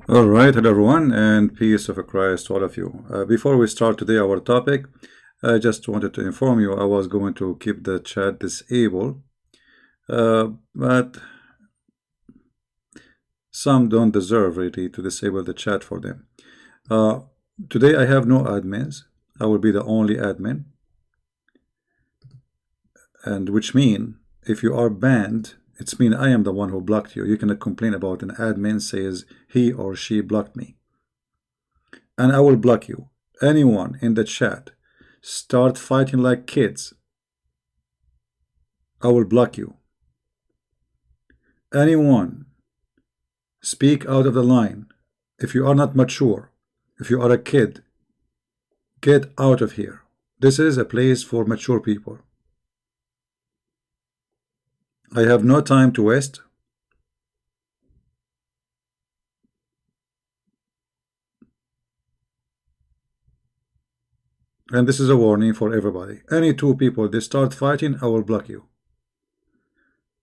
All right, hello everyone, and peace of Christ to all of you. Before we start today our topic, I just wanted to inform you I was going to keep the chat disabled, but some don't deserve really to disable the chat for them. Uh, Today I have no admins. I will be the only admin, and which mean if you are banned, it's mean I am the one who blocked you. You cannot complain about an admin says he or she blocked me, and I will block you. Anyone in the chat start fighting like kids, I will block you. Anyone speak out of the line, if you are not mature, if you are a kid, get out of here. This is a place for mature people. I have no time to waste. And this is a warning for everybody. Any two people they start fighting, I will block you.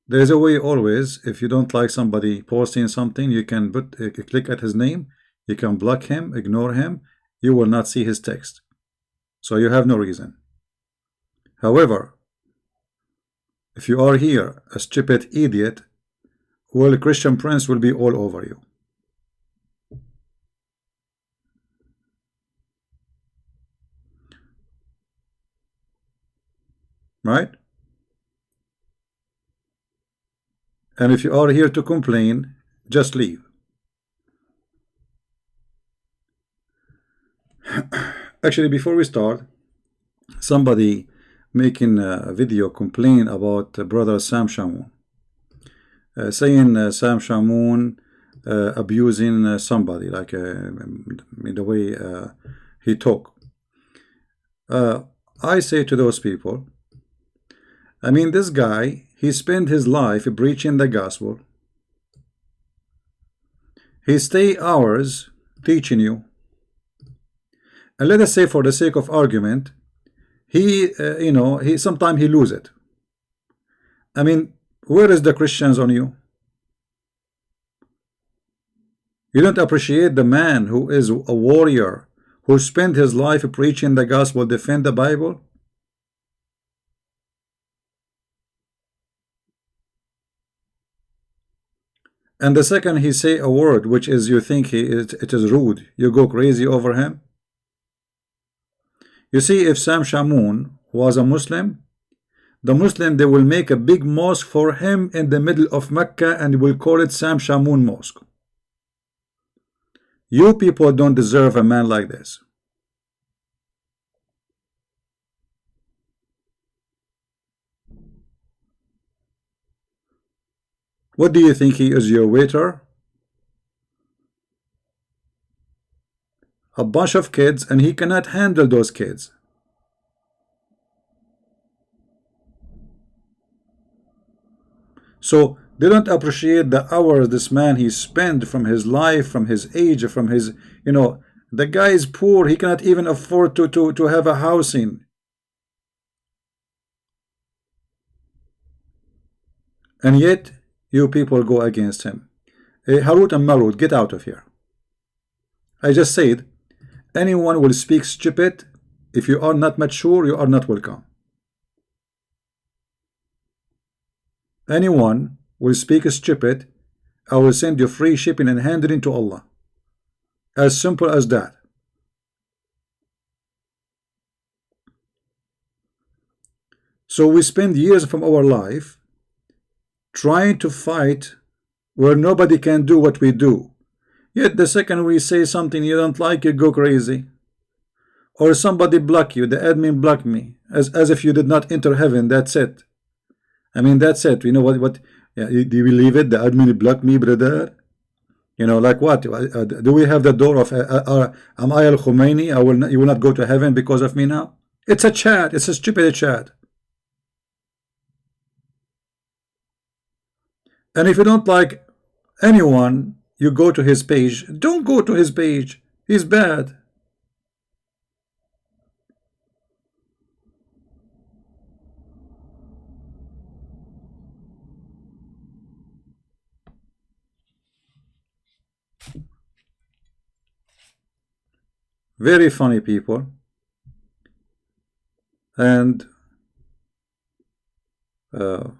There is a way always. If you don't like somebody posting something, you can click at his name, you can block him, ignore him, you will not see his text, so you have no reason. However, if you are here a stupid idiot, well, Christian Prince will be all over you. Right? And if you are here to complain, just leave. Actually, before we start, somebody making a video complaining about brother Sam Shamoun, saying Sam Shamoun abusing somebody, like in the way he talk. I say to those people, I mean, this guy, he spent his life preaching the gospel. He stay hours teaching you. And let us say, for the sake of argument, he, he sometimes he lose it. I mean, where is the Christians on you? You don't appreciate the man who is a warrior, who spent his life preaching the gospel, defend the Bible? And the second he say a word which is you think it is rude, you go crazy over him. You see, if Sam Shamoun was a Muslim, the Muslim they will make a big mosque for him in the middle of Mecca and will call it Sam Shamoun Mosque. You people don't deserve a man like this. What do you think he is, your waiter? A bunch of kids, and he cannot handle those kids. So they don't appreciate the hours this man he spent from his life, from his age, from his, the guy is poor, he cannot even afford to have a housing. And yet you people go against him. Harut and Marut, get out of here. I just said, anyone will speak stupid. If you are not mature, you are not welcome. Anyone will speak stupid, I will send you free shipping and handling to Allah. As simple as that. So we spend years from our life trying to fight where nobody can do what we do. Yet the second we say something you don't like, you go crazy. Or somebody block you, the admin block me, as if you did not enter heaven, that's it. I mean, that's it. You know what yeah, do you believe it? The admin blocked me, brother. Like what? Do we have the door of am I Al Khomeini? You will not go to heaven because of me now? It's a chat. It's a stupid chat. And if you don't like anyone, you go to his page. Don't go to his page. He's bad. Very funny people. And no,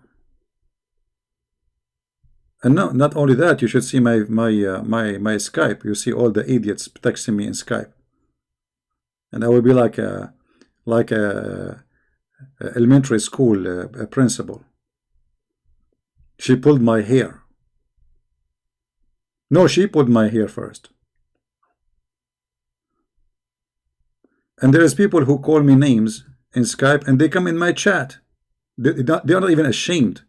not only that, you should see my Skype. You see all the idiots texting me in Skype, and I will be like a elementary school principal. She pulled my hair. No, she pulled my hair first. And there is people who call me names in Skype, and they come in my chat. They are not even ashamed.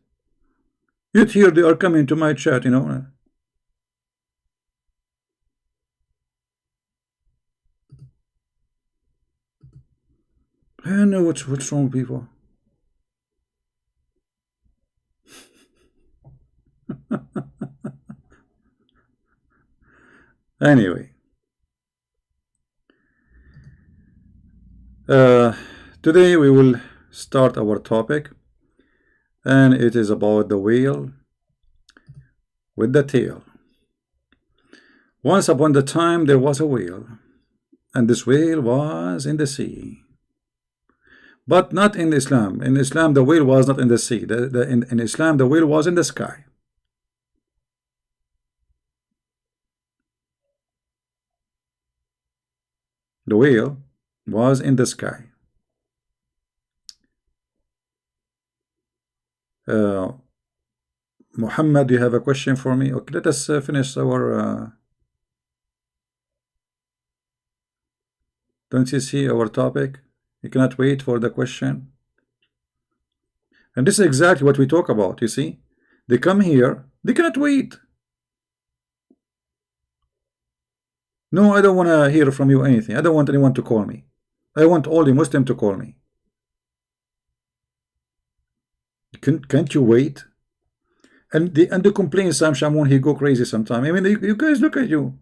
Yet here they are coming to my chat, you know. I know what's wrong, people. Anyway, today we will start our topic, and it is about the whale with the tail. Once upon a time there was a whale, and this whale was in the sea. But not in Islam. In Islam, the whale was not in the sea. In Islam, the whale was in the sky. The whale was in the sky. Muhammad, do you have a question for me? Okay, let us finish our... Don't you see our topic? You cannot wait for the question. And this is exactly what we talk about, you see. They come here, they cannot wait. No, I don't want to hear from you anything. I don't want anyone to call me. I want all the Muslims to call me. Can't you wait? And the complaint, Sam Shamoun, he go crazy sometime. I mean, you guys look at you.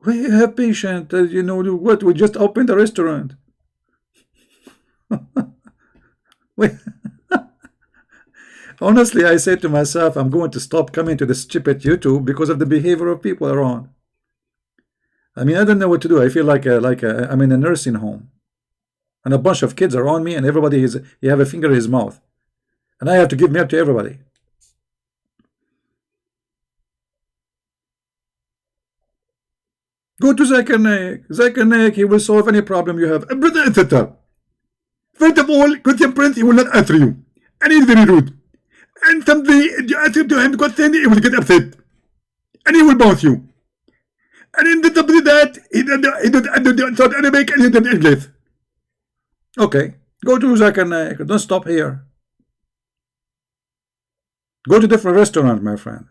We have patience, you know what? We just opened the restaurant. Honestly, I said to myself, I'm going to stop coming to this stupid YouTube because of the behavior of people around. I mean, I don't know what to do. I feel like I'm in a nursing home, and a bunch of kids around me, and everybody he have a finger in his mouth, and I have to give milk to everybody. Go to Zakir Naik. Zakir Naik, he will solve any problem you have. Brother, first of all, Christian Prince, he will not answer you, and he's very rude. And something you answer to him, question, he will get upset, and he will bounce you. And in the top of that, he don't talk Arabic and he don't English. Okay, go to Zakir Naik. Don't stop here. Go to different restaurant, my friend.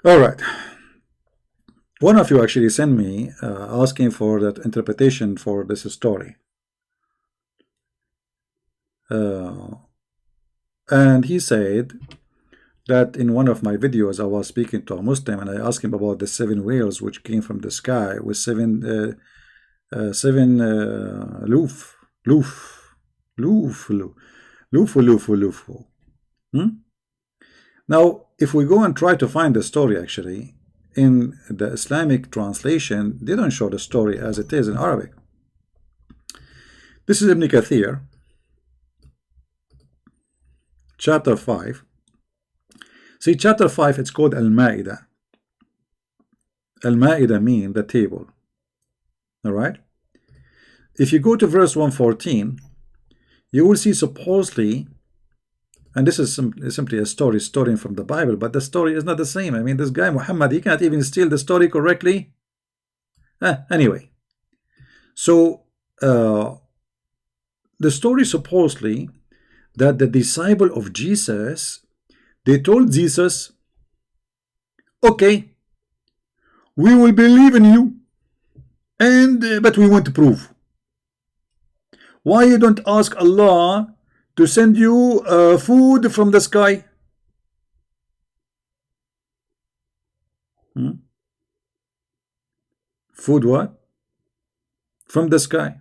All right. One of you actually sent me asking for that interpretation for this story. And he said that in one of my videos I was speaking to a Muslim, and I asked him about the 7 whales which came from the sky with seven loof. Now, if we go and try to find the story, actually, in the Islamic translation, they don't show the story as it is in Arabic. This is Ibn Kathir, chapter 5. See, chapter 5, it's called Al-Ma'idah. Al-Ma'idah means the table. Alright? If you go to verse 114, you will see supposedly, and this is simply a story from the Bible, but the story is not the same. I mean, this guy Muhammad, he can't even steal the story correctly. Anyway, so the story supposedly that the disciple of Jesus, they told Jesus, okay, we will believe in you, and but we want proof. Why you don't ask Allah to send you food from the sky? Food what? From the sky.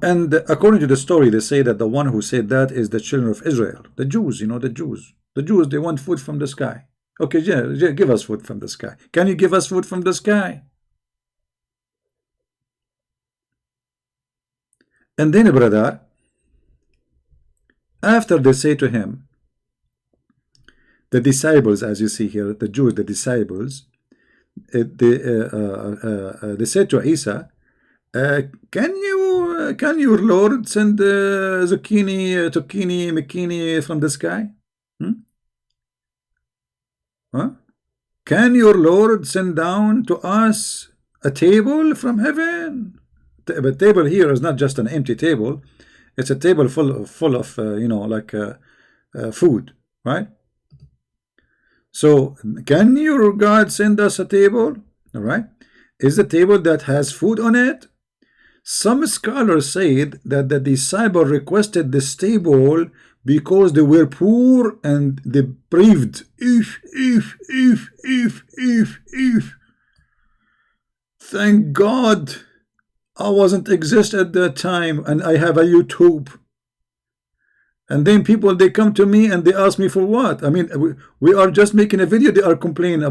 And according to the story, they say that the one who said that is the children of Israel, the Jews, the Jews. The Jews, they want food from the sky. Okay, yeah, yeah, give us food from the sky. Can you give us food from the sky? And then, brother, after they say to him, the disciples, as you see here, the Jews, the disciples, they said to Isa, can your Lord send zucchini, zucchini from the sky? Huh? Can your Lord send down to us a table from heaven? But table here is not just an empty table; it's a table full of food, right? So, can your God send us a table? All right, is the table that has food on it? Some scholars said that the disciple requested this table because they were poor and deprived. If. Thank God I wasn't exist at that time and I have a YouTube. And then people, they come to me and they ask me for what? I mean, we are just making a video. They are complaining.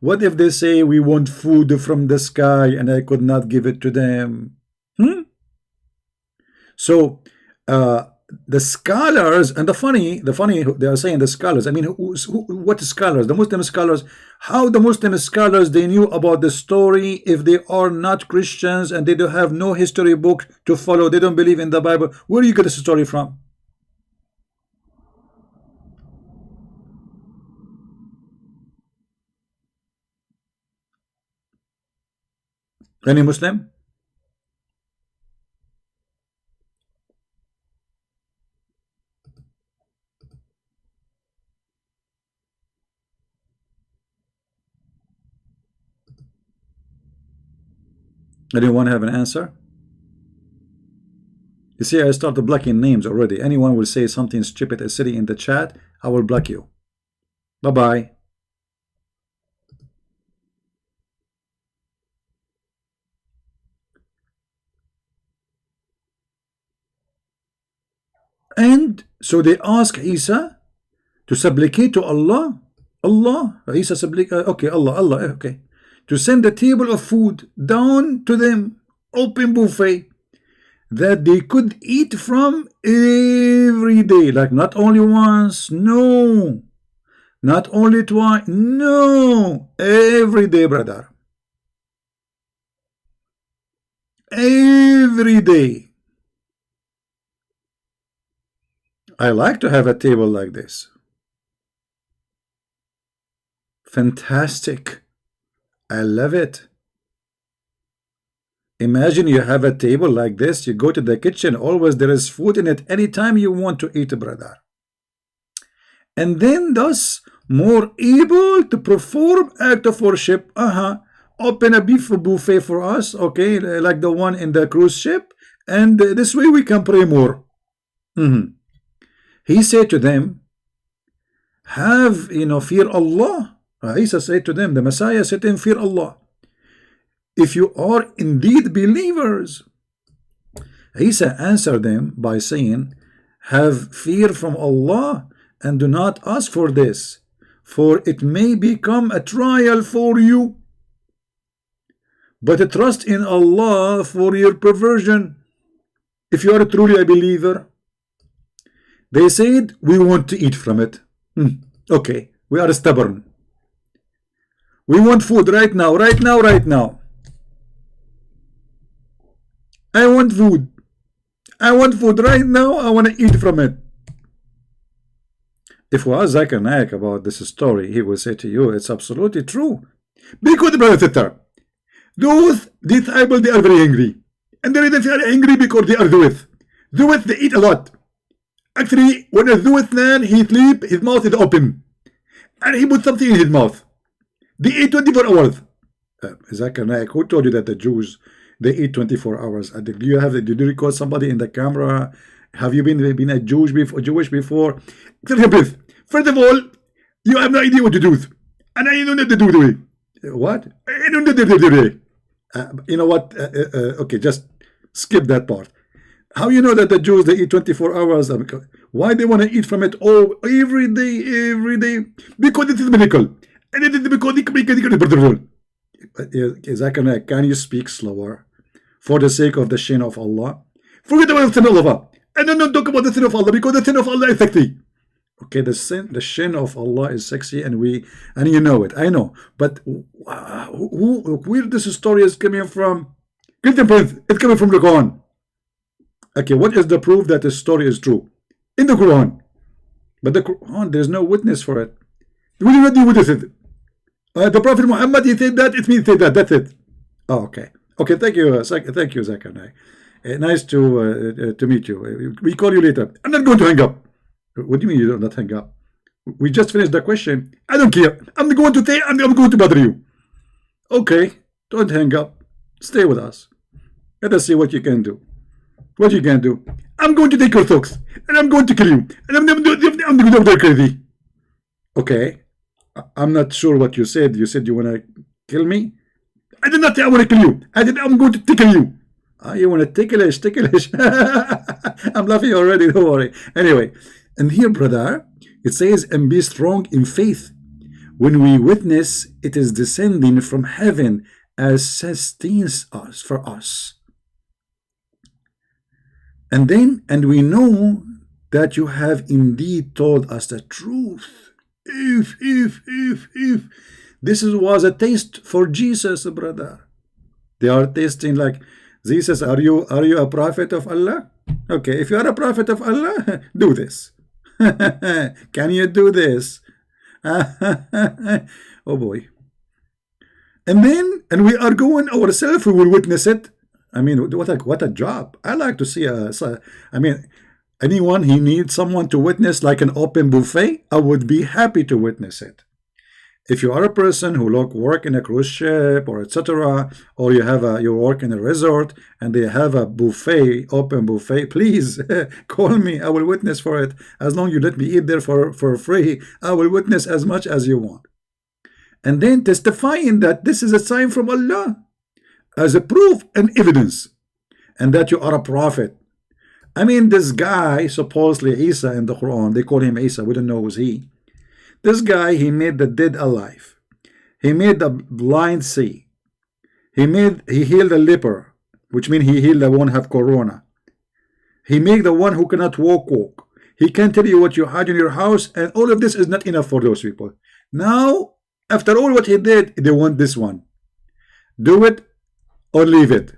What if they say we want food from the sky and I could not give it to them? So the scholars, and the funny they are saying the scholars. I mean, what scholars? The Muslim scholars. How the Muslim scholars, they knew about the story if they are not Christians and they don't have no history book to follow? They don't believe in the Bible. Where do you get this story from? Any Muslim? Anyone have an answer? You see, I started blocking names already. Anyone will say something stupid as sitting in the chat, I will block you. Bye-bye. And so they ask Isa to supplicate to Allah. Isa supplicate, okay, Allah, okay. To send a table of food down to them, open buffet, that they could eat from every day. Like not only once, no. Not only twice, no. Every day, brother. Every day. I like to have a table like this. Fantastic. I love it. Imagine you have a table like this. You go to the kitchen. Always there is food in it. Anytime you want to eat, brother. And then thus more able to perform act of worship. Open a beef buffet for us. Okay. Like the one in the cruise ship. And this way we can pray more. He said to them, have, fear Allah. Isa said to them, the Messiah said to them, fear Allah. If you are indeed believers. Isa answered them by saying, have fear from Allah and do not ask for this, for it may become a trial for you. But trust in Allah for your perversion. If you are truly a believer. They said, we want to eat from it. Okay, we are stubborn. We want food right now. I want food. I want food right now. I want to eat from it. If was Zakir Naik about this story, he will say to you, it's absolutely true. Because, brother sister, those disciples, they are very angry. And they are angry because they are Jewish. Jewish, they eat a lot. Actually, when a Jewish man, he sleep, his mouth is open. And he put something in his mouth. They eat 24 hours. Zakir Naik, who told you that the Jews, they eat 24 hours? Do you record somebody in the camera? Have you been a Jewish before? First of all, you have no idea what to do. And I don't know to do. What? I don't know to do. You know what? Okay, just skip that part. How you know that the Jews they eat 24 hours? Why they want to eat from it all every day, every day? Because it is miracle. And it is because Zachariah, can you speak slower? For the sake of the shin of Allah. Forget about the sin of Allah. And don't talk about the sin of Allah because the sin of Allah is sexy. Okay, the shin of Allah is sexy, and you know it. I know, but where this story is coming from? Christian Prince, it's coming from the Quran. Okay, what is the proof that the story is true? In the Quran. But the Quran, there's no witness for it. We do not witness it. The Prophet Muhammad, he said that, it means he said that, that's it. Oh, okay. Okay, thank you, Zachariah. Nice to meet you. We call you later. I'm not going to hang up. What do you mean you don't not hang up? We just finished the question. I don't care. I'm going to say I'm going to bother you. Okay, don't hang up. Stay with us. Let us see what you can do. What you can do? I'm going to take your socks and I'm going to kill you. And I'm going to go crazy. Okay. I'm not sure what you said. You said you want to kill me? I did not say I want to kill you. I said I'm going to tickle you. You want to ticklish. I'm laughing already, don't worry. Anyway, and here, brother, it says, and be strong in faith. When we witness, it is descending from heaven as sustains us for us. And we know that you have indeed told us the truth. If this was a taste for Jesus, brother. They are tasting like Jesus. Are you a prophet of Allah? Okay, if you are a prophet of Allah, do this. Can you do this? Oh boy. And we are going ourselves, we will witness it. I mean, what a job. I like to see anyone he needs someone to witness like an open buffet, I would be happy to witness it. If you are a person who work in a cruise ship or etc., or you work in a resort and they have a buffet, open buffet, please call me. I will witness for it. As long as you let me eat there for free, I will witness as much as you want. And then testifying that this is a sign from Allah as a proof and evidence, and that you are a prophet. I mean, this guy, supposedly Isa in the Quran, they call him Isa, we don't know who's he. This guy, he made the dead alive. He made the blind see. He healed the leper, which means he healed the one who have corona. He made the one who cannot walk. He can tell you what you had in your house, and all of this is not enough for those people. Now, after all what he did, they want this one. Do it or leave it.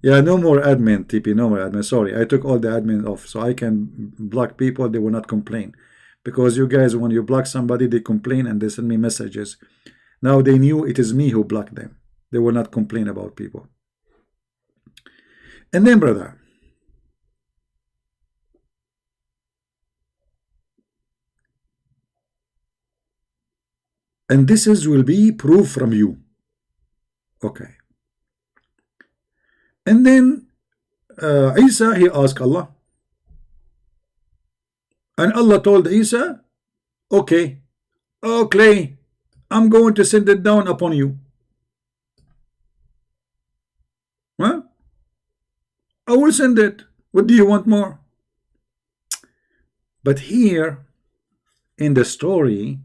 Yeah, no more admin, TP, no more admin. Sorry, I took all the admin off so I can block people. They will not complain. Because you guys, when you block somebody, they complain and they send me messages. Now they knew it is me who blocked them. They will not complain about people. And then, brother, and this will be proof from you. Okay. And then Isa, he asked Allah. And Allah told Isa, okay, clay, I'm going to send it down upon you. Huh? I will send it. What do you want more? But here in the story,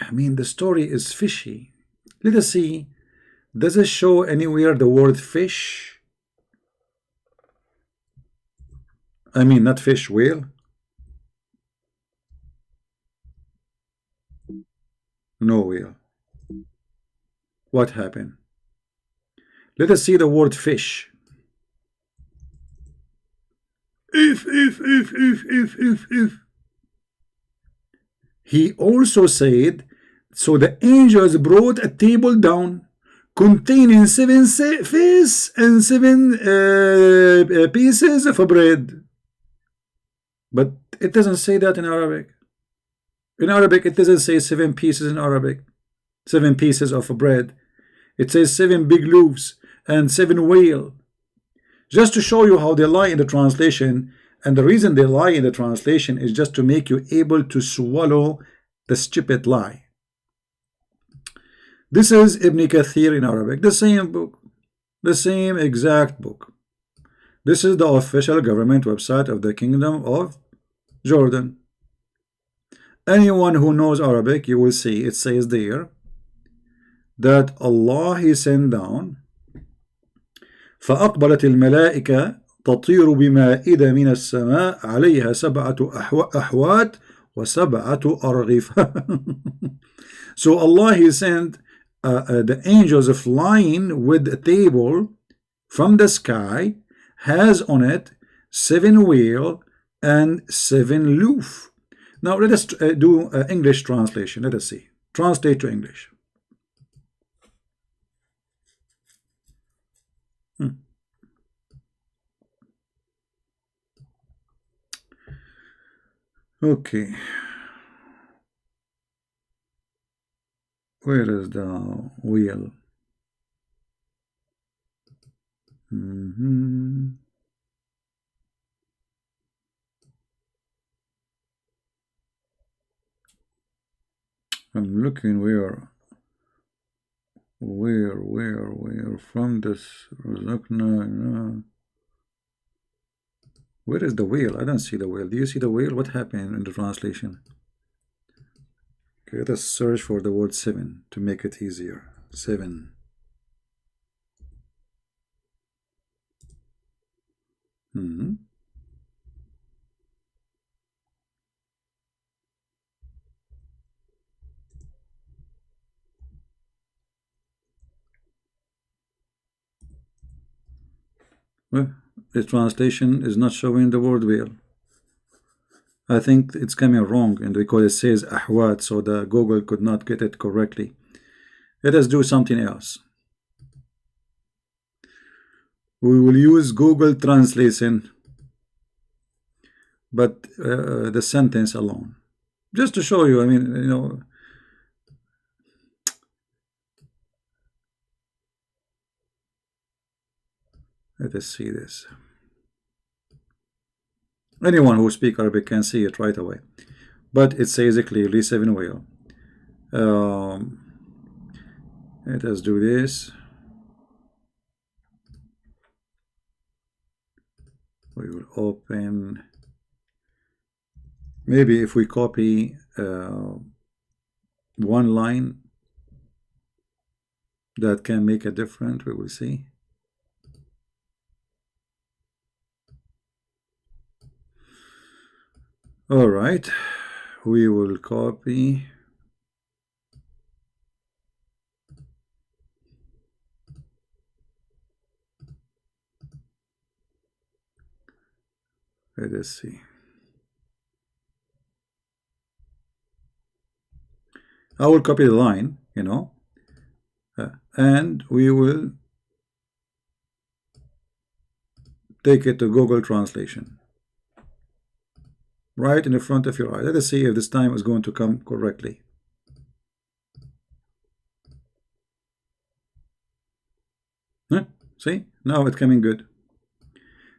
I mean, the story is fishy. Let us see. Does it show anywhere the word fish? I mean, not fish, whale. No whale. What happened? Let us see the word fish. If. He also said, so the angels brought a table down containing 7 fish and 7 pieces of bread. But it doesn't say that in Arabic. In Arabic, it doesn't say 7 pieces in Arabic. 7 pieces of bread. It says 7 big loaves and 7 whale. Just to show you how they lie in the translation. And the reason they lie in the translation is just to make you able to swallow the stupid lie. This is Ibn Kathir in Arabic, the same book, the same exact book. This is the official government website of the Kingdom of Jordan. Anyone who knows Arabic, you will see it says there that Allah He sent down فأقبلت الملائكة تطير بمائدة من السماء عليها سبعة أحوات وسبعة أرغف. So Allah He sent the angels flying with a table from the sky, has on it 7 wheel and 7 loof. Now let us do English translation. Let us see. Translate to English. Okay. Where is the wheel? I'm looking where from this. Look, no. Where is the wheel? I don't see the wheel. Do you see the wheel? What happened in the translation? Okay, let us search for the word 7 to make it easier. 7. Well, the translation is not showing the word wheel. I think it's coming wrong, and because it says ahwat, so the Google could not get it correctly. Let us do something else. We will use Google Translation, but the sentence alone, just to show you. I mean, you know, let us see this. Anyone who speaks Arabic can see it right away, but it says it clearly 7 wheel. Let us do this. We will open. Maybe if we copy one line, that can make a difference. We will see. All right, we will copy. Let us see. I will copy the line, you know, and we will take it to Google Translation. Right in the front of your eye. Let us see if this time is going to come correctly. Huh? See? Now it's coming good.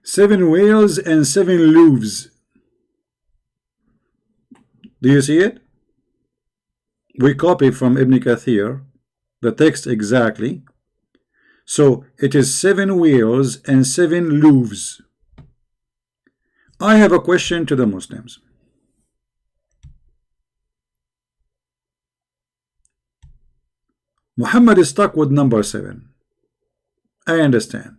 7 whales and 7 loaves. Do you see it? We copy from Ibn Kathir the text exactly. So it is 7 whales and 7 loaves. I have a question to the Muslims. Muhammad is stuck with number 7. I understand.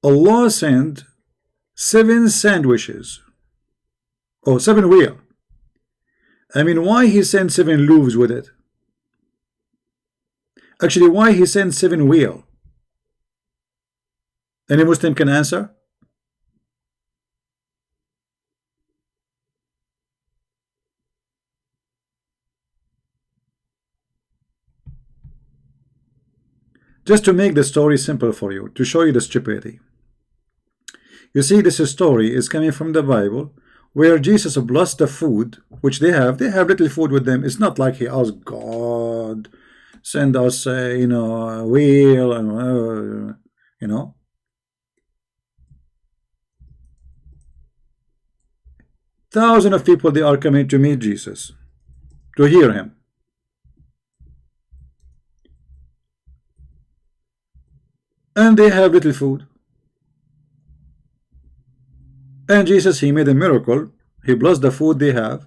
Allah sent 7 sandwiches. Oh, 7 wheel. I mean, why he sent 7 loaves with it? Actually, why he sent 7 wheel? Any Muslim can answer? Just to make the story simple for you, to show you the stupidity. You see, this story is coming from the Bible, where Jesus blessed the food, which they have little food with them. It's not like he asked God, send us, you know, a wheel, and you know. Thousands of people, they are coming to meet Jesus, to hear him. And they have little food. And Jesus, he made a miracle. He blessed the food they have.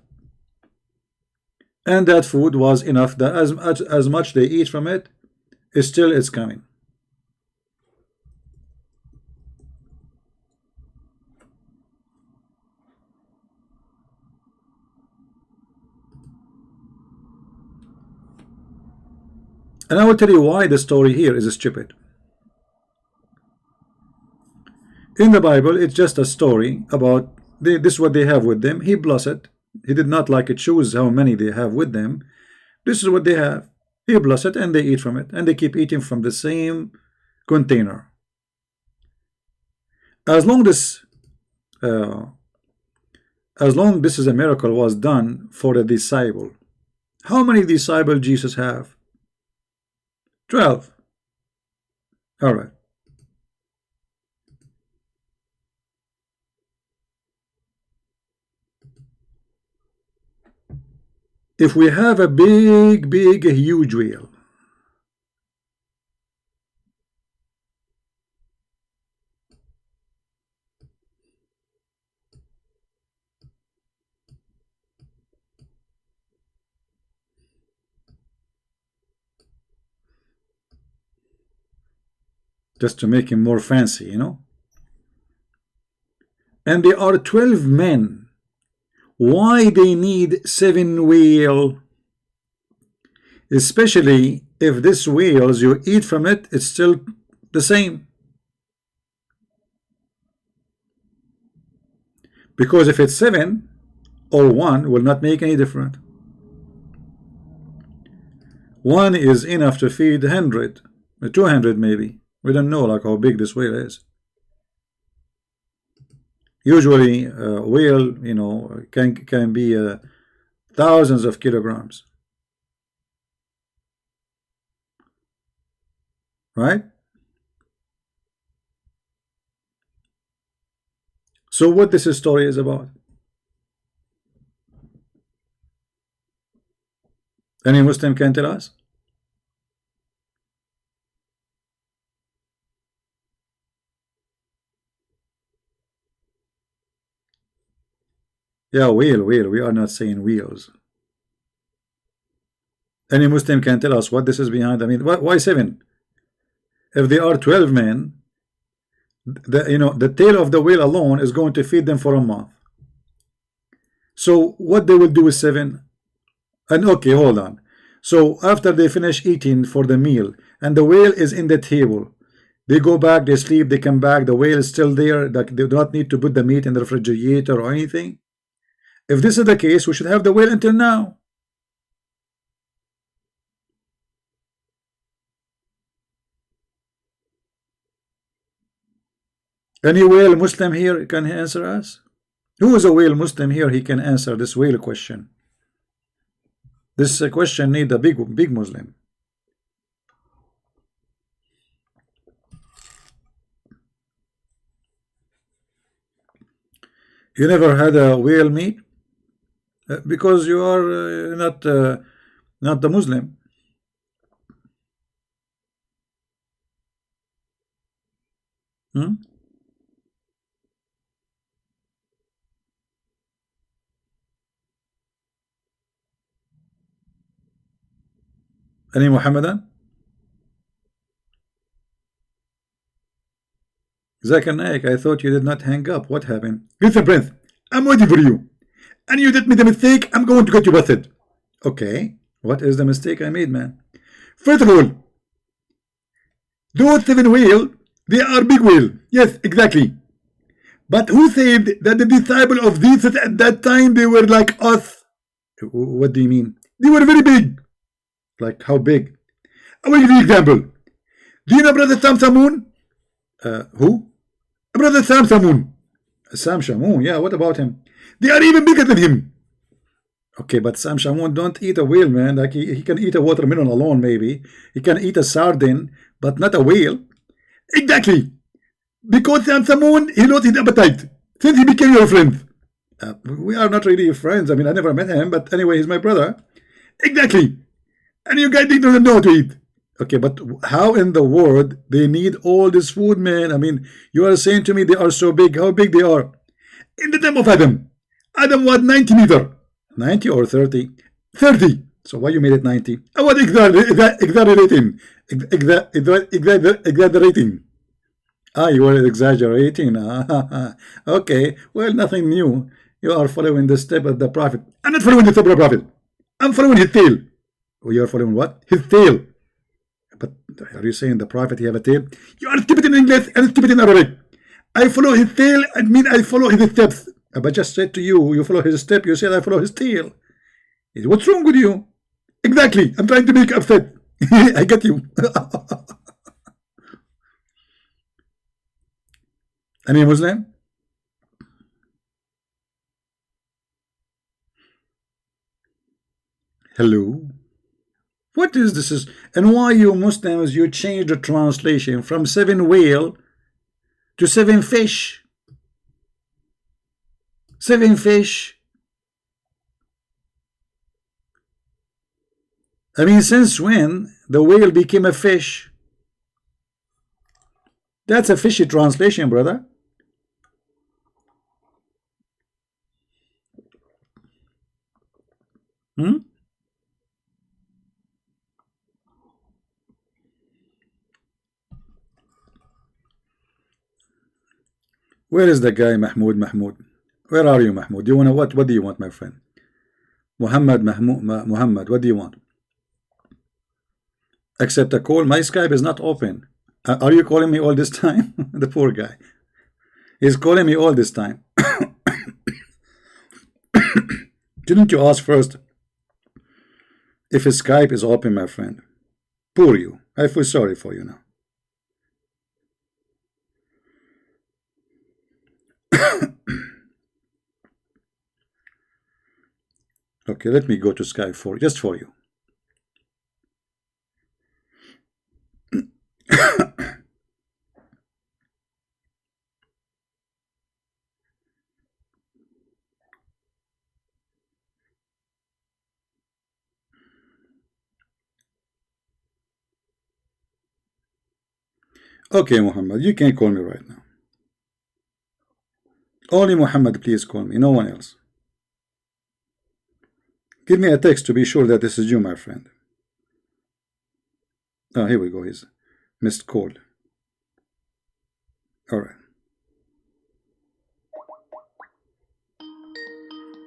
And that food was enough, that as much they eat from it, still it's coming. And I will tell you why the story here is stupid. In the Bible, it's just a story about this is what they have with them. He blessed it. He did not like it choose how many they have with them. This is what they have. He blessed it, and they eat from it, and they keep eating from the same container. As long this is a miracle was done for the disciple, how many disciples Jesus have? 12. All right. If we have a big, huge wheel, just to make him more fancy, you know, and there are 12 men, why they need 7 wheel? Especially if this wheels you eat from it, it's still the same. Because if it's 7 or 1 will not make any difference. 1 is enough to feed 100, 200 maybe. We don't know like how big this whale is. Usually a whale, you know, can be thousands of kilograms, right? So what this story is about? Any Muslim can tell us? Yeah, wheel. We are not saying wheels. Any Muslim can tell us what this is behind. I mean, why 7? If there are 12 men, the tail of the whale alone is going to feed them for a month. So what they will do with 7? And okay, hold on. So after they finish eating for the meal, and the whale is in the table, they go back, they sleep, they come back, the whale is still there. They do not need to put the meat in the refrigerator or anything. If this is the case, we should have the whale until now. Any whale Muslim here can answer us? Who is a whale Muslim here? He can answer this whale question. This question need a big Muslim. You never had a whale meat? Because you are not the Muslim. Any Muhammadan? Zakir Naik, I thought you did not hang up. What happened? Listen, Prince, I'm waiting for you. And you did me the mistake, I'm going to get you busted. Okay, what is the mistake I made, man? First of all, those 7 whales, they are big whale. Yes, exactly. But who said that the disciple of Jesus at that time, they were like us? What do you mean? They were very big. Like how big? I will give you an example. Do you know Brother Sam Shamoun? Who? Brother Sam Shamoun. Sam Shamoun, yeah, what about him? They are even bigger than him. Okay, but Sam Shamoun don't eat a whale, man. Like he can eat a watermelon alone, maybe. He can eat a sardine, but not a whale. Exactly. Because Sam Shamoun, he lost his appetite since he became your friend. We are not really friends. I mean, I never met him, but anyway, he's my brother. Exactly. And you guys don't know to eat. Okay, but how in the world they need all this food, man? I mean, you are saying to me they are so big. How big they are? In the time of Adam. Adam was 90 meter. 90 or 30? 30. So why you made it 90? I was exaggerating. Exaggerating. Ah, you were exaggerating. Okay, well, nothing new. You are following the step of the prophet. I'm not following the step of the prophet. I'm following his tail. Oh, you are following what? His tail. But are you saying the prophet he have a tail? You are stupid in English and stupid in Arabic. I follow his tail. I mean I follow his steps. But just said to you, you follow his step. You said I follow his tail. What's wrong with you? Exactly. I'm trying to make you upset. I get you. Any Muslim? Hello? What is this? And why you Muslims, you change the translation from 7 whale to 7 fish? 7 fish. I mean, since when the whale became a fish? That's a fishy translation, brother. Where is the guy, Mahmoud? Mahmoud, where are you, Mahmoud? Do you want to what? What do you want, my friend? Muhammad, Muhammad, what do you want? Accept a call. My Skype is not open. Are you calling me all this time? The poor guy. He's calling me all this time. Didn't you ask first if his Skype is open, my friend? Poor you. I feel sorry for you now. Okay, let me go to Skype for just for you. Okay, Muhammad, you can call me right now. Only Muhammad, please call me, no one else. Give me a text to be sure that this is you, my friend. Oh, here we go. He's missed call. All right.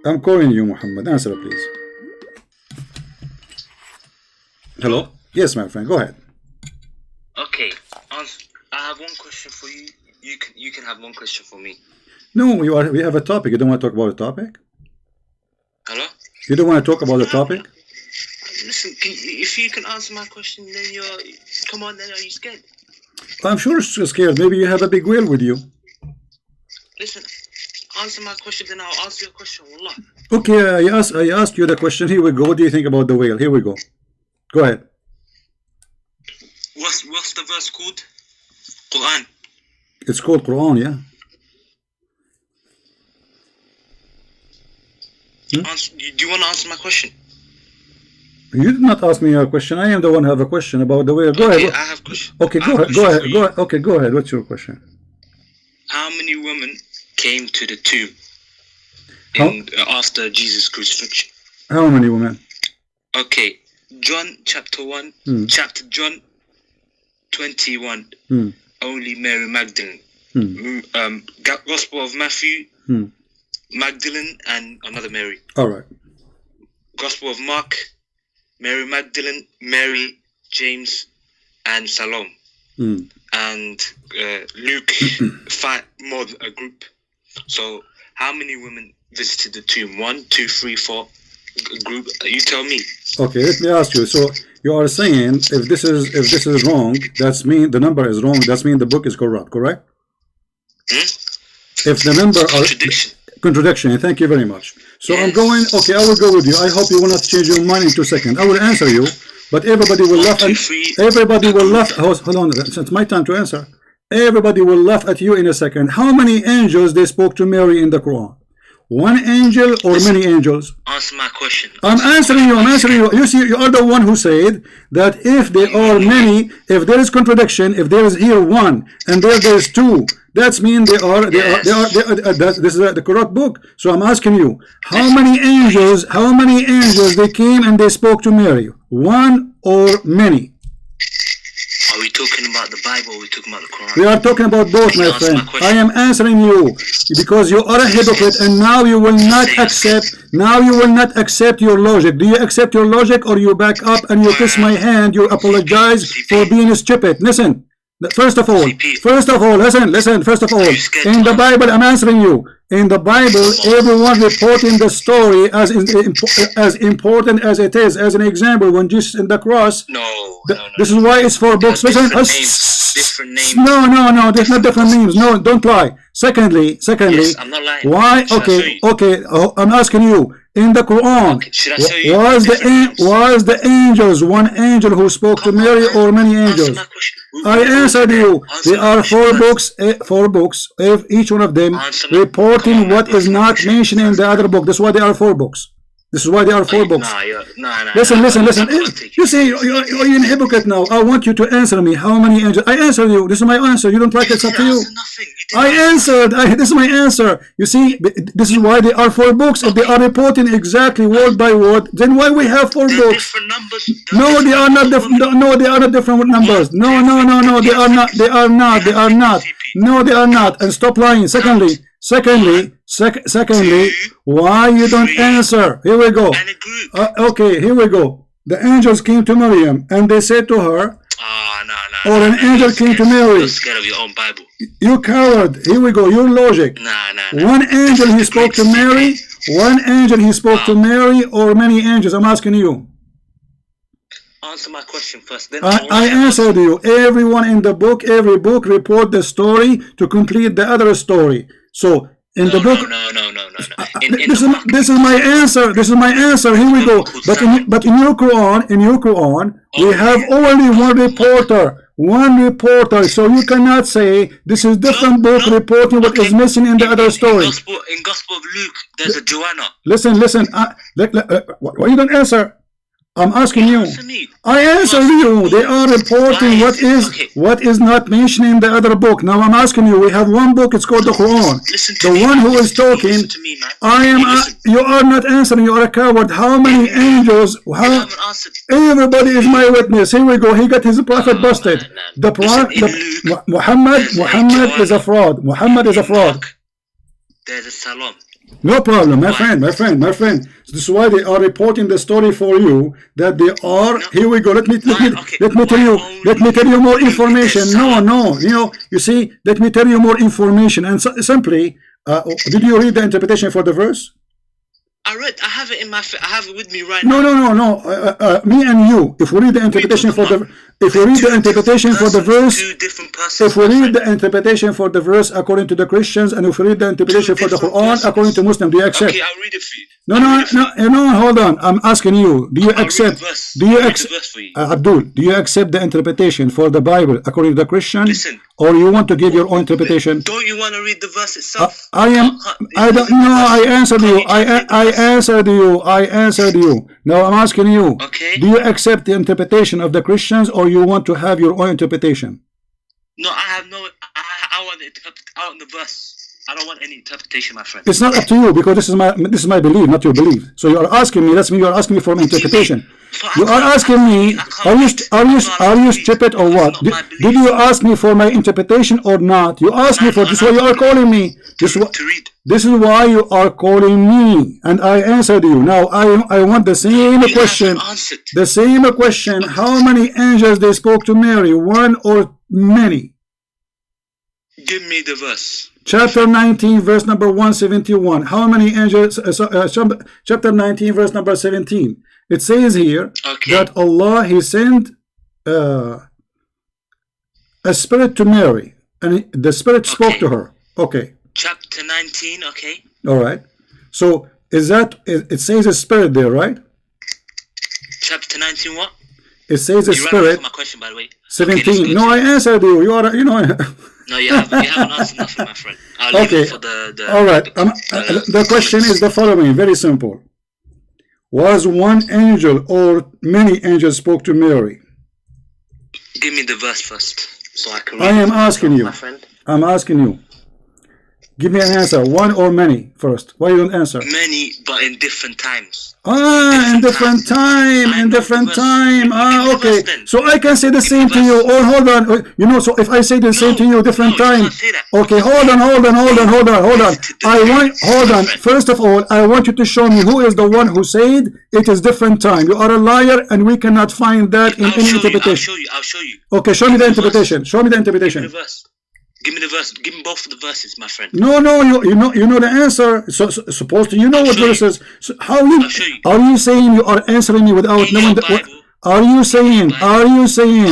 I'm calling you, Muhammad. Answer, please. Hello? Yes, my friend. Go ahead. Okay. I have one question for you. You can have one question for me. No, we have a topic. You don't want to talk about a topic? Hello? You don't want to talk about the topic? Listen, if you can answer my question, then you're... Come on, then are you scared? I'm sure you're scared. Maybe you have a big whale with you. Listen, answer my question, then I'll answer your question. Wallah. Okay, I asked you the question. Here we go. What do you think about the whale? Here we go. Go ahead. What's the verse called? Quran. It's called Quran, yeah? Do you want to answer my question? You did not ask me a question. I am the one who have a question about the whale. Go ahead. I have a question. Okay, go ahead. Okay, go ahead. What's your question? How many women came to the tomb after Jesus' crucifixion? How many women? Okay, John chapter 1, chapter John 21. Only Mary Magdalene. Gospel of Matthew, Magdalene and another Mary. All right. Gospel of Mark, Mary Magdalene, Mary, James, and Salome. And Luke, 5 more a group. So how many women visited the tomb? 1, 2, 3, 4 group. You tell me. Okay, let me ask you. So you are saying if this is wrong, that's mean the number is wrong. That's mean the book is corrupt, correct? If the number contradiction. Thank you very much. So yes. I'm going. Okay, I will go with you. I hope you will not change your mind in 2 seconds. I will answer you, but everybody will laugh. Everybody will laugh. Hold on. It's my time to answer. Everybody will laugh at you in a second. How many angels they spoke to Mary in the Quran? one angel or many angels? Answer my question. I'm answering you. You see, you are the one who said that if there are many, if there is contradiction, if there is here one and there is two, that's mean they are. This is the correct book. So I'm asking you, how many angels? How many angels they came and they spoke to Mary? One or many? Are we talking about the Bible or are we talking about the Quran? We are talking about both, my friend. I am answering you because you are a hypocrite and now you will not accept. Now you will not accept your logic. Do you accept your logic or you back up and you kiss my hand? You apologize for being stupid. Listen. First of all, listen. First of all, in the Bible, I'm answering you. In the Bible, everyone reporting the story as important as it is. As an example, when Jesus in the cross. No. This is why it's 4 books. Listen. Different names. No. There's not different names. No, don't lie. Secondly. Yes, I'm not lying. Why? Okay. I'm asking you. In the Quran, was the angels one angel who spoke to Mary or many angels? I answered you. There are 4 books. 4 books. If each one of them reporting what is not mentioned in the other book. That's why there are 4 books. This is why there are 4 books. Listen. You say you're a hypocrite now. I want you to answer me. How many angels? I answered you. This is my answer. You don't like it, it's up to you. I answered. This is my answer. You see, this is why there are 4 books. If they are reporting exactly word by word, then why we have 4 books? Different numbers. No, they are not different. No, they are not different numbers. No, they are not. They are not. No, they are not. And stop lying. Secondly, why you don't answer? Here we go. Okay, here we go. The angels came to Maryam and they said to her, or an angel came to Mary. You're scared of your own Bible. You coward. Here we go. Your logic. One angel he spoke to Mary. One angel he spoke to Mary or many angels? I'm asking you. Answer my question first. Then I answered you. Everyone in the book, every book report the story to complete the other story. So in the book, this is my answer. This is my answer. Here we go. But in your Quran, we have only one reporter. So you cannot say this is different book reporting what is missing in the other story. In Gospel of Luke, there's a Joanna. Listen. Why you don't answer? I'm asking you. I answered you. They are reporting what is not mentioned in the other book. Now I'm asking you. We have one book. It's called the Quran. The one who is talking. You are not answering. You are a coward. How many angels? Everybody is my witness. Here we go. He got his prophet busted. The prophet Muhammad is a fraud. Muhammad is a fraud. There's a Salam. No problem, my friend. So this is why they are reporting the story for you. That they are. Here we go. Let me tell you more information. No. You see. Let me tell you more information. And simply, did you read the interpretation for the verse? I have it in my. I have it with me right now. No. Me and you. If we read the interpretation for the. If we read the interpretation for the verse. If we read the interpretation for the verse according to the Christians, and if we read the interpretation for the Quran according to Muslims, do you accept? Okay, I'll read it for you. No. Hold on. I'm asking you. Do you accept? Abdul, do you accept the interpretation for the Bible according to the Christian? Listen. Or you want to give your own interpretation? Don't you want to read the verse itself? I don't know. I answered you. I answered you. Now I'm asking you. Okay. Do you accept the interpretation of the Christians, or you want to have your own interpretation? No, I have no. I want the verse. I don't want any interpretation, my friend. It's not up to you, because this is my belief, not your belief. So you are asking me. That's me. You are asking me for interpretation. You are asking me. Are you stupid or what? Did you ask me for my interpretation or not? You asked me for this. Why you are calling me? This is why you are calling me, and I answered you. Now I want the same question. The same question. How many angels they spoke to Mary? One or many? Give me the verse. Chapter 19, verse number 171. How many angels? Chapter 19, verse number 17. It says here that Allah, He sent a spirit to Mary, and the spirit spoke to her. Okay. Chapter 19. Okay. All right. So is that it says a spirit there, right? Chapter 19. What? It says a spirit. My question, by the way. 17. Okay, no, I answered you. You are. No, you haven't answered nothing, my friend. I'll Okay. leave it for the All right. The question is the following. Very simple. Was one angel or many angels spoke to Mary? Give me the verse first, so I can. I am asking you. My friend. I'm asking you. Give me an answer. One or many first. Why you don't answer? Many, but in different times. In different time. In different time. Okay. So I can say the same to you. Oh, hold on. You know, so if I say the same to you, different time. Okay, hold on. Hold on. First of all, I want you to show me who is the one who said it is different time. You are a liar, and we cannot find that in any interpretation. I'll show you. Okay, show me the interpretation. Show me the interpretation. Give me the verse. Give me both of the verses, my friend. No, you know the answer. So supposed to know what verses. So how are you saying you are answering me without knowing the? Are you saying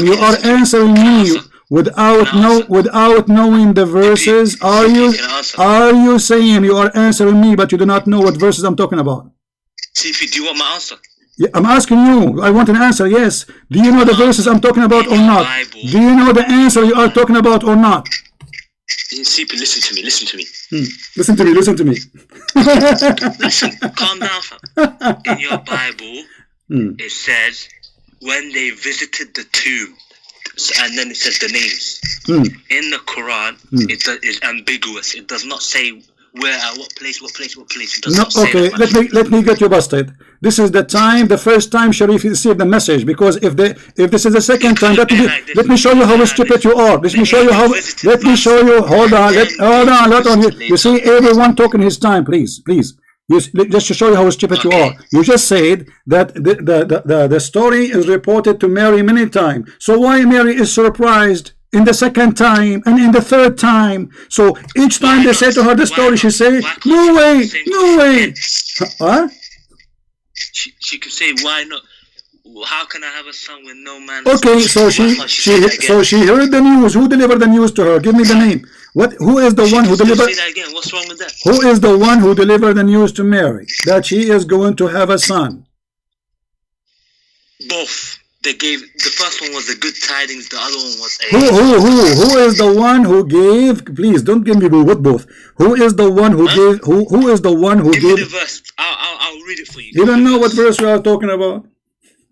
you are answering me without knowing the verses? Are you saying you are answering me but you do not know what verses I'm talking about? See if you want my answer. Yeah, I'm asking you. I want an answer. Yes. Do you know the verses I'm talking about or not? Do you know the answer you are talking about or not? CP, listen to me. Listen to me. Listen, calm down, fam. In your Bible, it says when they visited the tomb, and then it says the names. In the Quran, it is ambiguous. It does not say where, at what place. It does not say that. Let me get you busted. This is the first time Sharif received the message, because if this is the second time, let me show you how stupid you are. Let me show you. Hold on. You see, everyone talking his time, please. Just to show you how stupid you are. You just said that the story is reported to Mary many times. So why Mary is surprised in the second time and in the third time? So each time they say to her the story, she say, no way. Huh? She could say, why not? How can I have a son with no man? Okay, so she heard the news. Who delivered the news to her? Give me the name. Who is the one who delivered? Say that again. What's wrong with that? Who is the one who delivered the news to Mary that she is going to have a son? Both. They gave, the first one was the good tidings. The other one was Who is the one who gave? Please don't give me with both. Who is the one who gave? Who is the one who gave? Give me the verse. I'll read it for you. You don't know what verse we are talking about?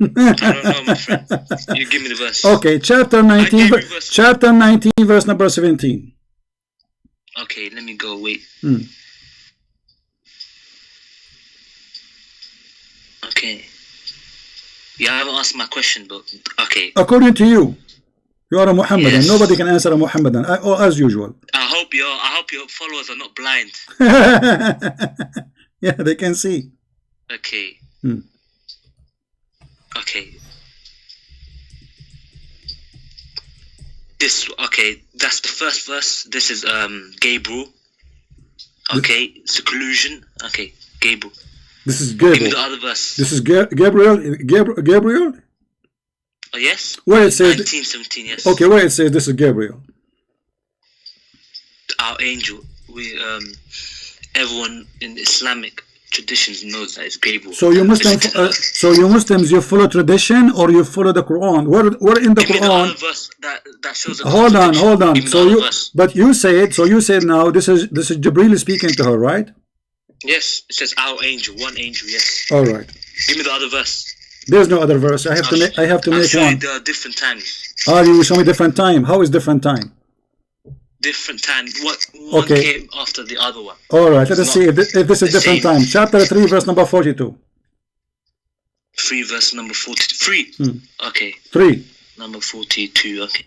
I don't know, my friend. You give me the verse. Okay, chapter 19, verse number 17. Okay, let me go. Wait. Okay. Yeah, I haven't asked my question, but okay. According to you, you are a Muhammadan. Yes. Nobody can answer a Muhammadan, as usual. I hope your followers are not blind. Yeah, they can see. Okay. Okay. That's the first verse. This is Gabriel. Okay, seclusion. Okay, Gabriel. This is Gabriel. Give me the other verse. This is Gabriel. Oh yes. Where it says 1917. Yes. Okay, where it says this is Gabriel. Our angel. Everyone in Islamic traditions knows that it's Gabriel. So you Muslims, you follow tradition or you follow the Quran? Where in the Give Quran? Me the other verse that shows a hold on. You said now this is Jibril speaking to her, right? Yes, it says our angel, one angel. Yes. All right. Give me the other verse. There's no other verse. I have to make I'll show one. You there are different times. You will show me different time. How is different time? Different time. One came after the other one. All right. Let us see if this is different time. Chapter 3, verse number 42. 3 verse number 43. Okay. 3. Number 42. Okay.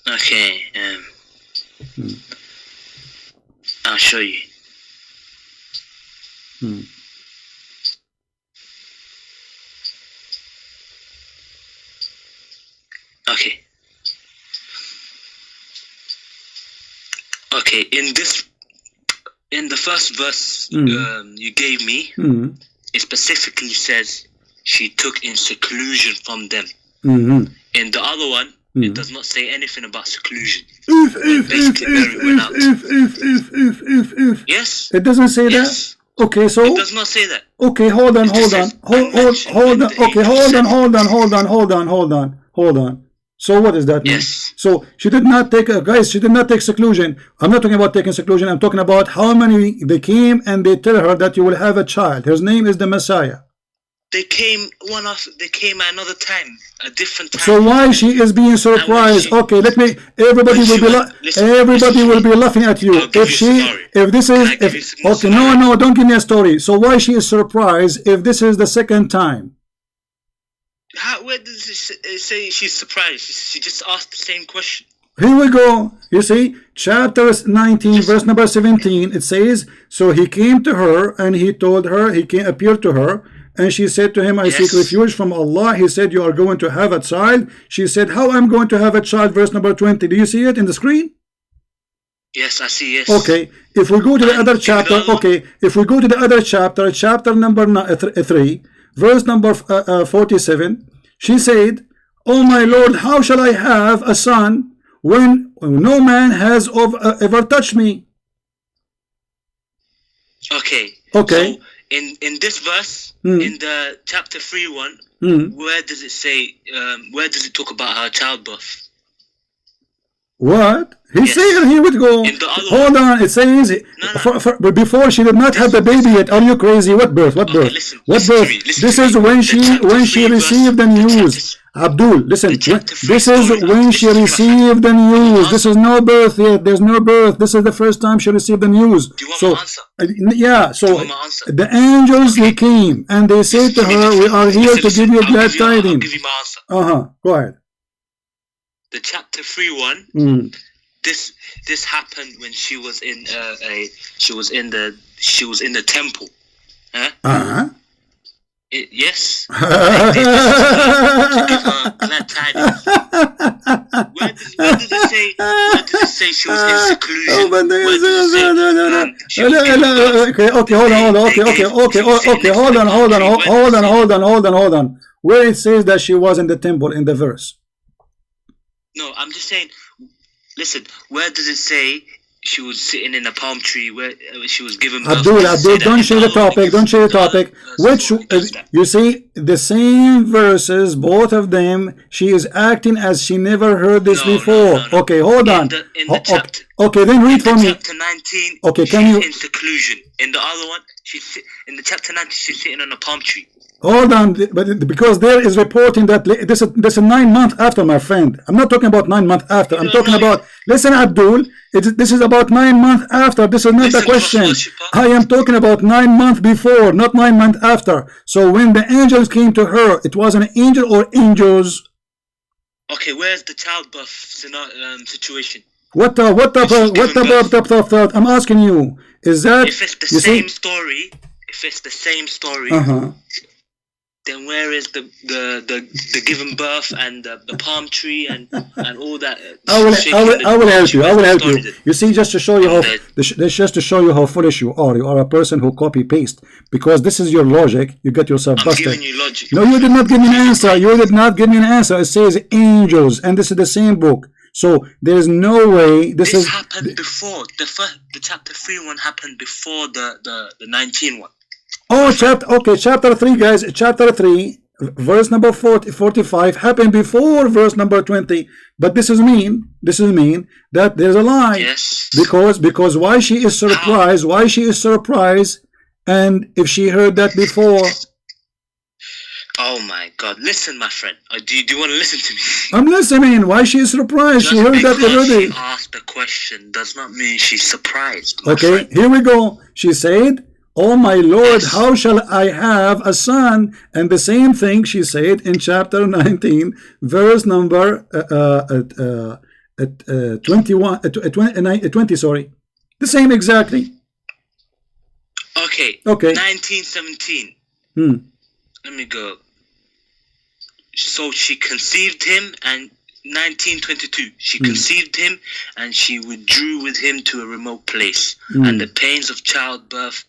Okay. I'll show you. Okay. Okay. In the first verse you gave me, it specifically says she took in seclusion from them. In the other one, it does not say anything about seclusion. If. Yes. It doesn't say that? Okay, so it does not say that. Okay, hold on. So what does that mean? Yes. So she did not take, guys, she did not take seclusion. I'm not talking about taking seclusion. I'm talking about how many they came and they tell her that you will have a child. His name is the Messiah. They came they came at another time, a different time. So why she is being surprised? Okay, everybody will be laughing at you. Okay, no, don't give me a story. So why she is surprised if this is the second time? Where does it say she's surprised? She just asked the same question. Here we go. You see, chapter 19, verse number 17, it says, so he came to her and he told her, appeared to her, and she said to him, I seek refuge from Allah. He said, you are going to have a child. She said, how I'm going to have a child? Verse number 20. Do you see it in the screen? Yes, I see, yes. Okay, if we go to the other chapter, if we go to the other chapter, chapter number 3, verse number 47, she said, oh my Lord, how shall I have a son when no man has ever touched me? Okay. Okay. So in this verse, in the chapter 3:1, where does it say? Where does it talk about her childbirth? What? Here we go. Hold on. It says before she did not have the baby yet. Are you crazy? What birth? What birth? What birth? This is when she received the news. Abdul, listen. This is when she received the news. This is no birth yet. There's no birth. This is the first time she received the news. Do you want my answer? Yeah. So the angels, they came and they said to her, we are here to give you glad tidings. I'll give you my answer. Go ahead. The chapter 3:1. This happened when she was in the temple. Yes. To give her glad tidings. Where does it say she was in seclusion? Hold on. Where it says that she was in the temple in the verse? No, I'm just saying. Listen, where does it say she was sitting in a palm tree where she was given birth? Abdul, don't change the topic. Don't change the topic. You see, the same verses, both of them, she is acting as she never heard this before. No. Okay, hold on. Okay, then read for me. Chapter 19, she's in seclusion. In the other one, in the chapter 19, she's sitting on a palm tree. Hold on, but because there is reporting that this is 9 months after, my friend. I'm not talking about 9 months after. I'm talking about, listen, Abdul, this is about 9 months after. This is not the question. I am talking about 9 months before, not 9 months after. So when the angels came to her, it was an angel or angels? Okay, where's the childbirth situation? What I'm asking you is that if it's the same story, then where is the given birth and the palm tree and all that? I will help you. You see, just to show you how foolish you are. You are a person who copy paste, because this is your logic. You get yourself busted. I'm giving you logic. No, you did not give me an answer. It says angels, and this is the same book. So there is no way this happened before the chapter 3:1 happened before the 19:1. Oh, chapter 3, guys. Chapter 3, verse number 45 happened before verse number 20. But this is mean that there's a lie. Yes. Because why she is surprised? Why she is surprised? And if she heard that before. Oh my God! Listen, my friend. Do you want to listen to me? I'm listening. Why she is surprised? She heard that already. She asked the question does not mean she's surprised. Okay, here we go. She said, oh my Lord, how shall I have a son? And the same thing she said in chapter 19, verse number 20, sorry. The same exactly. Okay. 1917. Let me go. So she conceived him, and 1922 she conceived him, and she withdrew with him to a remote place, and the pains of childbirth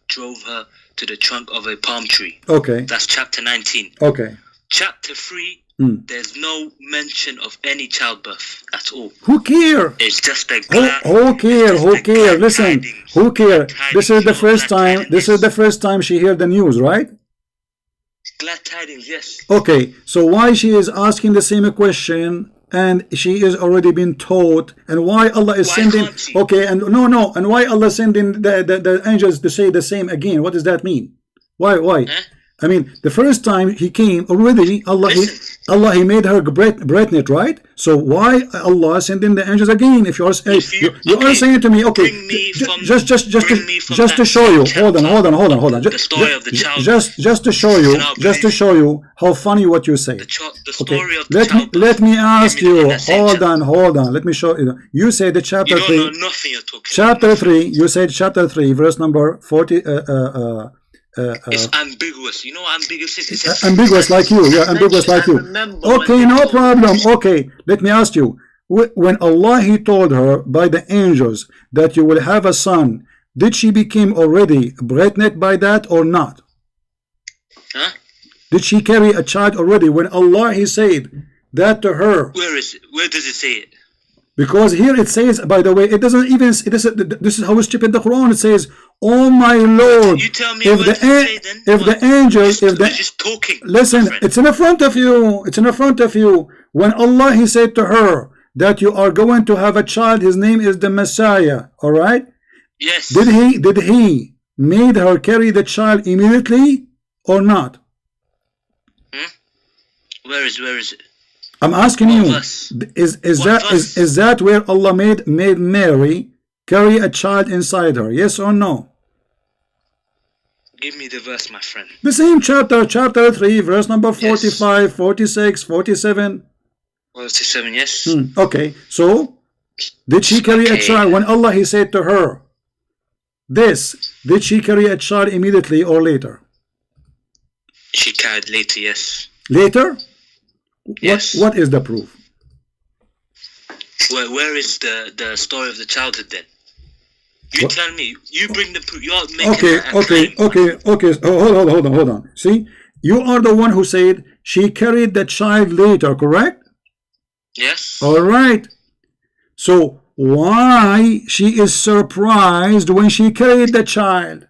drove her to the trunk of a palm tree. Okay. That's chapter 19. Okay. Chapter 3, there's no mention of any childbirth at all. Who care? It's just a who care? Listen, who care? This is the first time. This is the first time she heard the news, right? Glad tidings, yes. Okay, so why she is asking the same question, and she is already been taught, and why Allah is sending? Okay, and no, and why Allah sending the angels to say the same again? What does that mean? Why? Huh? I mean, the first time he came already, he made her pregnant, right? So why Allah sending the angels again? If you are saying to me, okay, just to show you, hold on, the story of the child. Just to show you how funny what you say. The story of the child. Let me ask you. Hold on. Let me show you. You said the chapter 3. You don't know nothing you're talking chapter about. 3. You said chapter 3, verse number 40. It's ambiguous. You know what ambiguous is? It's ambiguous like you. Yeah, ambiguous like you. Okay, no problem. Okay, let me ask you. When Allah He told her by the angels that you will have a son, did she become already pregnant by that or not? Huh? Did she carry a child already when Allah He said that to her? Where is it? Where does it say it? Because here it says, by the way, it doesn't even. This is how it's stupid. The Quran, it says, "Oh my Lord." You tell me if the angels, just talking. Listen, it's in front of you. It's in front of you. When Allah He said to her that you are going to have a child, his name is the Messiah. All right. Yes. Did he made her carry the child immediately or not? Where is it? I'm asking you, is that where Allah made Mary carry a child inside her? Yes or no? Give me the verse, my friend. The same chapter 3, verse number 45, yes. 46, 47. 47, yes. Okay, so did she carry a child when Allah He said to her this? Did she carry a child immediately or later? She carried later, yes. Later? Yes. What is the proof? Where is the story of the childhood then? You tell me. You bring the proof. You're making Okay. Hold on. See, you are the one who said she carried the child later, correct? Yes. All right. So why she is surprised when she carried the child?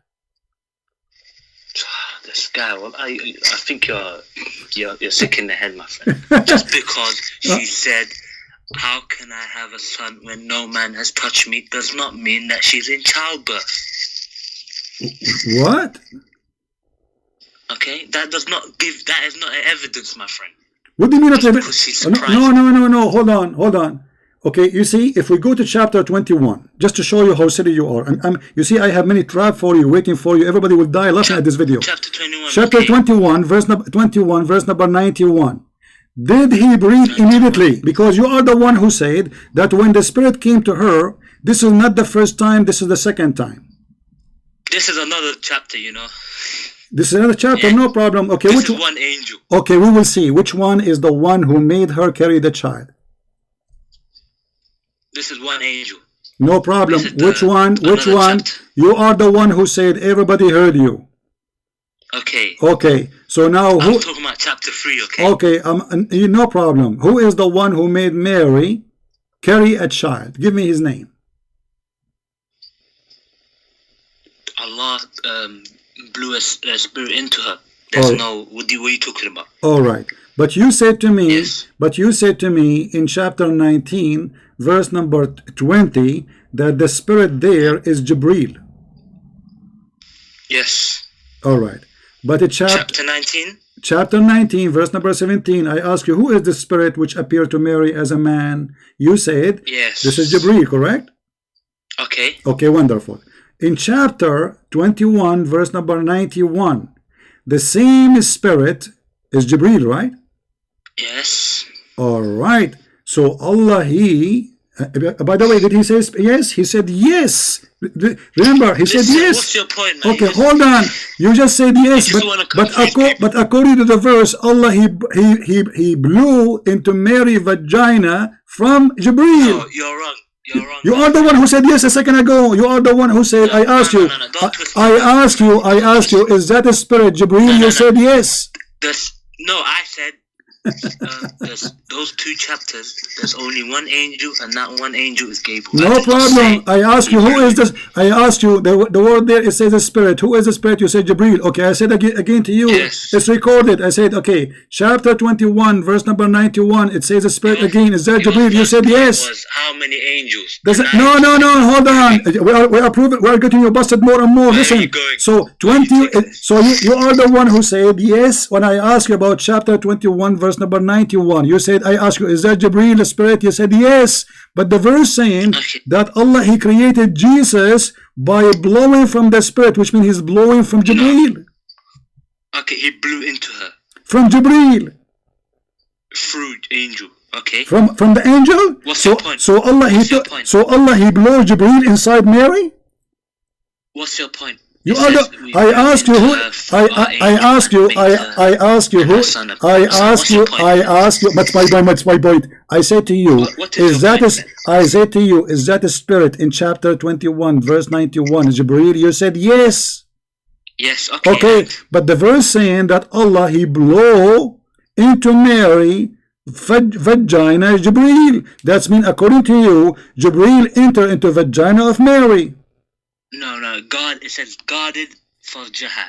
This guy, well, I think you're sick in the head, my friend. Just because she said, "How can I have a son when no man has touched me?" does not mean that she's in childbirth. What? Okay, that is not evidence, my friend. What do you mean not evidence? No. Hold on. Okay, you see, if we go to chapter 21, just to show you how silly you are, and you see, I have many traps for you, waiting for you. Everybody will die laughing at this video. Chapter 21. Chapter 21, verse number 91. Did he breathe immediately? Because you are the one who said that when the Spirit came to her, this is not the first time, this is the second time. This is another chapter, you know. This is another chapter, no problem. Okay, this is one angel. Okay, we will see which one is the one who made her carry the child. This is one angel. No problem. Which one? Chapter. You are the one who said everybody heard you. Okay. So now I'm talking about chapter 3, okay? Okay, no problem. Who is the one who made Mary carry a child? Give me his name. Allah blew a spirit into her. There's what are you talking about? All right. But you said to me in chapter 19, verse number 20, that the spirit there is Jibreel. Yes. All right. But chapter 19? Chapter 19, verse number 17, I ask you, who is the spirit which appeared to Mary as a man? You said, yes, this is Jibreel, correct? Okay. Okay, wonderful. In chapter 21, verse number 91, the same spirit is Jibreel, right? Yes. All right. So Allah, by the way, did he say yes? He said yes. Remember, he said yes. What's your point, man? Okay, hold on. You just said yes, but according to the verse, Allah he blew into Mary's vagina from Jibreel. No, you're wrong. You are the one who said yes a second ago. You are the one who said, I asked you. I asked you, is that a spirit, Jibreel? You said yes. No, I said There's those 2 chapters. There's only one angel, and that one angel is Gabriel. No problem. I ask you, who is this? I asked you, the word there, it says the spirit. Who is the spirit? You said Jibreel. Okay, I said again to you, yes. It's recorded. I said, okay, chapter 21, verse number 91, it says the spirit again. Is that Jibreel? You said yes. Was how many angels? No, hold on. We are proving, we are getting you busted more and more. Listen, so 20, so you are the one who said yes when I asked you about chapter 21, verse number 91. You said, I asked you, is that Jibreel, the spirit? You said yes. But the verse saying that Allah, He created Jesus by blowing from the spirit, which means He's blowing from Jibreel. Okay, He blew into her. From Jibreel. Through angel. Okay. From the angel? What's your point? So Allah, He blow Jibreel inside Mary? What's your point? You are the, I ask you who, I ask you, what's my point? I said to you, is that a spirit in chapter 21, verse 91, Jibreel? You said yes. Yes, okay. Okay, but the verse saying that Allah, He blow into Mary vagina Jibreel. That's mean, according to you, Jibreel enter into vagina of Mary. No, God, it says guarded farjaha.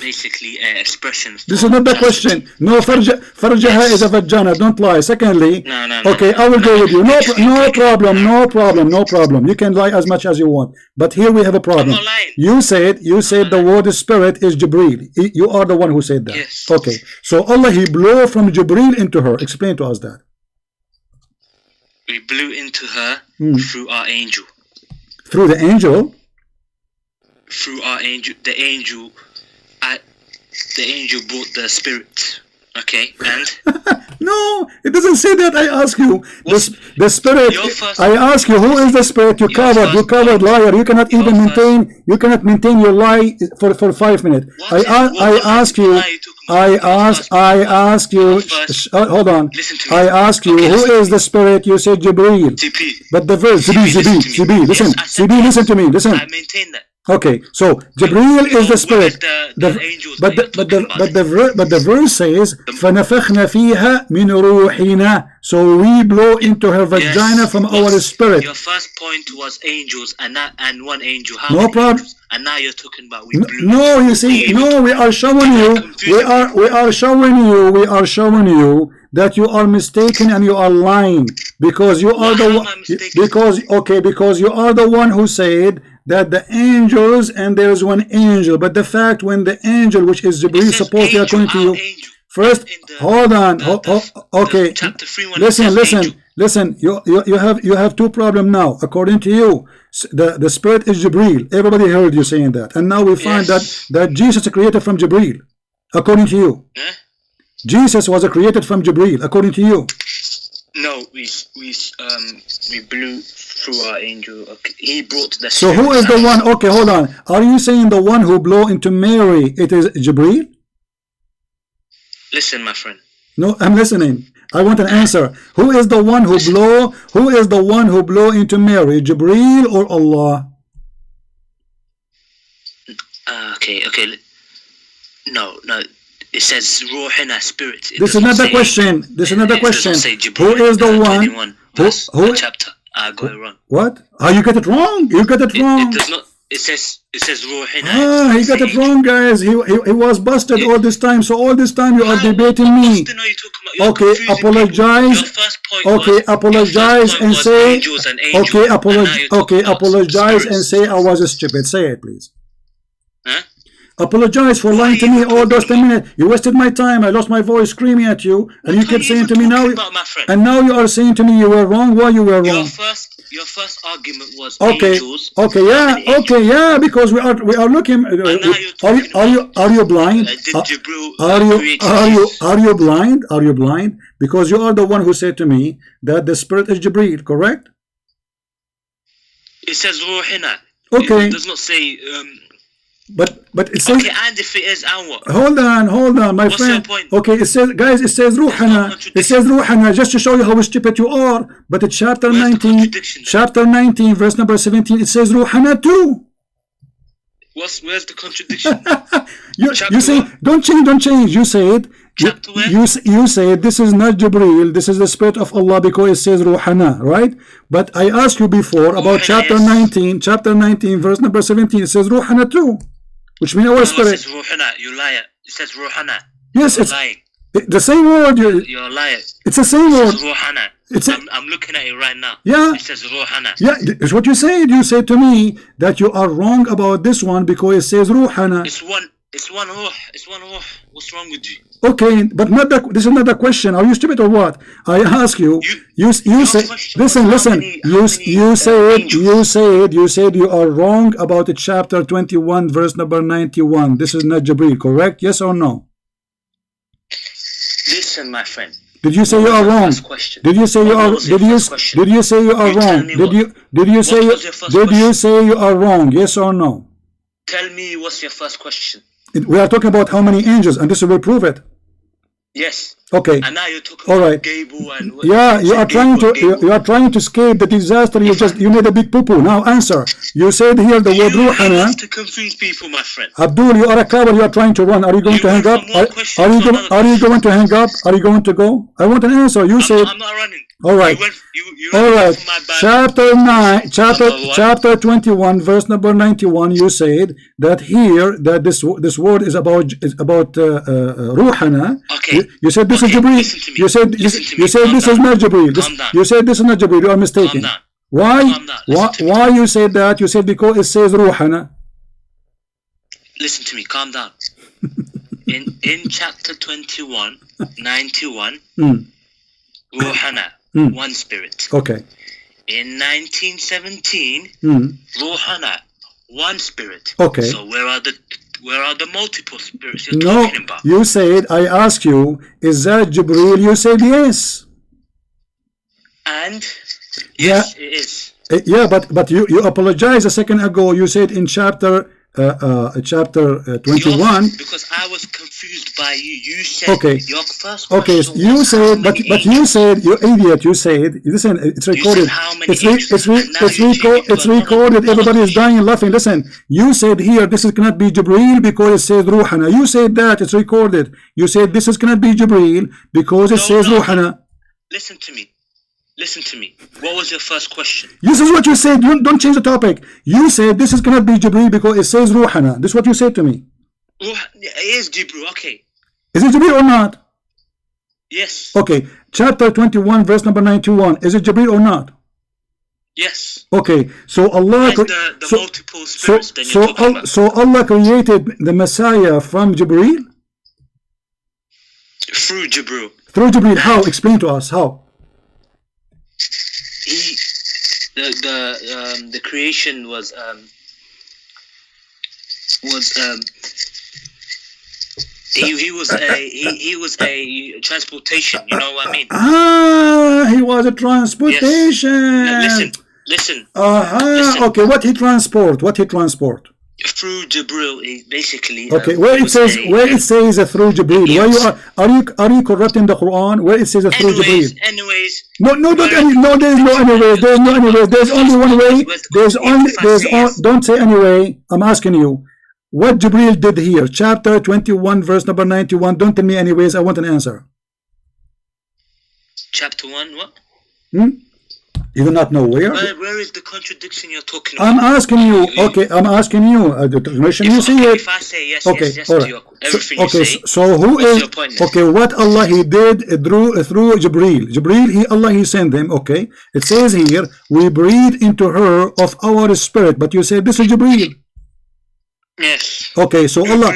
Basically, expression. This is not the question. No, farjaha is a vagina. Don't lie. Secondly, no. Okay, I will go with you. No problem. You can lie as much as you want. But here we have a problem. I'm not lying. You said the word spirit is Jibreel. You are the one who said that. Yes. Okay. So Allah, He blew from Jibreel into her. Explain to us that. We blew into her through our angel. Through the angel? Through our angel, the angel brought the spirit. Okay, and no, it doesn't say that. I ask you, the spirit. I ask you, who is the spirit? You covered liar. You cannot even maintain your lie for 5 minutes. I ask you. Hold on. I ask you, who is the spirit? You said Jibreel. But the verse, Zibi. Listen, Zibi, listen to me. Listen. I maintain that. Okay, so Jibreel is the spirit. But the verse says, فَنَفَخْنَا فِيهَا مِنْ رُوحِنَا. So we blow into her vagina from our spirit. Your first point was angels and one angel. No problem. And now you're talking about we blew. No, you see, no, we are showing you. We are showing you that you are mistaken and you are lying because you are the one. Because you are the one who said that the angels and there is one angel, but the fact when the angel, which is Jibreel, supposed to according to you. First, hold on. Okay, listen. You have 2 problems now. According to you, the spirit is Jibreel. Everybody heard you saying that, and now we find that Jesus is created from Jibreel. According to you, Jesus was created from Jibreel. According to you. No, we blew through our angel. Okay. He brought the. So who is the one? Okay, hold on. Are you saying the one who blew into Mary? It is Jibreel? Listen, my friend. No, I'm listening. I want an answer. Who is the one who blow? Who is the one who blew into Mary? Jibreel or Allah? Okay. No. It says Ruhina, spirit. This is not the question. Who is the one? Who chapter? I got it wrong. What? You get it wrong. You get it wrong. It does not. It says Ruhina. He got it wrong, guys. He was busted all this time. So all this time you are debating me. Okay, apologize. Okay, apologize and say. Okay, apologize and say I was stupid. Say it, please. Huh? Apologize for lying to me all those 10 minutes. You wasted my time. I lost my voice screaming at you, and you kept saying to me now. And now you are saying to me you were wrong. Why you were wrong? Your first argument was angels. Yeah. Because we are looking. Are you blind? Are you blind? Are you blind? Because you are the one who said to me that the spirit is Jibreel. Correct? It says Ruhina. Okay. It does not say. But it says. Okay, and if it is, and what? Hold on, my friend. Okay, it says, guys, it says Ruhana. It says Ruhana just to show you how stupid you are. But in chapter 19, verse number 17, it says Ruhana too. Where's the contradiction? you say, don't change. You said Chapter where? You say this is not Jibreel, this is the Spirit of Allah because it says Ruhana, right? But I asked you before about chapter 19, verse number 17. It says Ruhana too, which means our spirit. It says Ruhana, you liar. It says Ruhana. Yes, You're it's lying. The same word. You're a liar. It's the same word. It says Ruhana. I'm looking at it right now. Yeah. It says Ruhana. Yeah, it's what you said. You said to me that you are wrong about this one because it says Ruhana. It's one Ruh. It's one Ruh. What's wrong with you? Okay, but not that. This is not a question. Are you stupid or what? I ask you. You say. Listen. You said you are wrong about the chapter 21, verse number 91. This is not Jibreel, correct? Yes or no? Listen, my friend. Did you say you are wrong? Did you say you are? Did you say you are wrong? Did you say you are wrong? Yes or no? Tell me what's your first question. We are talking about how many angels, and this will prove it. Yes. Okay. And now you're talking about Gable and what? Yeah, you are trying to escape the disaster. You made a big poo-poo. Now answer. You said here the word Ruhana. You have to confuse people, my friend. Abdul, you are a coward. You are trying to run. Are you going to hang up? Are you going to hang up? Are you going to go? I want an answer. You said. I'm not running. All right. All right. Chapter 21, verse number 91. You said that here that this word is about Ruhana. Okay. You said this is Jibreel. You said this is not Jibreel. You said this is not Jibreel. You are mistaken. Why? Why you said that? You said because it says Ruhana. Listen to me. Calm down. in chapter 21, 91, Ruhana. One spirit. Okay. In 1917, Ruhana, one spirit. Okay. So where are the multiple spirits you're talking about? You said, I asked you, is that Jibreel? You said yes. And yes, it is. Yeah, but you apologized a second ago. You said in chapter 21. Because I was confused by you. You said your first question. Okay, you said, but you said, you idiot. You said, listen, it's recorded. It's recorded. Everybody is dying and laughing. Listen, you said here this cannot be Jibreel because it says Ruhana. You said that it's recorded. You said this cannot be Jibreel because it says Ruhana. Listen to me. What was your first question? This is what you said. Don't change the topic. You said this cannot be Jibreel because it says Ruhana. This is what you said to me. It is Jibreel. Okay. Is it Jibreel or not? Yes. Okay. Chapter 21, verse number 91. Is it Jibreel or not? Yes. Okay. So Allah. The multiple spirits. So Allah created the Messiah from Jibreel. Through Jibreel. Through Jibreel. How? Explain to us how. The creation was he was a transportation. You know what I mean? He was a transportation. Yes. Listen. Listen. Okay, what he transport? Through Jibreel, basically. Okay, where it says through Jibreel. Why are you corrupting the Quran? Where it says through Jibreel? Anyways. No, there's no anyways. There's no anyways. There's only one way. Don't say anyway. I'm asking you, what Jibreel did here? Chapter 21, verse number 91. Don't tell me anyways. I want an answer. Chapter 1, what? You do not know where? Where is the contradiction you're talking about? I'm asking you. Okay, I'm asking you. The translation you see it. If I say yes, okay, yes to everything you say. So who is? Your point? Okay, what Allah He did through Jibreel. Allah He sent him. Okay, it says here we breathe into her of our spirit. But you say this is Jibreel. Yes. Okay, so Allah.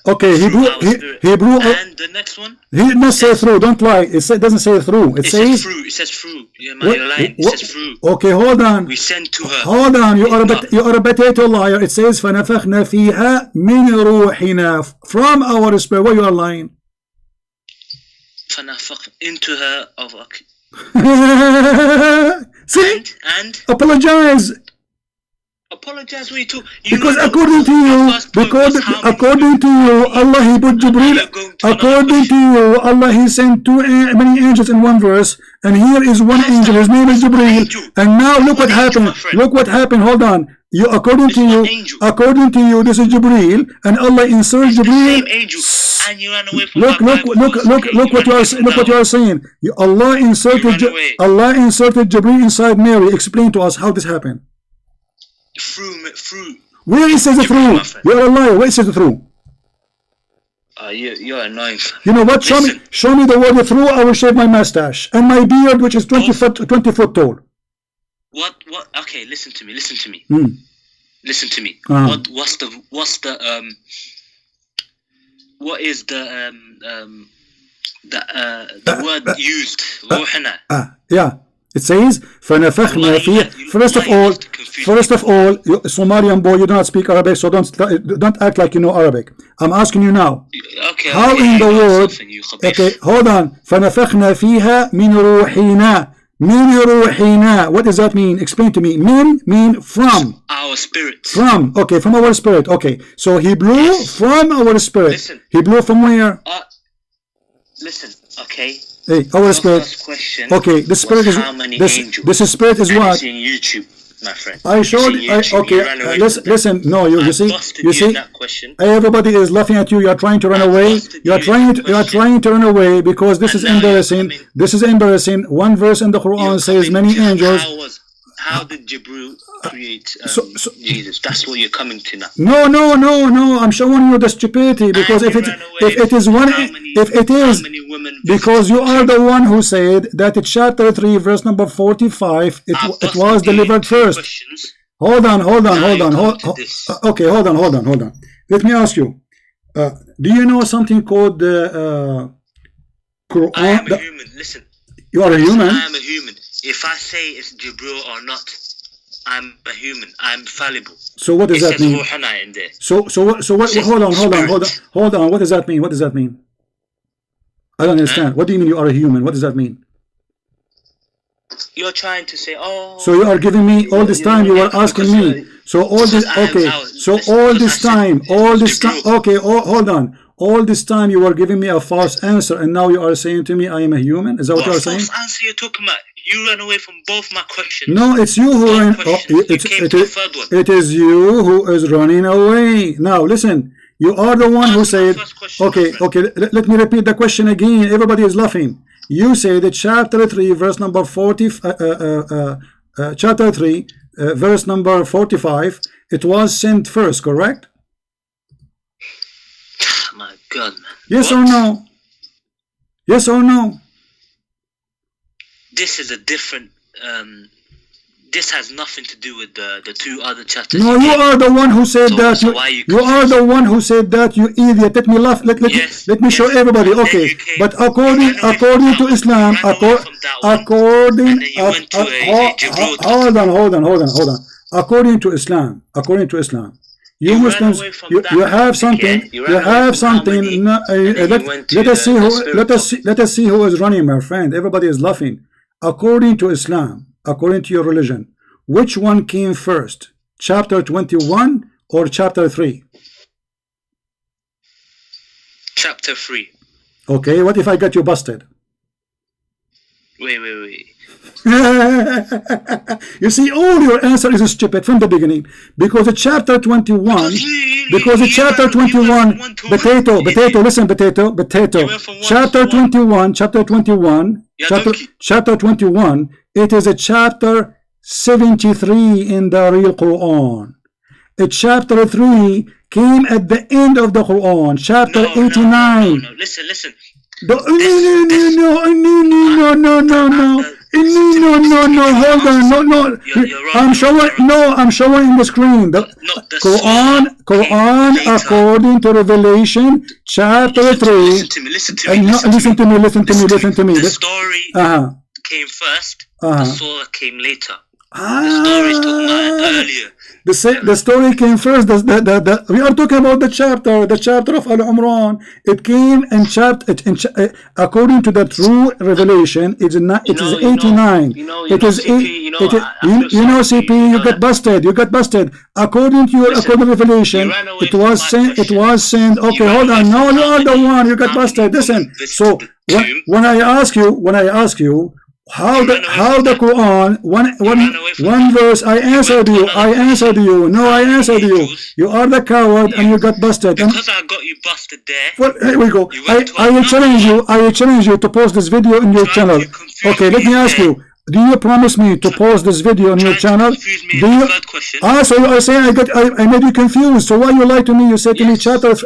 Okay, He blew. And the next one. He did not say through. Don't lie. It doesn't say through. It says through. It says through. You're lying. It says through. Okay, hold on. We sent to her. Hold on. You are a potato liar. It says فَنَفَخْنَا فِيهَا مِنْ رُوحِنَا from our spirit. Why you are lying? فَنَفَخْ into her of. See? And apologize. Apologize when you because according to you, Allah He put Jibreel. According to you, Allah He sent many angels in one verse, and here is one angel. His name is Jibreel. And now look what happened. Look what happened. Hold on. According to you, this is Jibreel, and Allah inserts Jibreel. And you ran away from Look what you are saying. Allah inserted Jibreel inside Mary. Explain to us how this happened. Through. Where it says through? You're a liar. Where it says through? You're annoying. You know what? Show me the word through. I will shave my mustache and my beard, which is 20 foot tall. What? Okay, listen to me. Listen to me. What is the word used? Yeah. It says فَنَفَخْنَا فِيهِ. First of all, you Somalian boy, you do not speak Arabic, so don't act like you know Arabic. I'm asking you now. Okay. How in the world? Okay, hold on. فَنَفَخْنَا فِيهَا مِنْ رُوحِنَا. Min ruhina. What does that mean? Explain to me. Mean from. Our spirit. From. Okay, from our spirit. Okay. So he blew from our spirit. Listen. He blew from where? Listen. Okay. Hey, our spirit. Okay, the spirit is. This spirit is what? YouTube, my friend. I showed. Okay. Listen. No, you see. Everybody is laughing at you. You are trying to run away. You are trying to run away because this is embarrassing. This is embarrassing. One verse in the Quran says many angels. How did Jibreel create Jesus? That's what you're coming to now. No. I'm showing you the stupidity because if it is because you are the one who said that in chapter 3 verse number 45 it was delivered first. Hold on. Okay, hold on. Let me ask you. Do you know something called the Quran? I am a human. Listen. You are a human. I am a human. If I say it's Jibreel or not, I'm a human. I'm fallible. So what does that mean? In there. So what? Hold on. What does that mean? I don't understand. What do you mean you are a human? What does that mean? You're trying to say, oh. So you are giving me all this time. You are asking me. So all this. Okay. So all this time. Okay. Hold on. All this time you were giving me a false answer, and now you are saying to me I am a human. Is that what you are saying? False answer you're talking about? You ran away from both my questions. No, it's you who ran. It is you who is running away. Now listen. You are the one who said. Okay. Let me repeat the question again. Everybody is laughing. You say that chapter 3, verse number 40. Chapter 3, verse number 45. It was sent first, correct? My God, man. Yes or no? Yes or no? This is a different. This has nothing to do with the two other chapters. No, you are the one who said that. You are the one who said that. You idiot. Let me laugh. Let me show everybody. Okay, but according to Islam, hold on. According to Islam. You Muslims, you have something. Let us see who is running, my friend. Everybody is laughing. According to Islam, according to your religion, which one came first? Chapter 21 or chapter 3? Chapter 3. Okay, what if I got you busted? Wait. You see, all your answer is stupid from the beginning because it's chapter 21. Potato. Listen, potato. Chapter 21. It is a chapter 73 in the real Quran. Chapter 3 came at the end of the Quran. Chapter 89. No. Listen. No. Hold on. No. I'm showing in the screen. The Quran according to Revelation, chapter 3. Listen to me. The story came first. The surah came later. The story is talking about earlier. The story came first. We are talking about the chapter of Al-Imran. It came in according to the true revelation. It is 89. CP. You got busted. According to your revelation, it was sent. Okay, hold on. No, you are the one. You got busted. Listen. So when I ask you, how the Quran, one verse, I answered you. No, I answered you. You are the coward and you got busted. Because I got you busted there. Well, here we go. I will challenge you to post this video in your channel. Okay, let me ask you. Do you promise me to post this video on your channel? Do you? So you are saying I made you confused. So why you lie to me? You said to me chapter 3.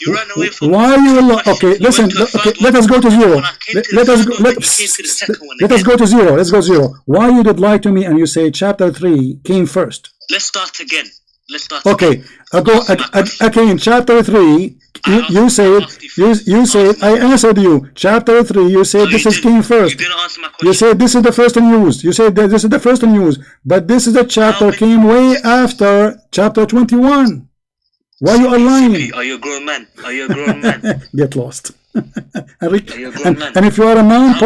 You ran away from why you? Okay, listen. Okay, let us go to zero. Let us go to zero. Let's go zero. Why you did lie to me and you say chapter 3 came first? Let's start again. Okay, in chapter 3. You said I answered you. Chapter 3. You said this is came first. You didn't answer my question. You said this is the first in use. You said that this is the first in use, but this is the chapter came way after chapter 21. Why you are lying? Are you a grown man? Get lost. Are you a grown man? And if you are a man,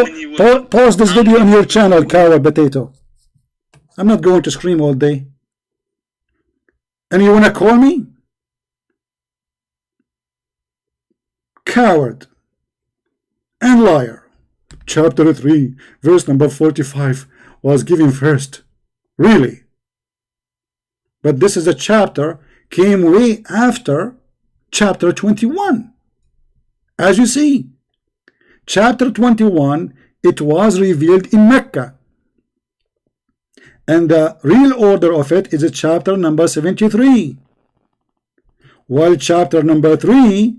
pause this video on your channel, coward potato. I'm not going to scream all day. And you wanna call me coward and liar? Chapter 3 verse number 45 was given first. Really? But this is a chapter came way after chapter 21. As you see, chapter 21, it was revealed in Mecca. And the real order of it is a chapter number 73. While chapter number 3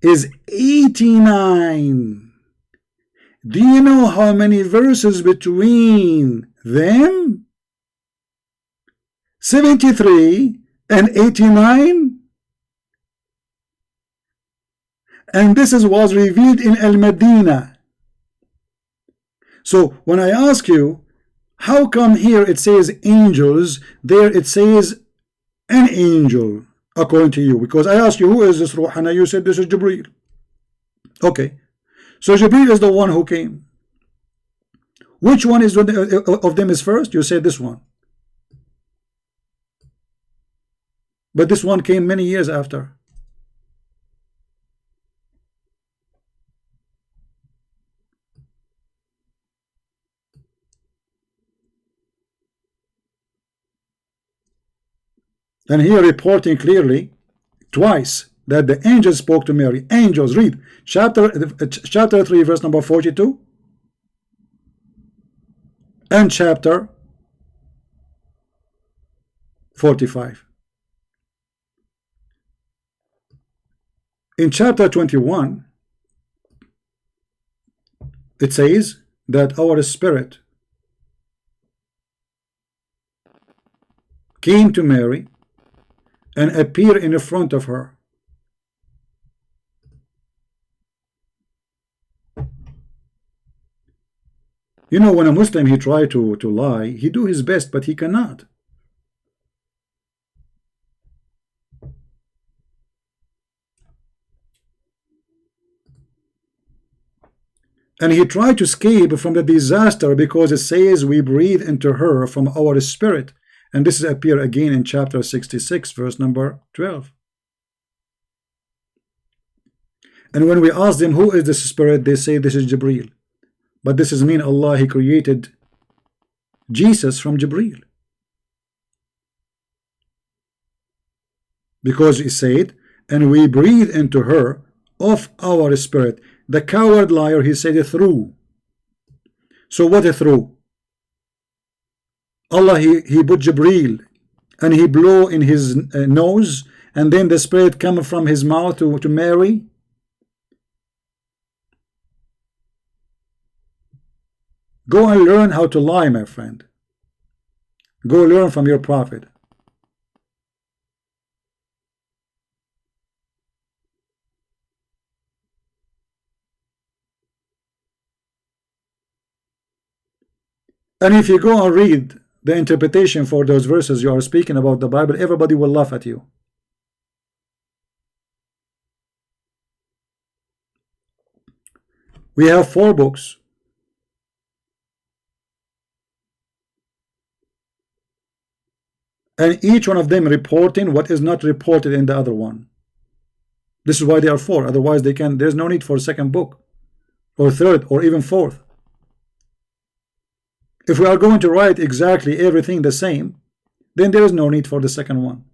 is 89. Do you know how many verses between them? 73 and 89. And this was revealed in Al-Madinah. So when I ask you, how come here it says angels, there it says an angel, according to you? Because I asked you, who is this Ruh? And you said this is Jibreel. Okay, so Jibreel is the one who came. Which one is of them is first? You said this one. But this one came many years after. And here reporting clearly twice that the angels spoke to Mary. Angels, read chapter 3 verse number 42 and chapter 45. In chapter 21 it says that our spirit came to Mary and appear in the front of her. You know, when a Muslim he try to lie, he do his best, but he cannot. And he tried to escape from the disaster because it says we breathe into her from our spirit. And this is appear again in chapter 66 verse number 12. And when we ask them who is this spirit, they say this is Jibreel. But this is mean Allah he created Jesus from Jibreel, because he said and we breathe into her of our spirit. The coward liar, he said it through. So what a through? Allah he put Jibreel and he blew in his nose, and then the spirit come from his mouth to Mary. Go and learn how to lie, my friend. Go learn from your prophet. And if you go and read the interpretation for those verses you are speaking about the Bible, everybody will laugh at you. We have 4 books. And each one of them reporting what is not reported in the other one. This is why they are 4. Otherwise they can. There's no need for a second book, or third, or even fourth. If we are going to write exactly everything the same, then there is no need for the second one.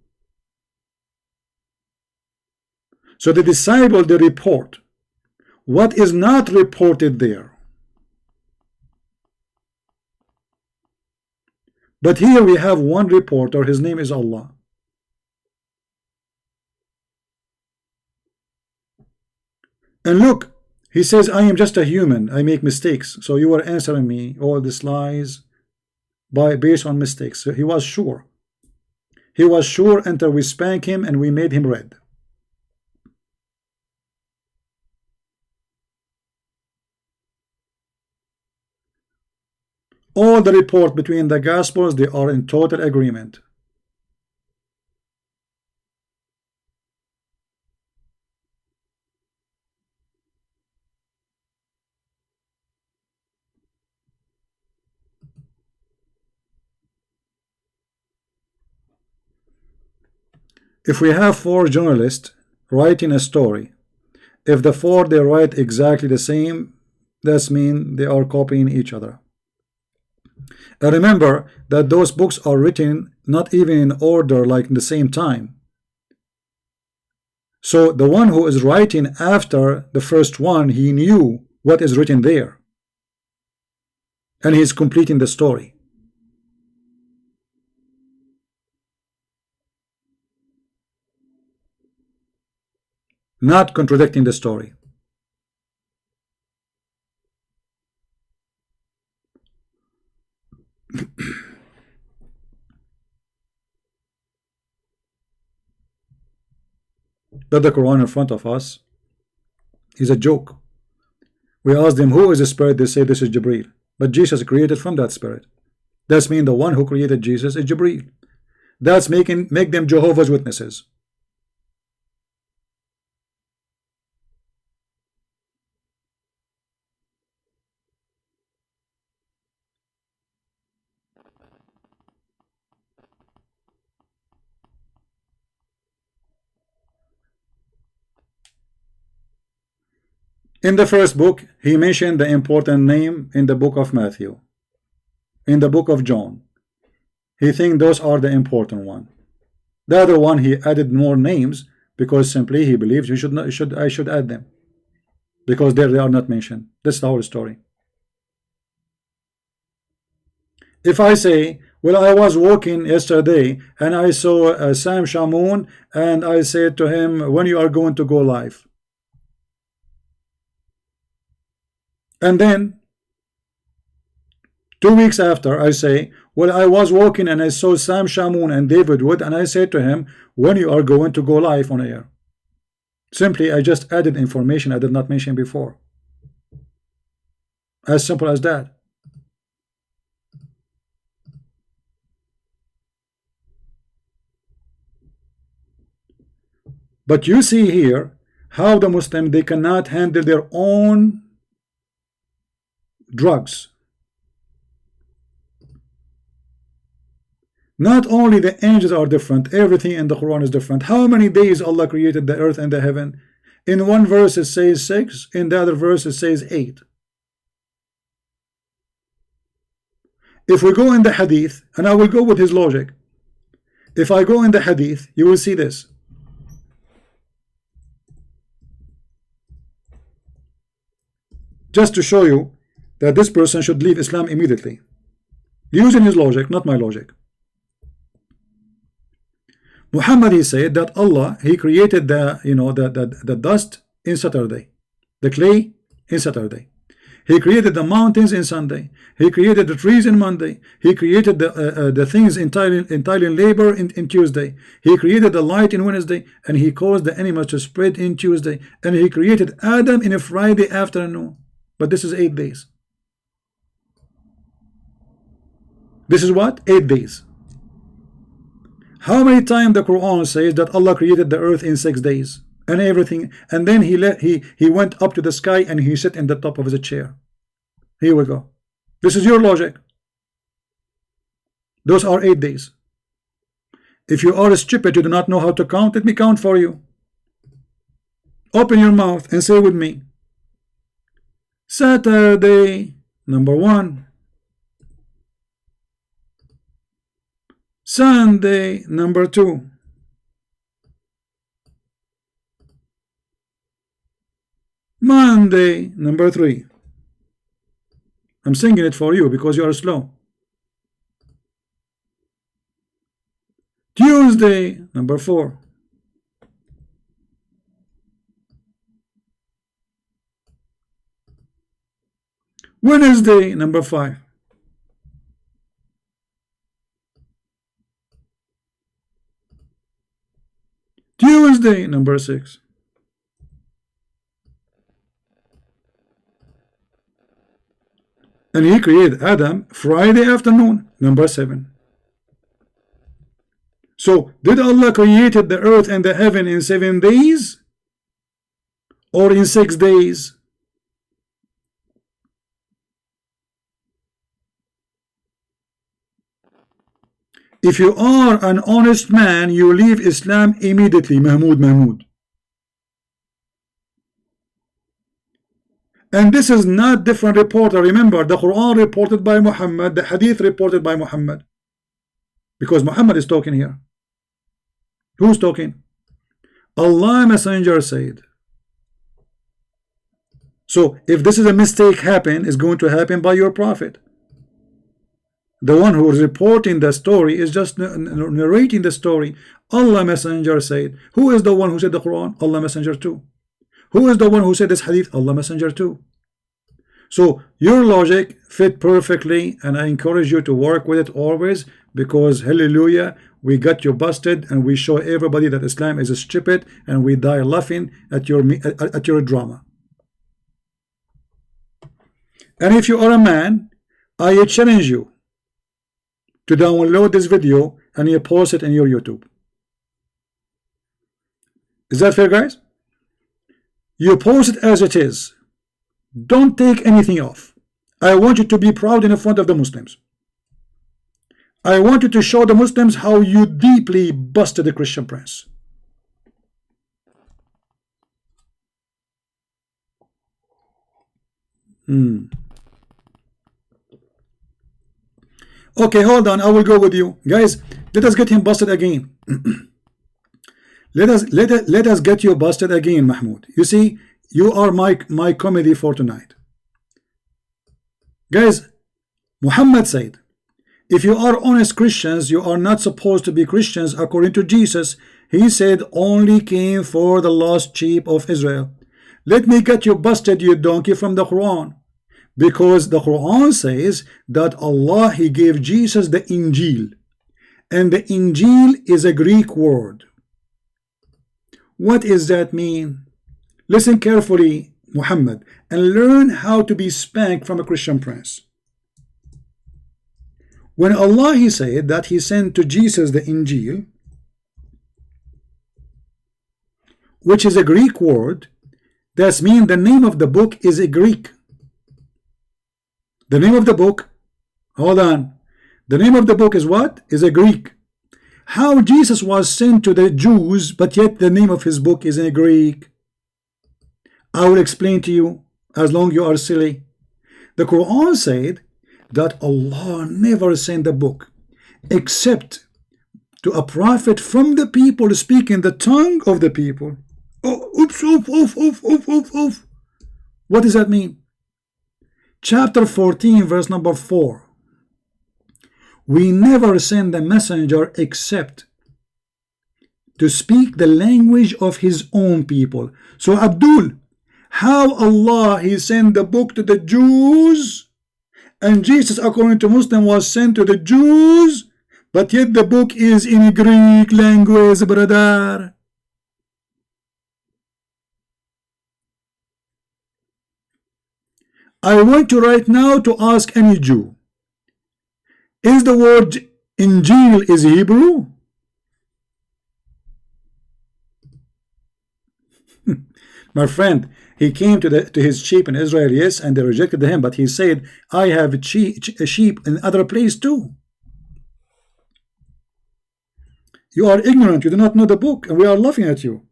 So the disciple, they report what is not reported there. But here we have one reporter, his name is Allah. And look, he says, I am just a human, I make mistakes. So you are answering me all these lies based on mistakes. So he was sure. He was sure until we spanked him and we made him red. All the report between the Gospels, they are in total agreement. If we have 4 journalists writing a story, if the 4 they write exactly the same, that means they are copying each other. And remember that those books are written not even in order, like in the same time. So the one who is writing after the first one, he knew what is written there, and he is completing the story. Not contradicting the story. That the Quran in front of us is a joke. We ask them who is the spirit, they say this is Jibreel, but Jesus created from that spirit. That's mean the one who created Jesus is Jibreel. That's make them Jehovah's Witnesses. In the first book, he mentioned the important name in the book of Matthew, in the book of John. He thinks those are the important one. The other one, he added more names because simply he believes I should add them because there they are not mentioned. That's the whole story. If I say, well, I was walking yesterday and I saw Sam Shamoun and I said to him, when you are going to go live? And then 2 weeks after I say, well, I was walking and I saw Sam Shamoun and David Wood and I said to him, when you are going to go live on air? Simply I just added information I did not mention before. As simple as that. But you see here how the Muslim, they cannot handle their own drugs. Not only the angels are different, everything in the Quran is different. How many days Allah created the earth and the heaven? In one verse it says 6, in the other verse it says 8. If we go in the hadith, and I will go with his logic, if I go in the hadith, you will see this. Just to show you that this person should leave Islam immediately, using his logic, not my logic. Muhammad, he said that Allah, he created the dust in Saturday, the clay in Saturday. He created the mountains in Sunday. He created the trees in Monday. He created the things entailing labor in Tuesday. He created the light in Wednesday, and he caused the animals to spread in Tuesday. And he created Adam in a Friday afternoon. But this is 8 days. This is what? 8 days. How many times the Quran says that Allah created the earth in 6 days and everything, and then he went up to the sky and he sat in the top of his chair? Here we go. This is your logic. Those are 8 days. If you are stupid, you do not know how to count, let me count for you. Open your mouth and say with me. Saturday, number 1. Sunday, number 2. Monday, number 3. I'm singing it for you because you are slow. Tuesday, number 4. Wednesday, number 5. Tuesday, number 6. And he created Adam Friday afternoon, number 7. So, did Allah created the earth and the heaven in 7 days? Or in 6 days? If you are an honest man, you leave Islam immediately, Mahmoud. And this is not different reporter. Remember, the Quran reported by Muhammad, the Hadith reported by Muhammad. Because Muhammad is talking here. Who's talking? Allah Messenger said. So, if this is a mistake happen, it's going to happen by your prophet. The one who is reporting the story is just narrating the story. Allah Messenger said. Who is the one who said the Quran? Allah Messenger too. Who is the one who said this hadith? Allah Messenger too. So your logic fit perfectly, and I encourage you to work with it always, because hallelujah, we got you busted and we show everybody that Islam is stupid, and we die laughing at your drama. And if you are a man, I challenge you to download this video and you post it in your YouTube. Is that fair, guys? You post it as it is. Don't take anything off. I want you to be proud in front of the Muslims. I want you to show the Muslims how you deeply busted the Christian Prince. Okay, hold on. I will go with you. Guys, let us get him busted again. Let us get you busted again, Mahmoud. You see, you are my comedy for tonight. Guys, Muhammad said, if you are honest Christians, you are not supposed to be Christians according to Jesus. He said, only came for the lost sheep of Israel. Let me get you busted, you donkey, from the Quran. Because the Quran says that Allah, He gave Jesus the Injil. And the Injil is a Greek word. What does that mean? Listen carefully, Muhammad, and learn how to be spanked from a Christian prince. When Allah, He said that He sent to Jesus the Injil, which is a Greek word, that means the name of the book is a Greek. The name of the book, hold on, the name of the book is what? Is a Greek. How Jesus was sent to the Jews, but yet the name of his book is in Greek? I will explain to you, as long you are silly. The Quran said that Allah never sent a book except to a prophet from the people speaking the tongue of the people. Oh, oops, oof, oof, oof, oof, oof, oof. What does that mean? Chapter 14, verse number 4. We never send a messenger except to speak the language of his own people. So Abdul, how Allah, He sent the book to the Jews, and Jesus, according to Muslim, was sent to the Jews, but yet the book is in Greek language, brother. I want you right now to ask any Jew, is the word Injil is Hebrew? My friend, he came to his sheep in Israel, yes, and they rejected him, but he said, I have a sheep in other place too. You are ignorant, you do not know the book, and we are laughing at you.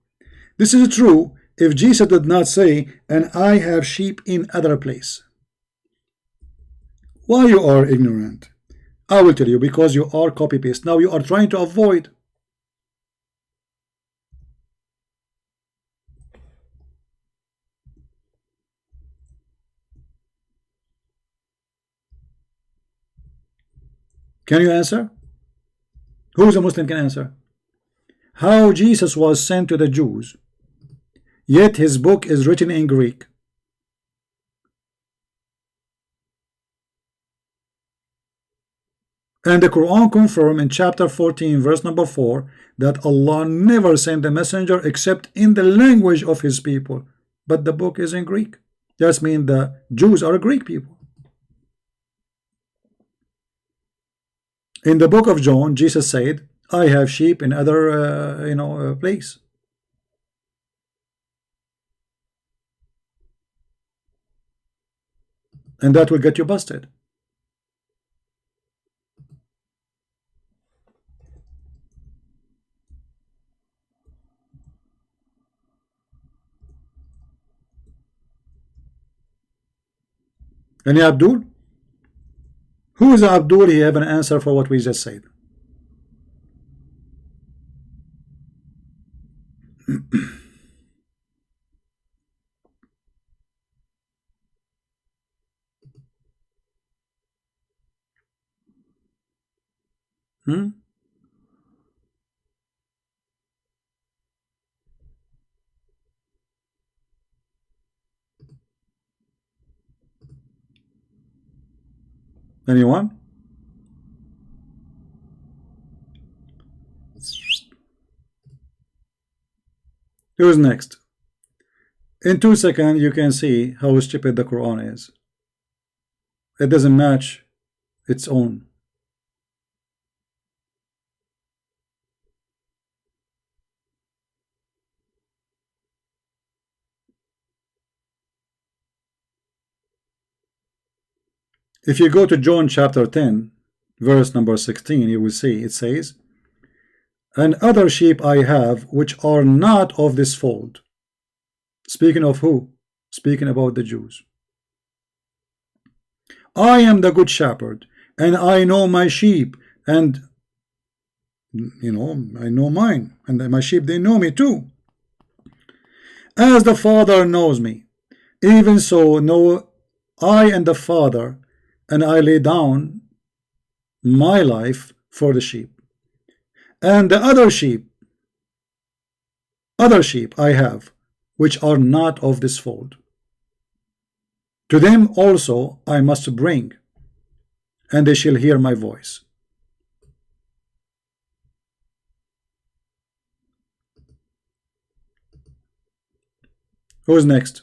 This is true if Jesus did not say, and I have sheep in other place. Why you are ignorant? I will tell you, because you are copy paste. Now you are trying to avoid. Can you answer? Who is a Muslim can answer? How Jesus was sent to the Jews, yet his book is written in Greek. And the Quran confirms in chapter 14 verse number 4 that Allah never sent a messenger except in the language of his people, but the book is in Greek. That means the Jews are Greek people. In the book of John, Jesus said, I have sheep in other place. And that will get you busted. Any Abdul? Who is Abdul? He have an answer for what we just said. Anyone? Who's next? In 2 seconds you can see how stupid the Quran is. It doesn't match its own. If you go to John chapter 10 verse number 16, you will see it says, and other sheep I have which are not of this fold. Speaking of who? Speaking about the Jews. I am the good shepherd, and I know my sheep, and I know mine, and my sheep, they know me too. As the Father knows me, even so know I and the Father, and I lay down my life for the sheep. And the other sheep I have, which are not of this fold. To them also I must bring, and they shall hear my voice. Who's next?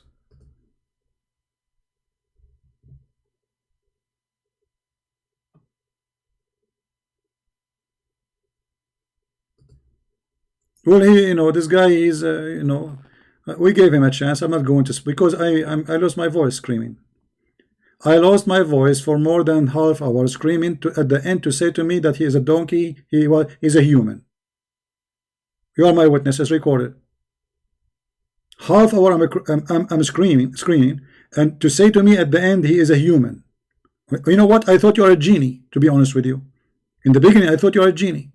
Well, this guy is, we gave him a chance. I'm not going to, because I lost my voice screaming. I lost my voice for more than half hour screaming at the end to say to me that he is a donkey. He's a human. You are my witnesses, recorded. Half hour I'm screaming, and to say to me at the end he is a human. You know what? I thought you are a genie, to be honest with you. In the beginning, I thought you are a genie.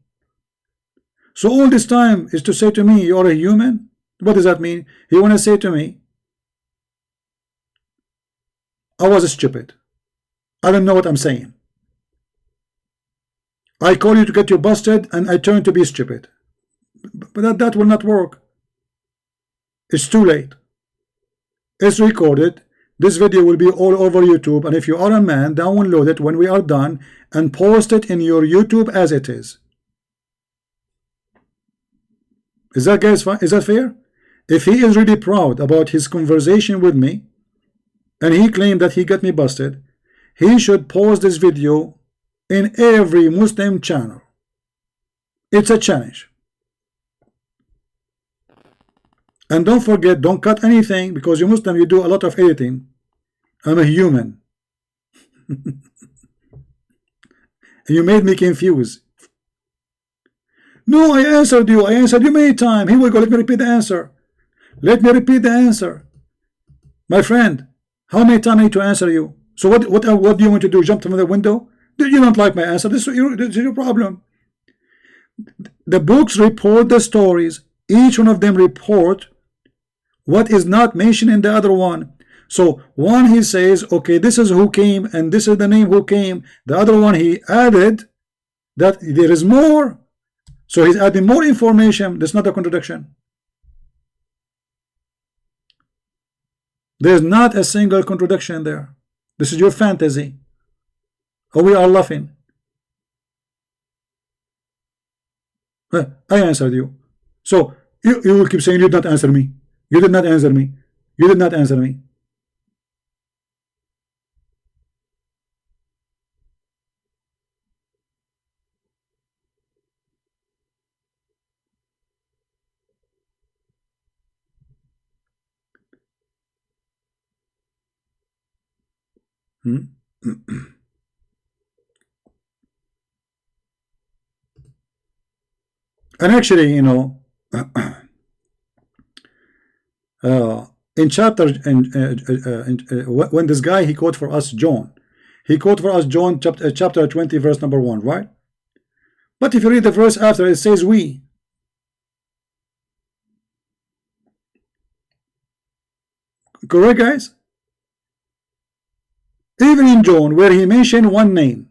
So all this time is to say to me, you're a human? What does that mean? You want to say to me, I was stupid. I don't know what I'm saying. I call you to get you busted, and I turn to be stupid. But that will not work. It's too late. It's recorded. This video will be all over YouTube, and if you are a man, download it when we are done and post it in your YouTube as it is. Is that, guys, fine? Is that fair? If he is really proud about his conversation with me, and he claimed that he got me busted, he should post this video in every Muslim channel. It's a challenge. And don't forget, don't cut anything, because you Muslim, you do a lot of editing. I'm a human. And you made me confused. No, I answered you. I answered you many times. Here we go. Let me repeat the answer. Let me repeat the answer. My friend, how many times I need to answer you? So what do you want to do? Jump from the window? You don't like my answer. This is your problem. The books report the stories. Each one of them report what is not mentioned in the other one. So one, he says, okay, this is who came and this is the name who came. The other one, he added that there is more. So he's adding more information. That's not a contradiction. There's not a single contradiction there. This is your fantasy. Oh, we are laughing. I answered you. So you will keep saying you did not answer me. You did not answer me. You did not answer me. And actually, you know, in chapter when this guy, he quote for us John, chapter 20 verse number 1, right? But if you read the verse after, it says we. Correct, guys? Even in John, where he mentioned one name,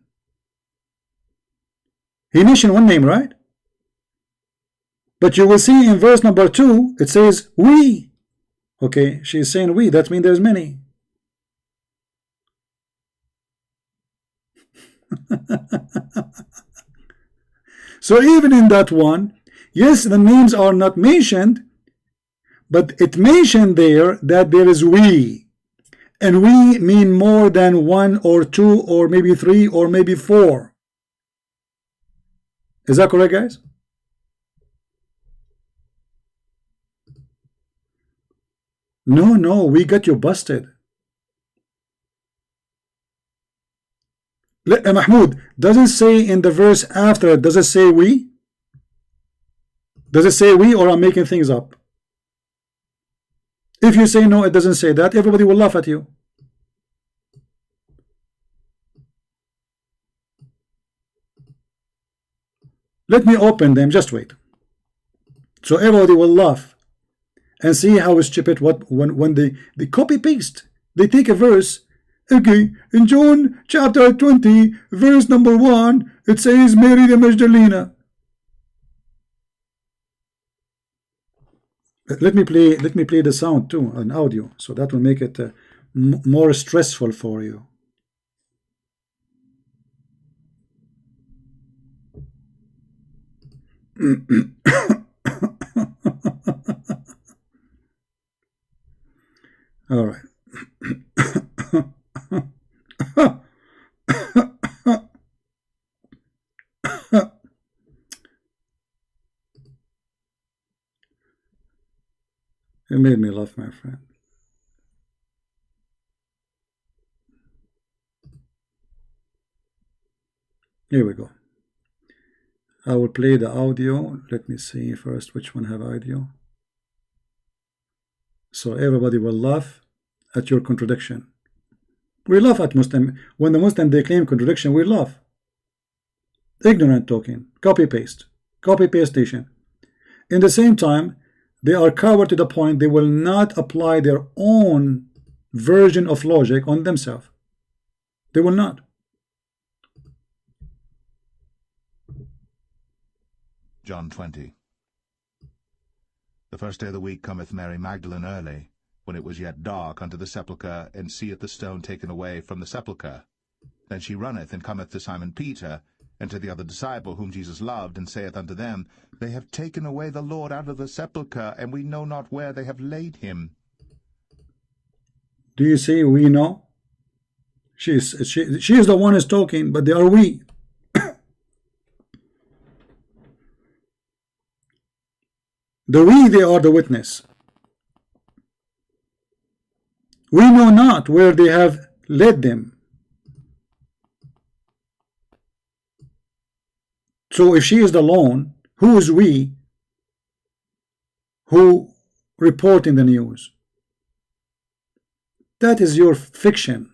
right? But you will see in verse number 2, it says we. Okay, she's saying we. That means there's many. So even in that one, yes, the names are not mentioned, but it mentioned there that there is we. And we mean more than 1 or 2 or maybe 3 or maybe 4. Is that correct, guys? No, we got you busted. Mahmoud, does it say in the verse after, does it say we? Does it say we, or I'm making things up? If you say no, it doesn't say that, everybody will laugh at you. Let me open them, just wait. So everybody will laugh and see how stupid when they copy paste. They take a verse. Okay, in John chapter 20 verse number 1, it says Mary the Magdalene. Let me play the sound too, an audio, so that will make it more stressful for you. All right. It made me laugh, my friend. Here we go. I will play the audio. Let me see first which one have audio. So everybody will laugh at your contradiction. We laugh at Muslim. When the Muslim, they claim contradiction, we laugh. Ignorant talking. Copy paste station. In the same time, they are coward to the point they will not apply their own version of logic on themselves. They will not. John 20. The first day of the week cometh Mary Magdalene early, when it was yet dark, unto the sepulchre, and seeth the stone taken away from the sepulchre. Then she runneth, and cometh to Simon Peter, and to the other disciple whom Jesus loved, and saith unto them, They have taken away the Lord out of the sepulchre, and we know not where they have laid him. Do you see we know? She is the one who's talking, but they are we. The we, they are the witness. We know not where they have led them. So if she is the lone, who is we who reporting the news? That is your fiction.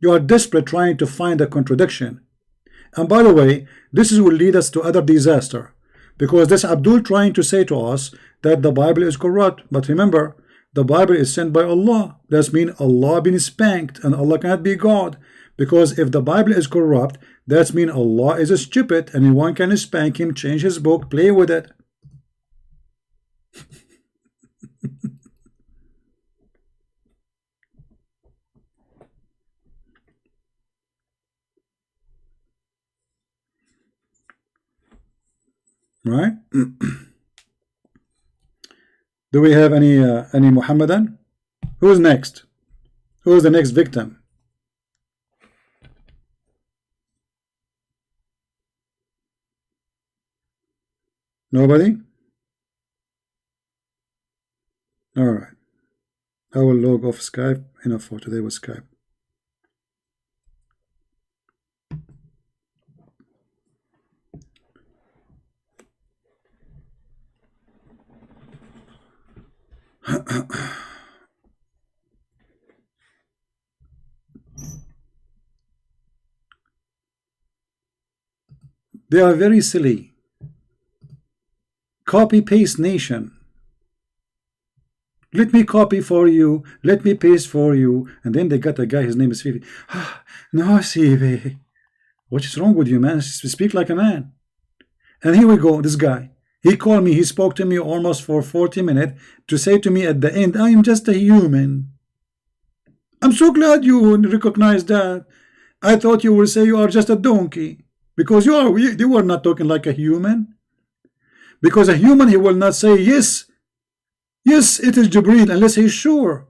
You are desperate trying to find a contradiction. And by the way, this will lead us to other disaster, because this Abdul trying to say to us that the Bible is corrupt. But remember, the Bible is sent by Allah. That means Allah been spanked, and Allah cannot be God. Because if the Bible is corrupt, that means Allah is stupid, and anyone can spank him, change his book, play with it. Right? Do we have any Muhammadan? Who's next? Who is the next victim? Nobody? All right. I will log off Skype. Enough for today with Skype. They are very silly. Copy-paste nation. Let me copy for you. Let me paste for you. And then they got a guy, his name is Fifi. No, Sibi. What is wrong with you, man? Speak like a man. And here we go, this guy. He called me, he spoke to me almost for 40 minutes to say to me at the end, I am just a human. I'm so glad you recognize that. I thought you would say you are just a donkey. Because you were not talking like a human. Because a human, he will not say, yes, yes, it is Jibreel, unless he's sure.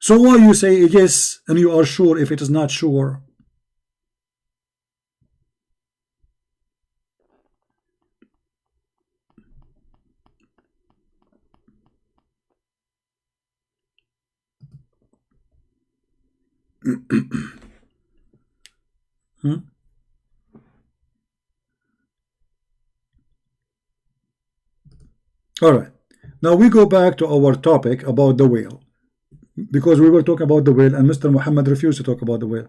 So why you say yes, and you are sure if it is not sure? All right. Now we go back to our topic about the whale, because we were talking about the whale, and Mr. Muhammad refused to talk about the whale.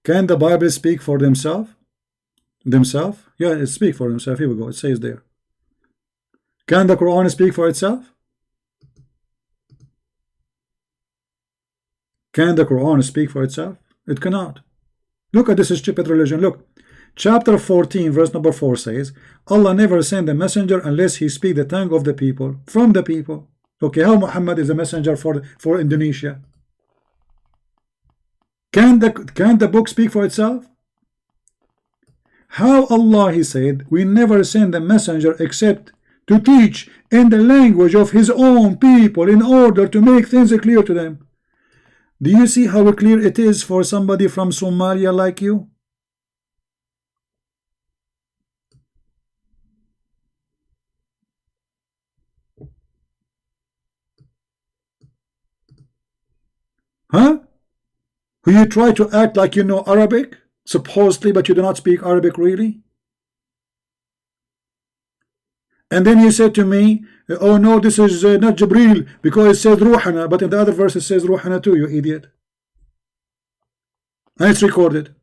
Can the Bible speak for themselves? Yeah, it speaks for themselves. Here we go. It says there. Can the Quran speak for itself? Can the Quran speak for itself? It cannot. Look at this stupid religion. Look. Chapter 14, verse number 4 says, Allah never sent a messenger unless he speak the tongue of the people, from the people. Okay, how Muhammad is a messenger for Indonesia? Can the book speak for itself? How Allah, he said, we never send a messenger except to teach in the language of his own people in order to make things clear to them. Do you see how clear it is for somebody from Somalia like you? Huh? Who you try to act like you know Arabic, supposedly, but you do not speak Arabic really? And then you said to me, oh no, this is not Jibreel, because it says Ruhana, but in the other verse it says Ruhana too, you idiot. And it's recorded.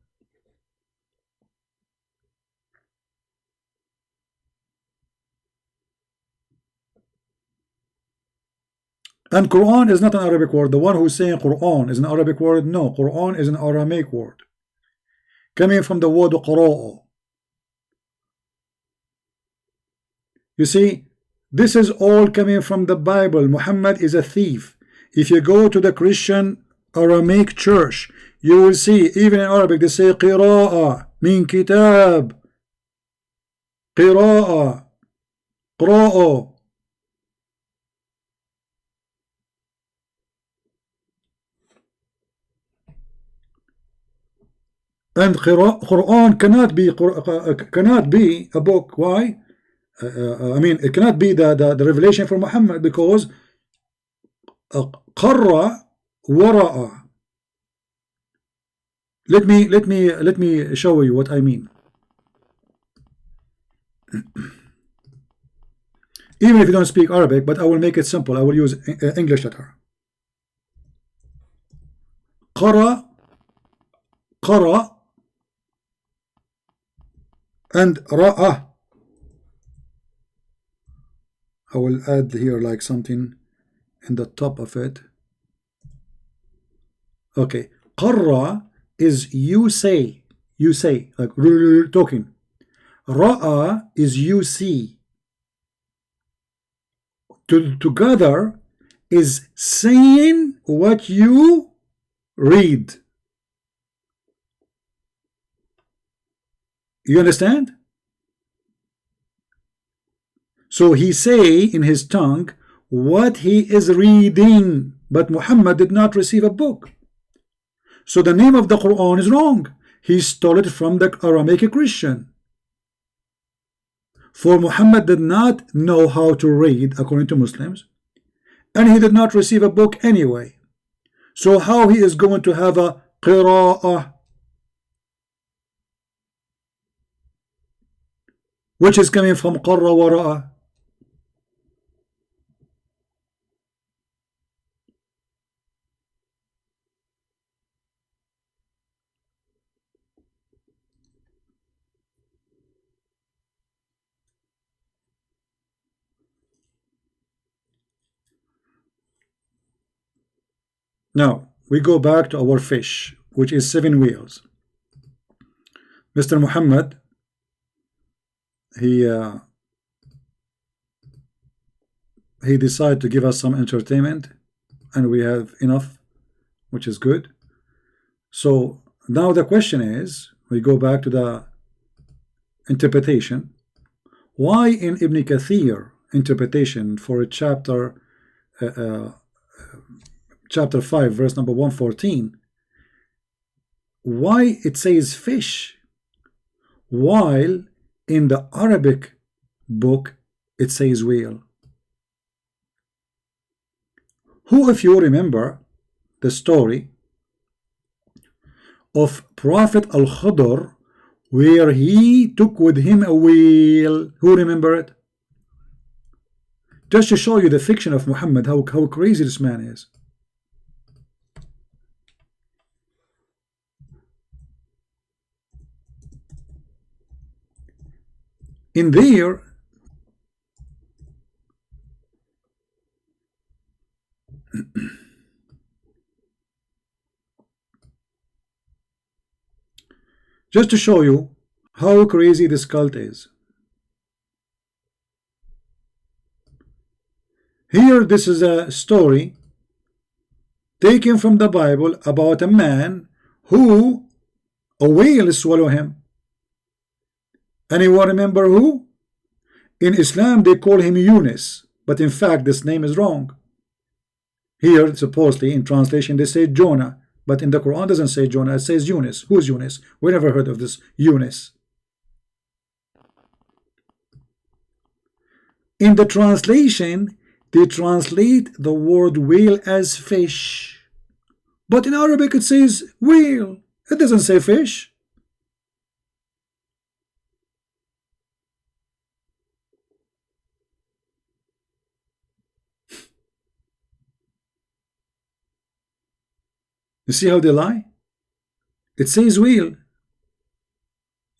And Quran is not an Arabic word. The one who is saying Quran is an Arabic word. No, Quran is an Aramaic word, coming from the word Qura'u. You see, this is all coming from the Bible. Muhammad is a thief. If you go to the Christian Aramaic church, you will see, even in Arabic, they say Qira'a, min kitab, Qira'a, Qura'u. And Quran cannot be a book. Why? I mean, it cannot be the revelation from Muhammad, because qarra wara'a. Let me show you what I mean. Even if you don't speak Arabic, but I will make it simple. I will use English letter. qara, qara, and ra'a. I will add here like something in the top of it. Okay, qarra is you say, like talking. Ra'a is you see. Together is saying what you read. You understand? So he say in his tongue what he is reading, but Muhammad did not receive a book. So the name of the Quran is wrong. He stole it from the Aramaic Christian. For Muhammad did not know how to read according to Muslims, and he did not receive a book anyway. So how he is going to have a qira'ah, which is coming from qarra wa ra'a? Now we go back to our fish, which is 7 wheels. Mr. Muhammad, he decided to give us some entertainment, and we have enough, which is good. So now the question is, we go back to the interpretation. Why in Ibn Kathir interpretation for a chapter chapter 5 verse number 114, why it says fish, while in the Arabic book it says whale? Who, if you remember the story of Prophet Al-Khidr, where he took with him a whale, who remember it? Just to show you the fiction of Muhammad, how crazy this man is. In there, just to show you how crazy this cult is. Here, this is a story taken from the Bible about a man who a whale swallowed him. Anyone remember who? In Islam they call him Yunus, but in fact this name is wrong. Here supposedly in translation they say Jonah, but in the Quran it doesn't say Jonah, it says Yunus. Who is Yunus? We never heard of this Yunus. In the translation they translate the word whale as fish, but in Arabic it says whale, it doesn't say fish. You see how they lie? It says whale.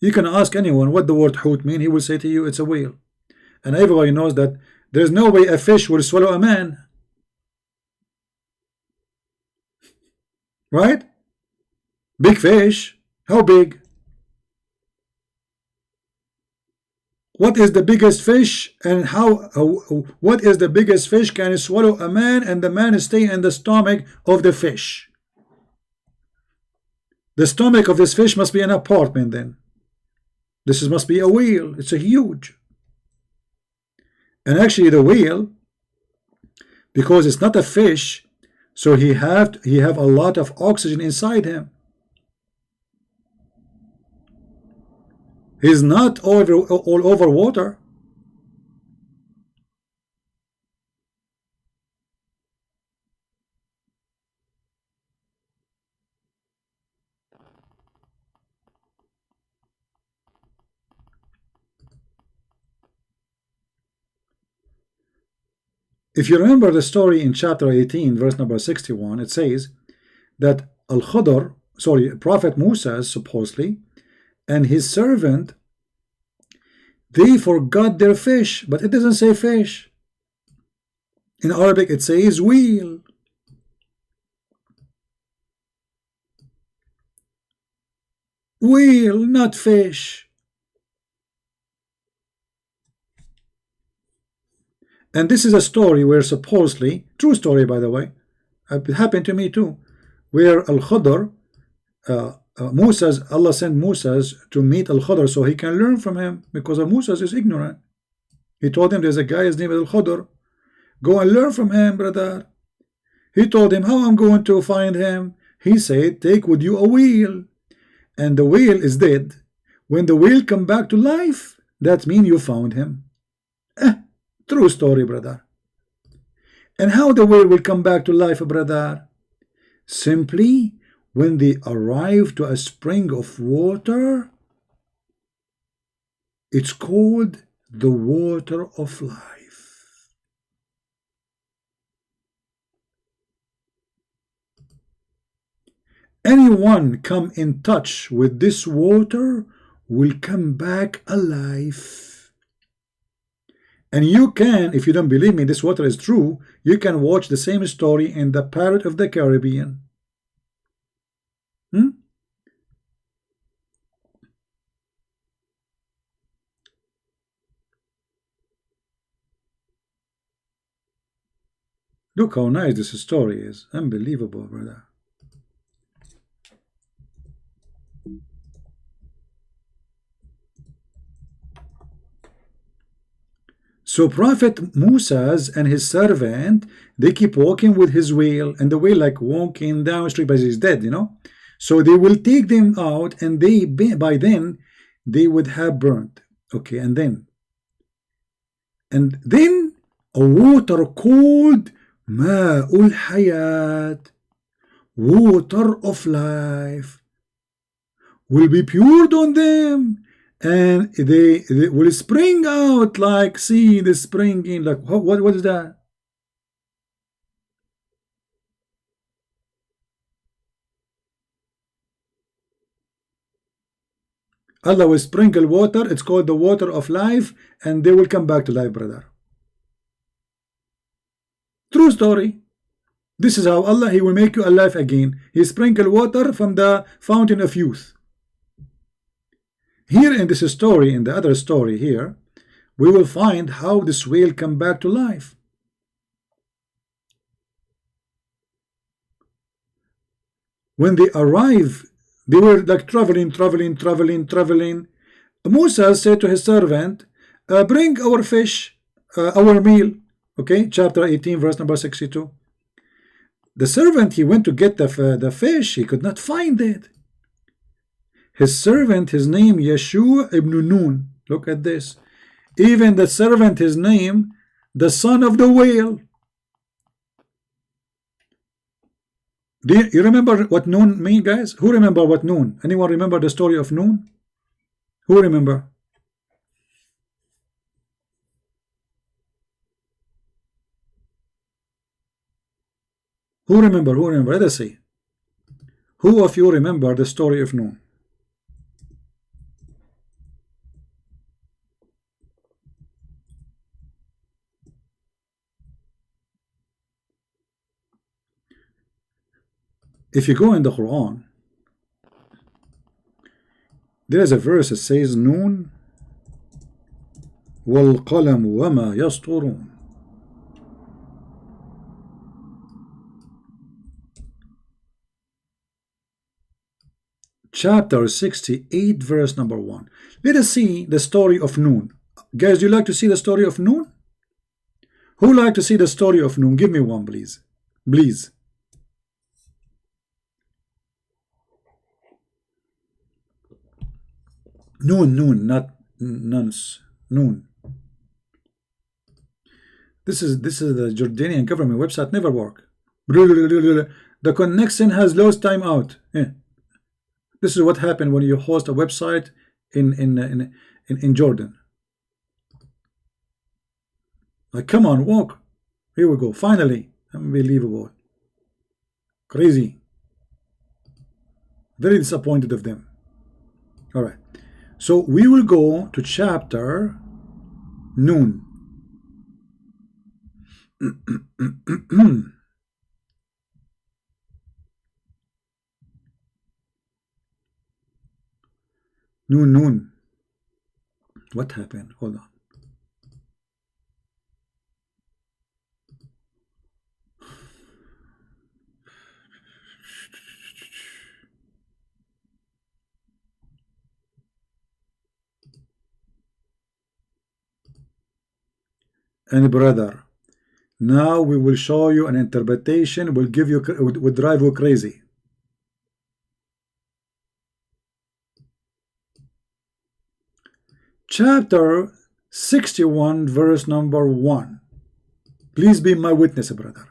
You can ask anyone what the word hoot mean, he will say to you it's a whale. And everybody knows that there's no way a fish will swallow a man. Right? Big fish. How big? What is the biggest fish, and what is the biggest fish can swallow a man and the man stay in the stomach of the fish? The stomach of this fish must be an apartment then. Must be a whale. It's a huge. And actually the whale, because it's not a fish, so he have a lot of oxygen inside him. He's not all over water. If you remember the story in chapter 18 verse number 61, it says that Al-Khadr, sorry, Prophet Musa supposedly, and his servant, they forgot their fish, but it doesn't say fish. In Arabic it says wheel. Wheel, not fish. And this is a story where supposedly, true story by the way, it happened to me too, where Al-Khadr, Allah sent Musa to meet Al-Khadr so he can learn from him, because Musa is ignorant. He told him there's a guy, his name is Al-Khadr, go and learn from him, brother. He told him, how I'm going to find him? He said, take with you a wheel, and the wheel is dead. When the wheel come back to life, that means you found him. True story, brother. And how the whale will come back to life, brother? Simply when they arrive to a spring of water. It's called the water of life. Anyone come in touch with this water will come back alive. And you can, if you don't believe me, this water is true, you can watch the same story in The Pirate of the Caribbean. Look how nice this story is. Unbelievable, brother. So Prophet Musa and his servant, they keep walking with his wheel, and the wheel like walking down the street, but he's dead, you know. So they will take them out, and they by then they would have burnt. Okay, and then a water called Ma'ul Hayat, water of life, will be poured on them. And they will spring out like, see the springing, like what is that? Allah will sprinkle water, it's called the water of life, and they will come back to life, brother. True story. This is how Allah, He will make you alive again. He sprinkle water from the fountain of youth. Here in this story, in the other story here, we will find how this whale come back to life. When they arrive, they were like traveling. Musa said to his servant, bring our fish, our meal. Okay, chapter 18, verse number 62. The servant, he went to get the fish, he could not find it. His servant, his name Yeshua ibn Nun. Look at this. Even the servant, his name, the son of the whale. Do you remember what Nun mean, guys? Who remember what Nun? Anyone remember the story of Nun? Who remember? Who remember? Who remember? Let us see. Who of you remember the story of Nun? If you go in the Quran, there is a verse that says Nun wal qalam wama yasturun. Chapter 68, verse number 1. Let us see the story of Nun. Guys, do you like to see the story of Nun? Who like to see the story of Nun? Give me one, please. Please. Nun, not nuns. Nun. This is the Jordanian government website, never work. The connection has lost time out. This is what happened when you host a website in Jordan. Like, come on, walk. Here we go. Finally, unbelievable, crazy. Very disappointed of them. All right. So we will go to chapter Noon. Noon. What happened? Hold on. And brother, now we will show you an interpretation will give you will drive you crazy. Chapter 61 verse number 1. Please be my witness, brother.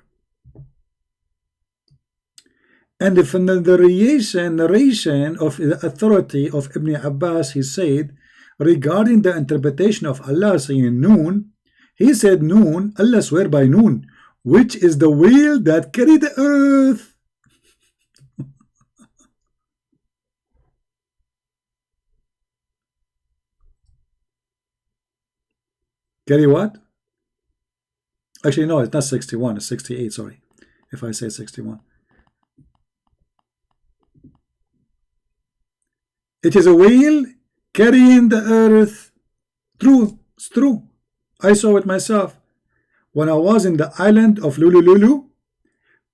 And from the narration of the authority of Ibn Abbas, he said regarding the interpretation of Allah saying Noon, he said Noon, Allah swear by Noon, which is the wheel that carried the earth. Carry what? Actually, no, it's not 61, it's 68, sorry. If I say 61. It is a wheel carrying the earth. True, it's true. I saw it myself. When I was in the island of Lulu,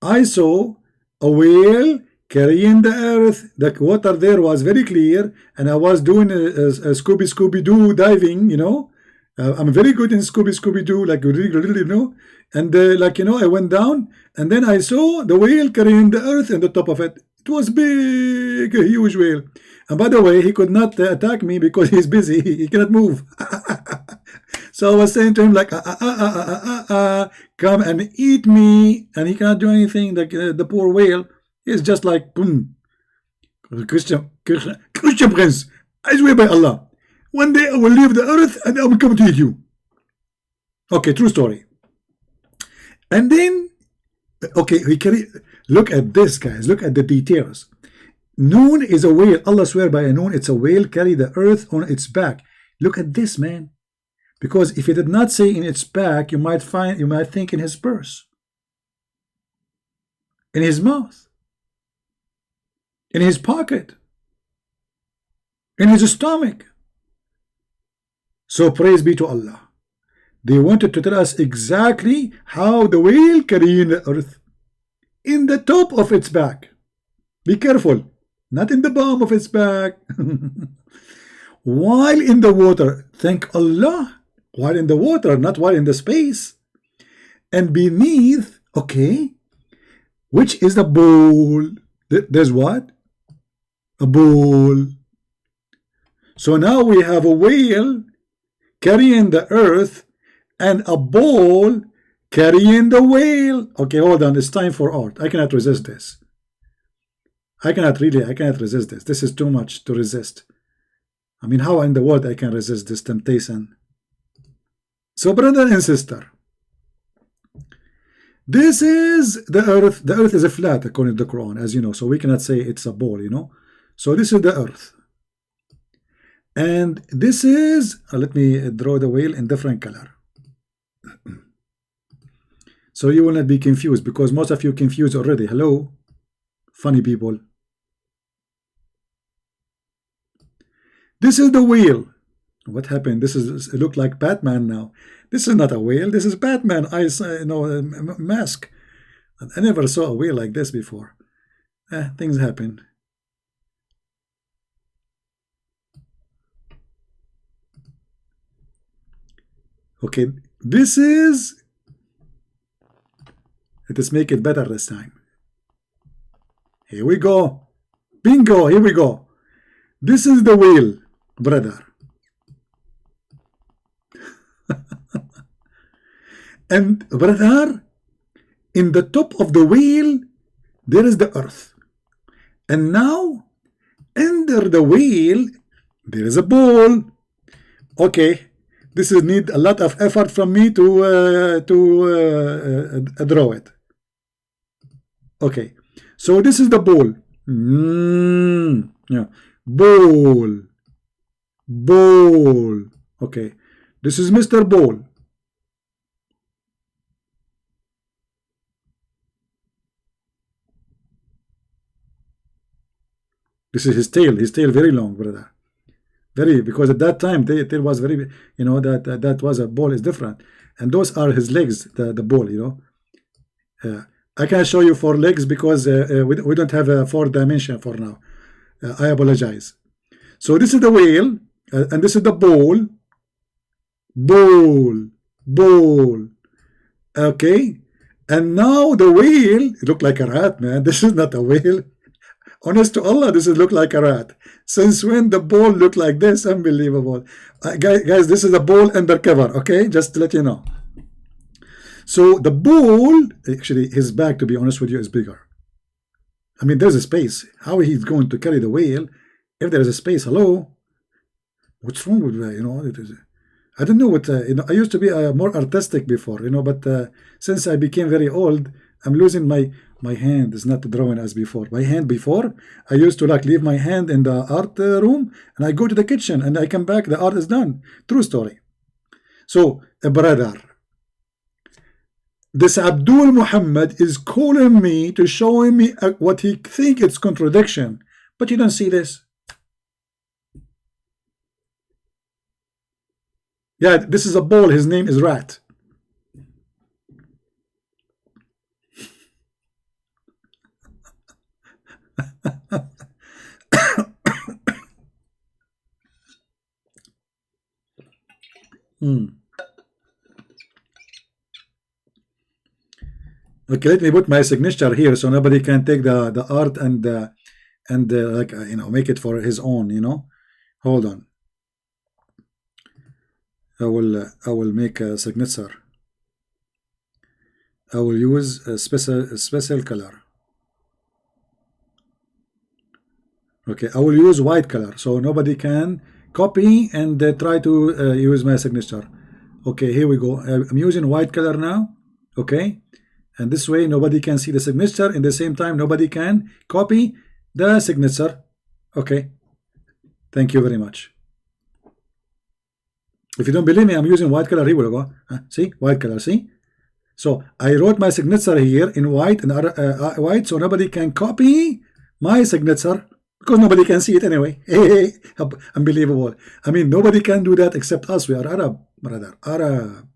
I saw a whale carrying the earth. The water there was very clear, and I was doing a Scooby-Doo diving, you know. I'm very good in Scooby-Doo, like really, you know. And like, you know, I went down, and then I saw the whale carrying the earth on the top of it. It was big, a huge whale. And by the way, he could not attack me because he's busy. He cannot move. So I was saying to him like, come and eat me. And he cannot do anything. The poor whale is just like, boom. Christian Prince, I swear by Allah, one day I will leave the earth and I will come to eat you. Okay, true story. And then, okay, look at this, guys. Look at the details. Noon is a whale. Allah swear by a noon. It's a whale carry the earth on its back. Look at this, man. Because if it did not say in its back, you might think in his purse, in his mouth, in his pocket, in his stomach. So praise be to Allah. They wanted to tell us exactly how the whale carrying the earth in the top of its back. Be careful, not in the bottom of its back. While in the water, thank Allah. While in the water, not while in the space. And beneath, okay, which is the bowl. There's what? A bowl. So now we have a whale carrying the earth and a bowl carrying the whale. Okay, hold on. It's time for art. I cannot resist this. I cannot resist this. This is too much to resist. I mean, how in the world I can resist this temptation? So, brother and sister, this is the earth. The earth is a flat according to the Quran, as you know. So we cannot say it's a ball, you know. So this is the earth. And this is, let me draw the whale in different color. So you will not be confused, because most of you confused already. Hello? Funny people. This is the whale. What happened? This is, it looked like Batman now. This is not a whale. This is Batman. Mask. I never saw a whale like this before. Things happen. Okay, this is. Let us make it better this time. Here we go. Bingo. Here we go. This is the whale, brother. And brother, in the top of the whale, there is the earth. And now, under the whale, there is a bowl. Okay, this is need a lot of effort from me to draw it. Okay, so this is the bowl. Yeah. Ball. Ball. Okay. This is Mr. Ball. This is his tail. His tail very long, brother. Very, because at that time there was very, you know, that was a ball is different, and those are his legs. The ball, you know. I can show you 4 legs because we don't have a 4 dimension for now. I apologize. So this is the whale, and this is the ball. Ball. Okay, and now the whale look like a rat, man. This is not a whale. Honest to Allah, this is look like a rat. Since when the ball look like this? Unbelievable. Guys, this is a ball undercover, okay? Just to let you know. So the bull, actually his back, to be honest with you, is bigger. I mean, there's a space. How he's going to carry the whale if there is a space? Hello? What's wrong with that? You know, it is, I don't know what, you know, I used to be more artistic before, you know, but since I became very old, I'm losing my hand is not drawing as before. My hand before, I used to like leave my hand in the art room and I go to the kitchen and I come back, the art is done. True story. So, brother, this Abdul Muhammad is calling me to show me what he think it's contradiction, but you don't see this. Yeah, this is a bull. His name is Rat. Okay, let me put my signature here so nobody can take the art and like you know, make it for his own, you know. Hold on. I will make a signature. I will use a special color. Okay, I will use white color so nobody can copy and try to use my signature. Okay, here we go. I'm using white color now. Okay, and this way nobody can see the signature. In the same time, nobody can copy the signature. Okay, thank you very much. If you don't believe me, I'm using white color. Here we go. See, white color. See. So I wrote my signature here in white and white, so nobody can copy my signature because nobody can see it anyway. Hey, unbelievable. I mean, nobody can do that except us. We are Arab, brother. Arab.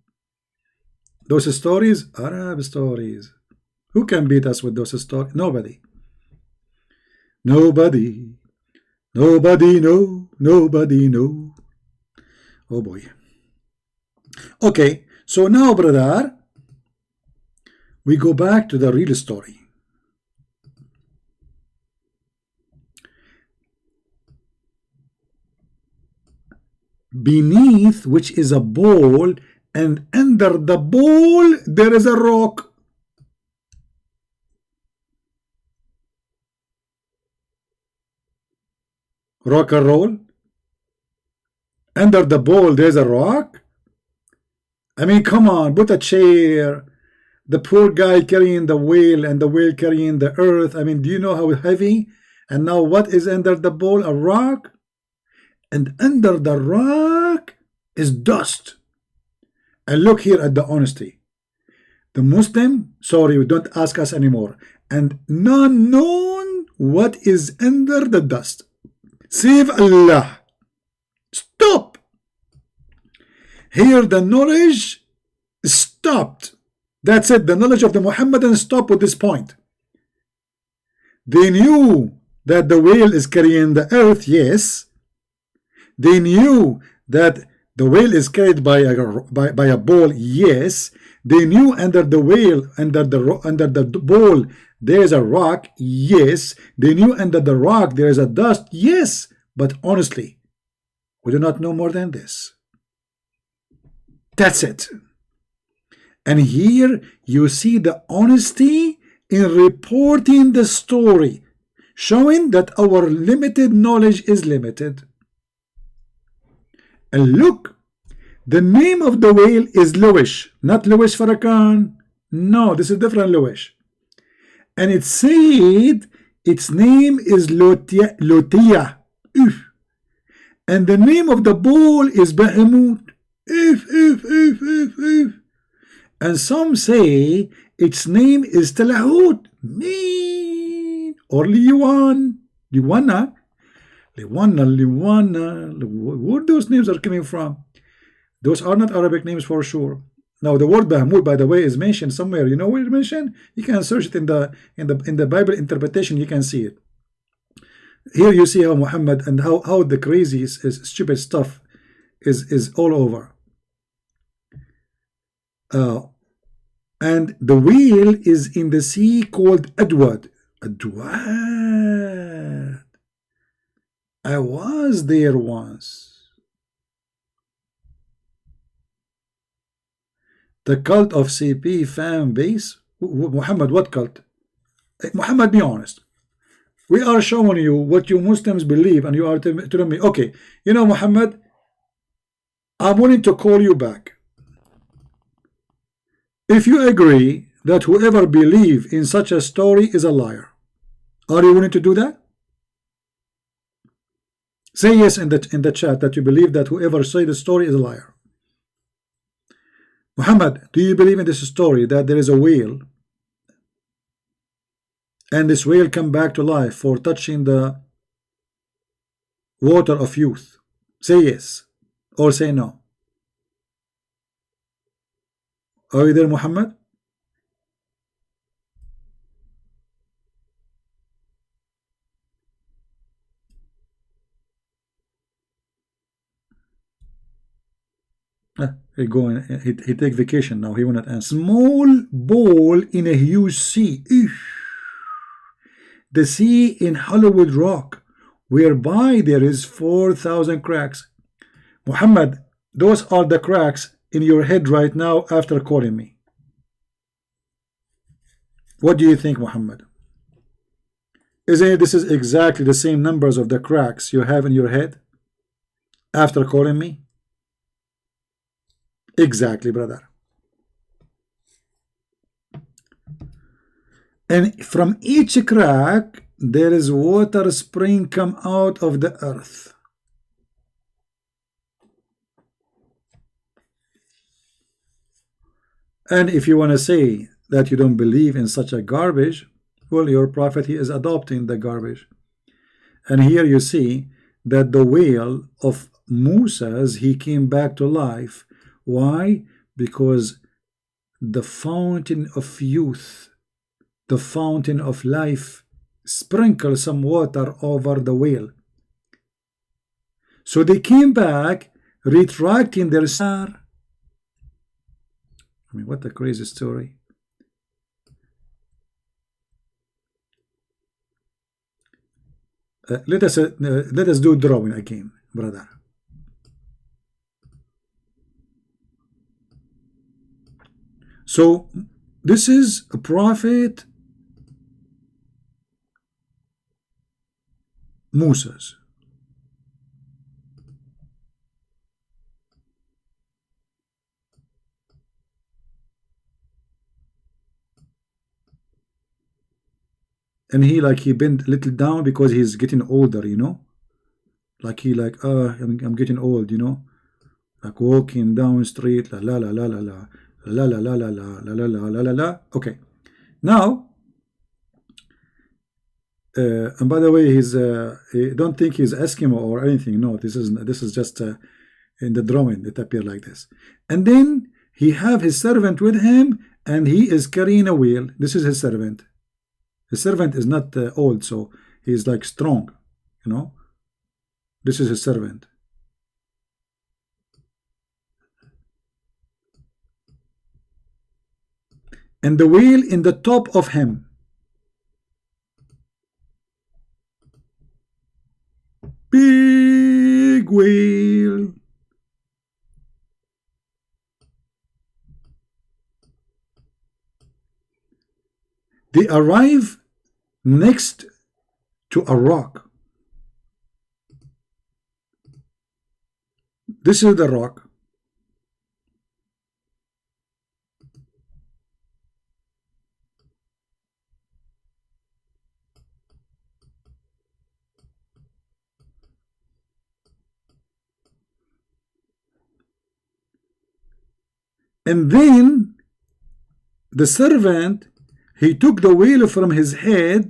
Those stories, Arab stories. Who can beat us with those stories? Nobody. Nobody. Nobody, no. Nobody, no. Oh boy. Okay, so now, brother, we go back to the real story. Beneath which is a ball, and under the ball there is a rock. Rock and roll. Under the ball there's a rock. I mean, come on, put a chair. The poor guy carrying the whale and the whale carrying the earth. I mean, do you know how heavy? And now what is under the ball? A rock. And under the rock is dust. And look here at the honesty. The Muslim, sorry, don't ask us anymore. And none known what is under the dust. Save Allah. Stop. Here the knowledge stopped. That's it. The knowledge of the Muhammadans stopped with this point. They knew that the whale is carrying the earth, yes. They knew that the whale is carried by a ball, yes. They knew under the whale, under the ball, there is a rock, yes. They knew under the rock there is a dust, yes. But honestly, we do not know more than this. That's it. And here you see the honesty in reporting the story, showing that our limited knowledge is limited. And look, the name of the whale is Louis, not Louis Farrakhan. No, this is different Louis. And it said Its name is Lotia. And the name of the bull is Behemoth. And some say its name is Telahut. Mean. Or Liwan. Liwana. Where those names are coming from? Those are not Arabic names for sure. Now the word Bahmud, by the way, is mentioned somewhere. You know where it's mentioned? You can search it in the Bible interpretation. You can see it. Here you see how Muhammad and how the crazy stupid stuff is all over. And the whale is in the sea called Adwad. Adwad. I was there once. The cult of CP fan base. Muhammad, what cult? Muhammad, be honest. We are showing you what you Muslims believe, and you are telling me, okay, you know, Muhammad, I'm willing to call you back. If you agree that whoever believes in such a story is a liar, are you willing to do that? Say yes in the chat that you believe that whoever says the story is a liar. Muhammad, do you believe in this story that there is a whale and this whale come back to life for touching the water of youth? Say yes or say no. Are you there, Muhammad? He take vacation now. He will not answer. Small ball in a huge sea. The sea in Hollywood Rock, whereby there is 4,000 cracks. Muhammad, those are the cracks in your head right now after calling me. What do you think, Muhammad? Isn't it this is exactly the same numbers of the cracks you have in your head after calling me? Exactly, brother. And from each crack there is water spring come out of the earth. And if you want to say that you don't believe in such a garbage, well, your prophet, he is adopting the garbage. And here you see that the whale of Moses, he came back to life. Why? Because the fountain of youth, the fountain of life, sprinkle some water over the whale. So they came back, retracting their star. I mean, what a crazy story. Let us do drawing again, brother. So this is a prophet Moses. And he bent a little down because he's getting older, you know, like I'm getting old, you know, like walking down street, la la la la la la la la la la la la la la la la la. Okay, now and by the way, he's don't think he's Eskimo or anything. No, this is just in the drawing it appeared like this. And then he have his servant with him, and he is carrying a wheel. This is his servant. His servant is not old, so he's like strong, you know. This is his servant. And the wheel in the top of him. Big whale. They arrive next to a rock. This is the rock. And then the servant, he took the wheel from his head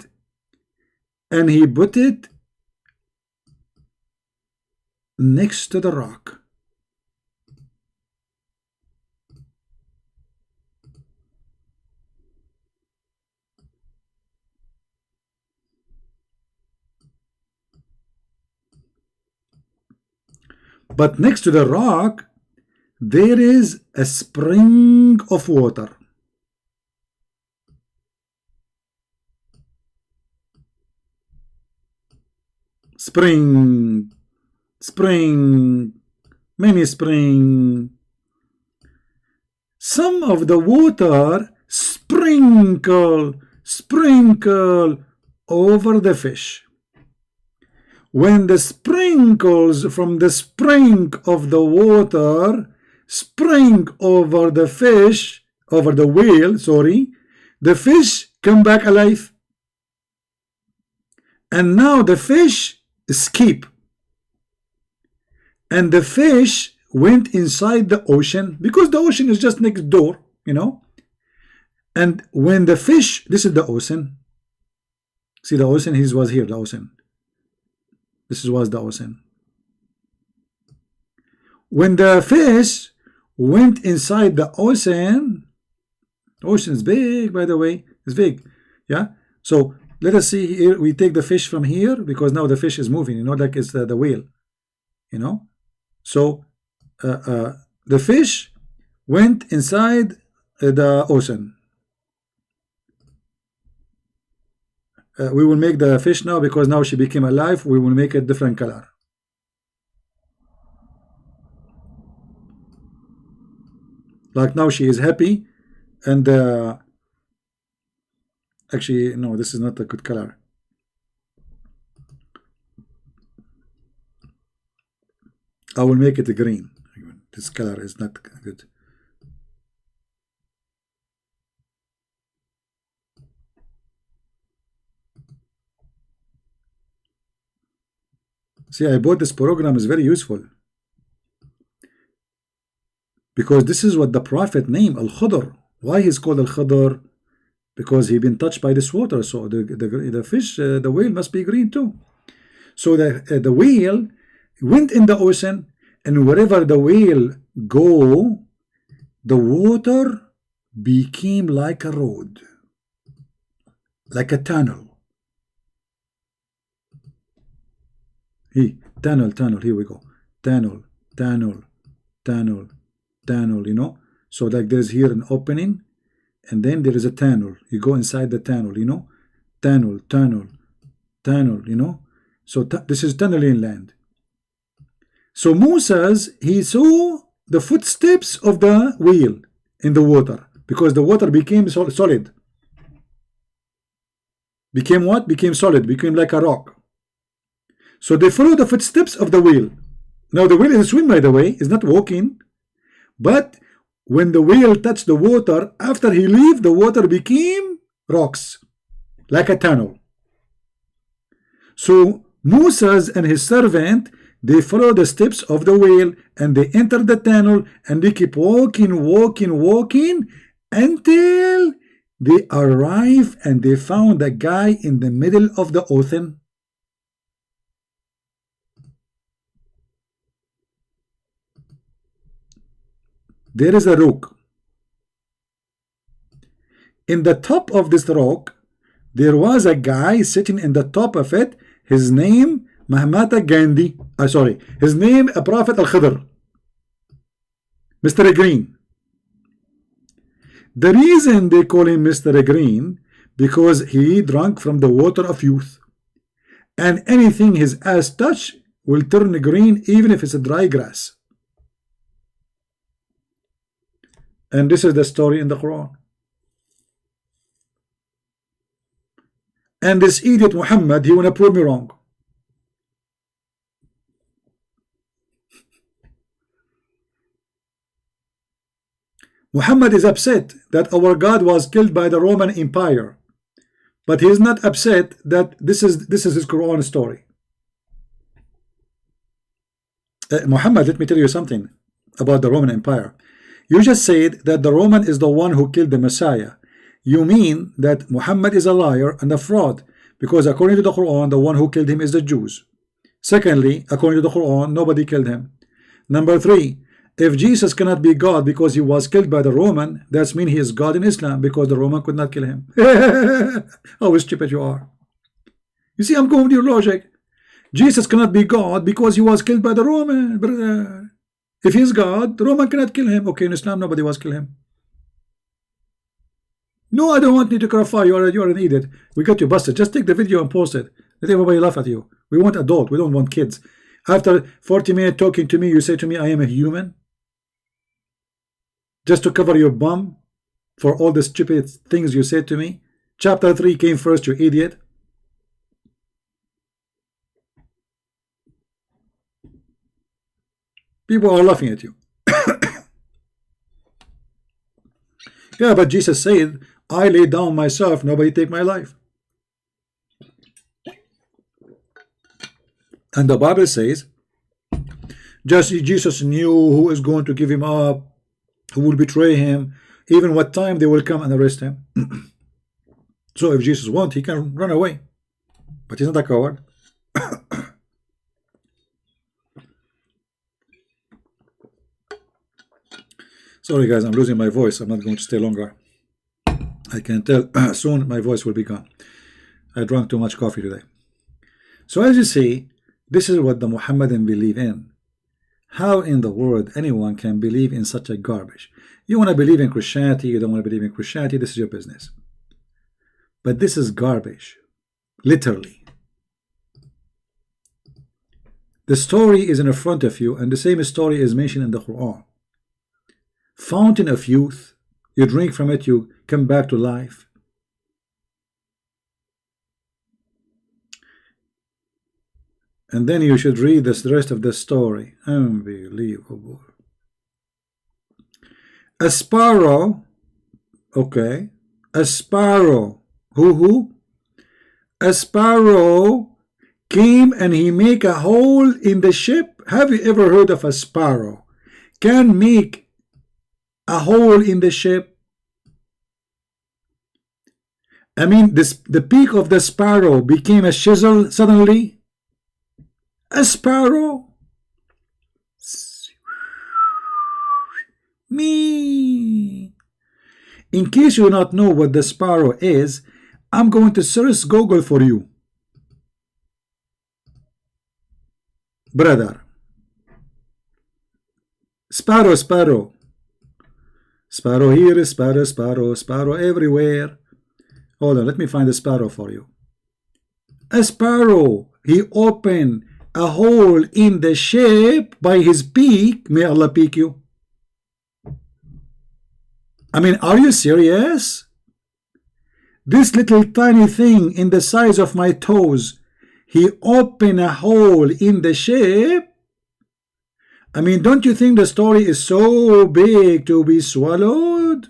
and he put it next to the rock. But next to the rock, there is a spring of water. Spring, spring, many spring. Some of the water sprinkle over the fish. When the sprinkles from the spring of the water spring over the fish, over the whale, sorry, the fish come back alive. And now the fish escape. And the fish went inside the ocean, because the ocean is just next door, you know. And when the fish, this is the ocean. See the ocean, he was here, the ocean. This was the ocean. When the fish went inside the ocean is big, by the way, it's big, yeah. So let us see here, we take the fish from here, because now the fish is moving, you know, like it's the whale, you know. So the fish went inside the ocean. We will make the fish now, because now she became alive, we will make a different color. Like now she is happy, and actually no, this is not a good color. I will make it a green. This color is not good. See, I bought this program, is very useful, because this is what the prophet named Al-Khudr. Why he's called Al-Khudr? Because he been touched by this water. So the fish, the whale must be green too. So the whale went in the ocean, and wherever the whale go, the water became like a road, like a tunnel. Tunnel, here we go. Tunnel, you know. So like there's here an opening, and then there is a tunnel. You go inside the tunnel, you know. Tunnel, you know. So this is tunneling land. So Moses, he saw the footsteps of the whale in the water, because the water became solid. Became what? Became solid, became like a rock. So they follow the footsteps of the whale. Now the whale is a swim, by the way, is not walking. But when the whale touched the water, after he leave, the water became rocks, like a tunnel. So Moses and his servant, they follow the steps of the whale, and they enter the tunnel, and they keep walking until they arrive, and they found a guy in the middle of the ocean. There is a rock. In the top of this rock, there was a guy sitting in the top of it. His name Mahatma Gandhi. His name Prophet Al-Khidr, Mr. Green. The reason they call him Mr. Green, because he drank from the water of youth, and anything his ass touch will turn green, even if it's a dry grass. And this is the story in the Quran. And this idiot Muhammad, he wanna prove me wrong. Muhammad is upset that our God was killed by the Roman Empire, but he is not upset that this is his Quran story. Muhammad, let me tell you something about the Roman Empire. You just said that the Roman is the one who killed the Messiah. You mean that Muhammad is a liar and a fraud, because according to the Quran, the one who killed him is the Jews. Secondly, according to the Quran, nobody killed him. Number 3, if Jesus cannot be God because he was killed by the Roman, that means he is God in Islam because the Roman could not kill him. How stupid you are. You see, I'm going with your logic. Jesus cannot be God because he was killed by the Roman, brother. If he's God, the Roman cannot kill him. Okay, in Islam, nobody was kill him. No, I don't want you to clarify. You are an idiot. We got you busted. Just take the video and post it. Let everybody laugh at you. We want adult. We don't want kids. After 40 minutes talking to me, you say to me, I am a human? Just to cover your bum for all the stupid things you said to me? Chapter 3 came first, you idiot. People are laughing at you. Yeah, but Jesus said, I lay down myself, nobody take my life. And the Bible says, just Jesus knew who is going to give him up, who will betray him, even what time they will come and arrest him. So if Jesus wants, he can run away. But he's not a coward. Sorry guys, I'm losing my voice. I'm not going to stay longer. I can tell soon my voice will be gone. I drank too much coffee today. So as you see, this is what the Muhammadan believe in. How in the world anyone can believe in such a garbage? You want to believe in Christianity, you don't want to believe in Christianity, this is your business. But this is garbage. Literally. The story is in front of you, and the same story is mentioned in the Quran. Fountain of youth, you drink from it, you come back to life. And then you should read the rest of the story. Unbelievable. A sparrow, okay, a sparrow, who? A sparrow came and he make a hole in the ship. Have you ever heard of a sparrow can make a hole in the ship? I mean, the peak of the sparrow became a chisel suddenly. A sparrow? Me. In case you do not know what the sparrow is, I'm going to search Google for you. Brother. Sparrow, sparrow. Sparrow here, sparrow, sparrow, sparrow everywhere. Hold on, let me find the sparrow for you. A sparrow, he opened a hole in the ship by his beak. May Allah pick you. I mean, are you serious? This little tiny thing in the size of my toes, he opened a hole in the ship? I mean, don't you think the story is so big to be swallowed?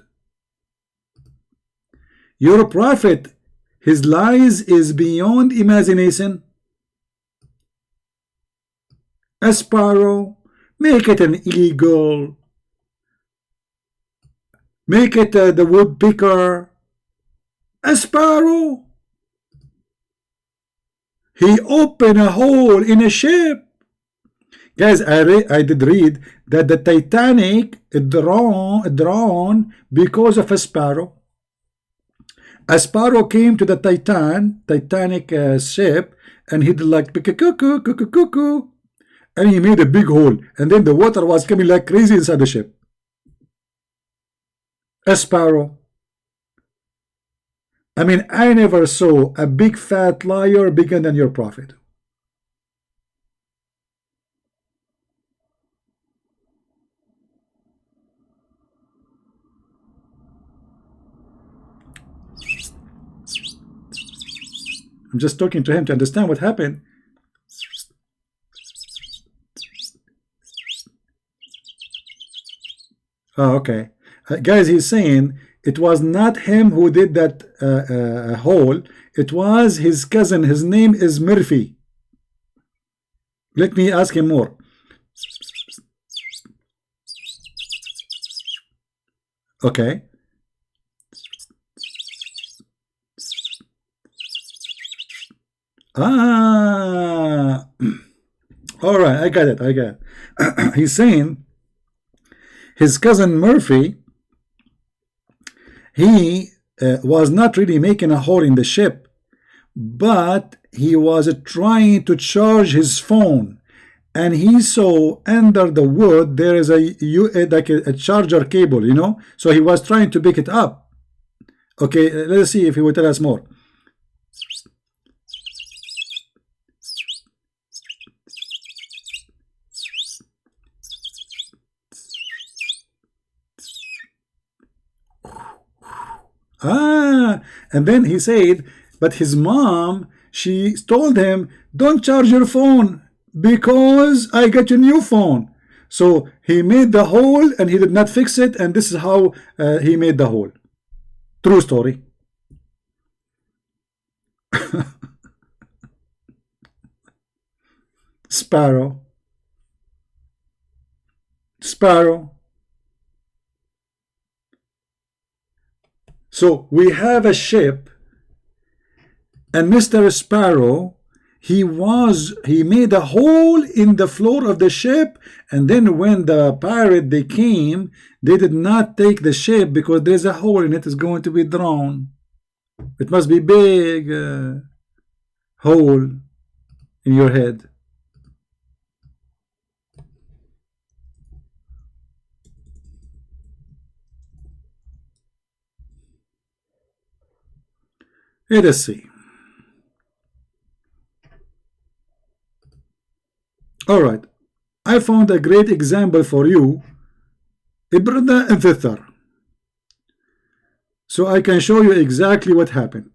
Your prophet, his lies is beyond imagination. A sparrow, make it an eagle, make it the woodpecker. A sparrow, he opened a hole in a ship. Guys, I did read that the Titanic drowned because of a sparrow. A sparrow came to the Titanic ship, and he did like cuckoo, cuckoo, cuckoo, and he made a big hole, and then the water was coming like crazy inside the ship. A sparrow. I mean, I never saw a big fat liar bigger than your prophet. I'm just talking to him to understand what happened. Oh, okay. Guys, he's saying it was not him who did that hole. It was his cousin. His name is Murphy. Let me ask him more. Okay. Ah. All right, I got it. I got it. He's saying his cousin Murphy, he was not really making a hole in the ship, but he was trying to charge his phone, and he saw under the wood there is like a charger cable, you know, so he was trying to pick it up. Okay, let's see if he will tell us more. Ah, and then he said, but his mom, she told him, don't charge your phone because I got a new phone. So he made the hole and he did not fix it, and this is how he made the hole. True story. Sparrow. Sparrow. So we have a ship, and Mr. Sparrow, he made a hole in the floor of the ship, and then when the pirate they came, they did not take the ship because there's a hole in it, is going to be drawn. It must be big hole in your head. Let us see. All right, I found a great example for you, brother and sister, so I can show you exactly what happened.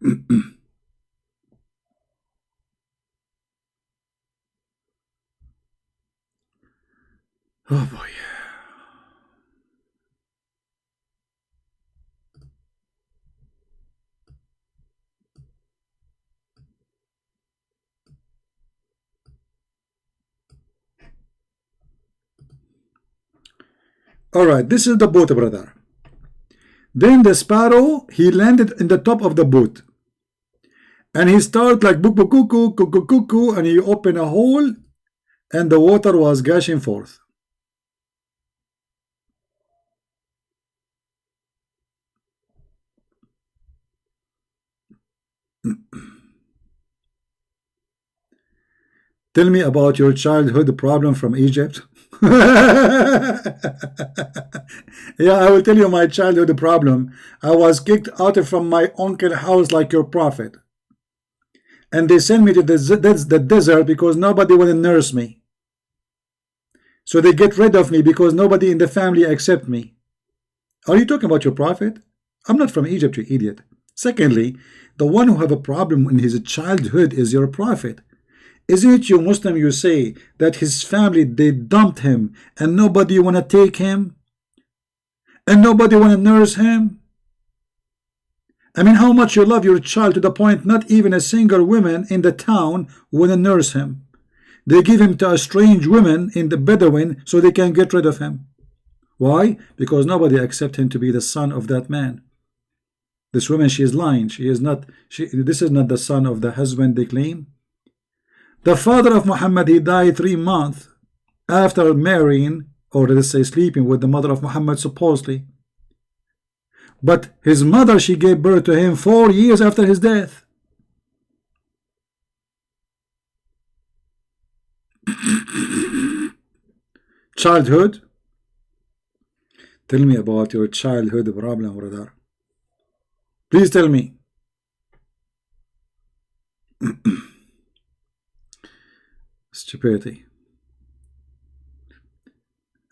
Oh boy. All right, this is the boat, brother. Then the sparrow, he landed in the top of the boat, and he started like book book cuckoo cuckoo cuckoo, and he opened a hole, and the water was gushing forth. Tell me about your childhood problem from Egypt. Yeah, I will tell you my childhood problem. I was kicked out from my uncle's house like your prophet, and they sent me to the desert because nobody would nurse me. So they get rid of me because nobody in the family accept me. Are you talking about your prophet? I'm not from Egypt, you idiot. Secondly, the one who have a problem in his childhood is your prophet. Isn't it you Muslim, you say that his family, they dumped him and nobody want to take him? And nobody want to nurse him? I mean, how much you love your child to the point not even a single woman in the town want to nurse him. They give him to a strange woman in the Bedouin so they can get rid of him. Why? Because nobody accept him to be the son of that man. This woman, she is lying. She is not. This is not the son of the husband they claim. The father of Muhammad, he died 3 months after marrying, or let's say sleeping with the mother of Muhammad supposedly. But his mother, she gave birth to him 4 years after his death. Childhood. Tell me about your childhood problem, brother. Please tell me. Stupidity.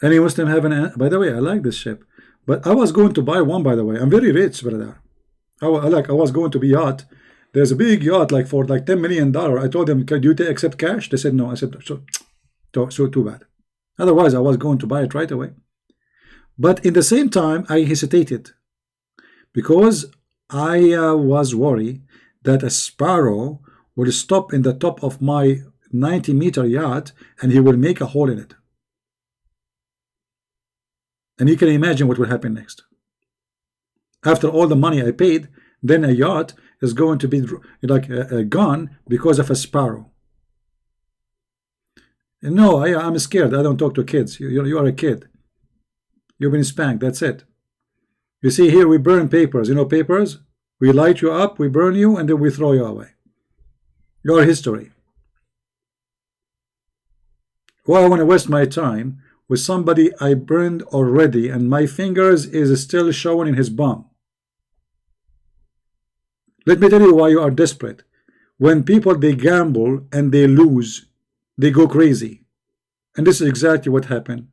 Any Muslim have an... By the way, I like this ship, but I was going to buy one, by the way. I'm very rich, brother. I was going to be yacht. There's a big yacht like for like $10 million. I told them, can you accept cash? They said no. I said, so too bad. Otherwise, I was going to buy it right away. But in the same time, I hesitated because I was worried that a sparrow would stop in the top of my 90-meter yacht and he will make a hole in it. And you can imagine what will happen next. After all the money I paid, then a yacht is going to be like gone because of a sparrow. No, I'm scared. I don't talk to kids. You are a kid. You've been spanked. That's it. You see here we burn papers. You know papers? We light you up, we burn you, and then we throw you away. Your history. Why I want to waste my time with somebody I burned already and my fingers is still showing in his bum? Let me tell you why you are desperate. When people, they gamble and they lose, they go crazy. And this is exactly what happened.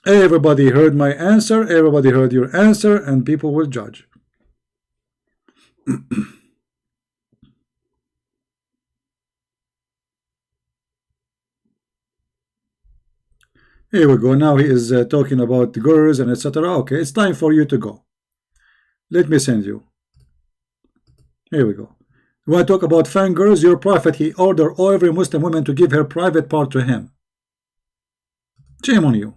Everybody heard my answer, everybody heard your answer, and people will judge. Here we go. Now he is talking about girls and etc. Okay, it's time for you to go. Let me send you. Here we go. You want to talk about fangirls? Your prophet, he ordered every Muslim woman to give her private part to him. Shame on you.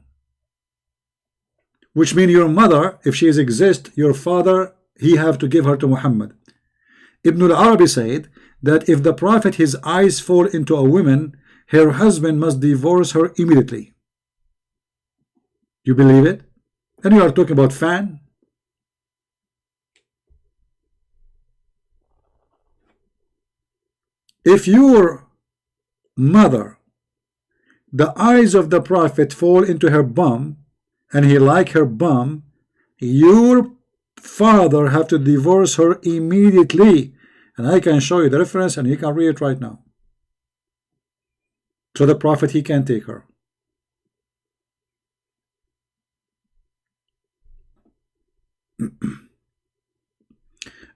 Which means your mother, if she exists, your father, he have to give her to Muhammad. Ibn al-Arabi said that if the prophet, his eyes fall into a woman, her husband must divorce her immediately. You believe it? And you are talking about fan? If your mother, the eyes of the prophet fall into her bum, and he like her bum, your father have to divorce her immediately. And I can show you the reference and you can read it right now. So the prophet, he can take her.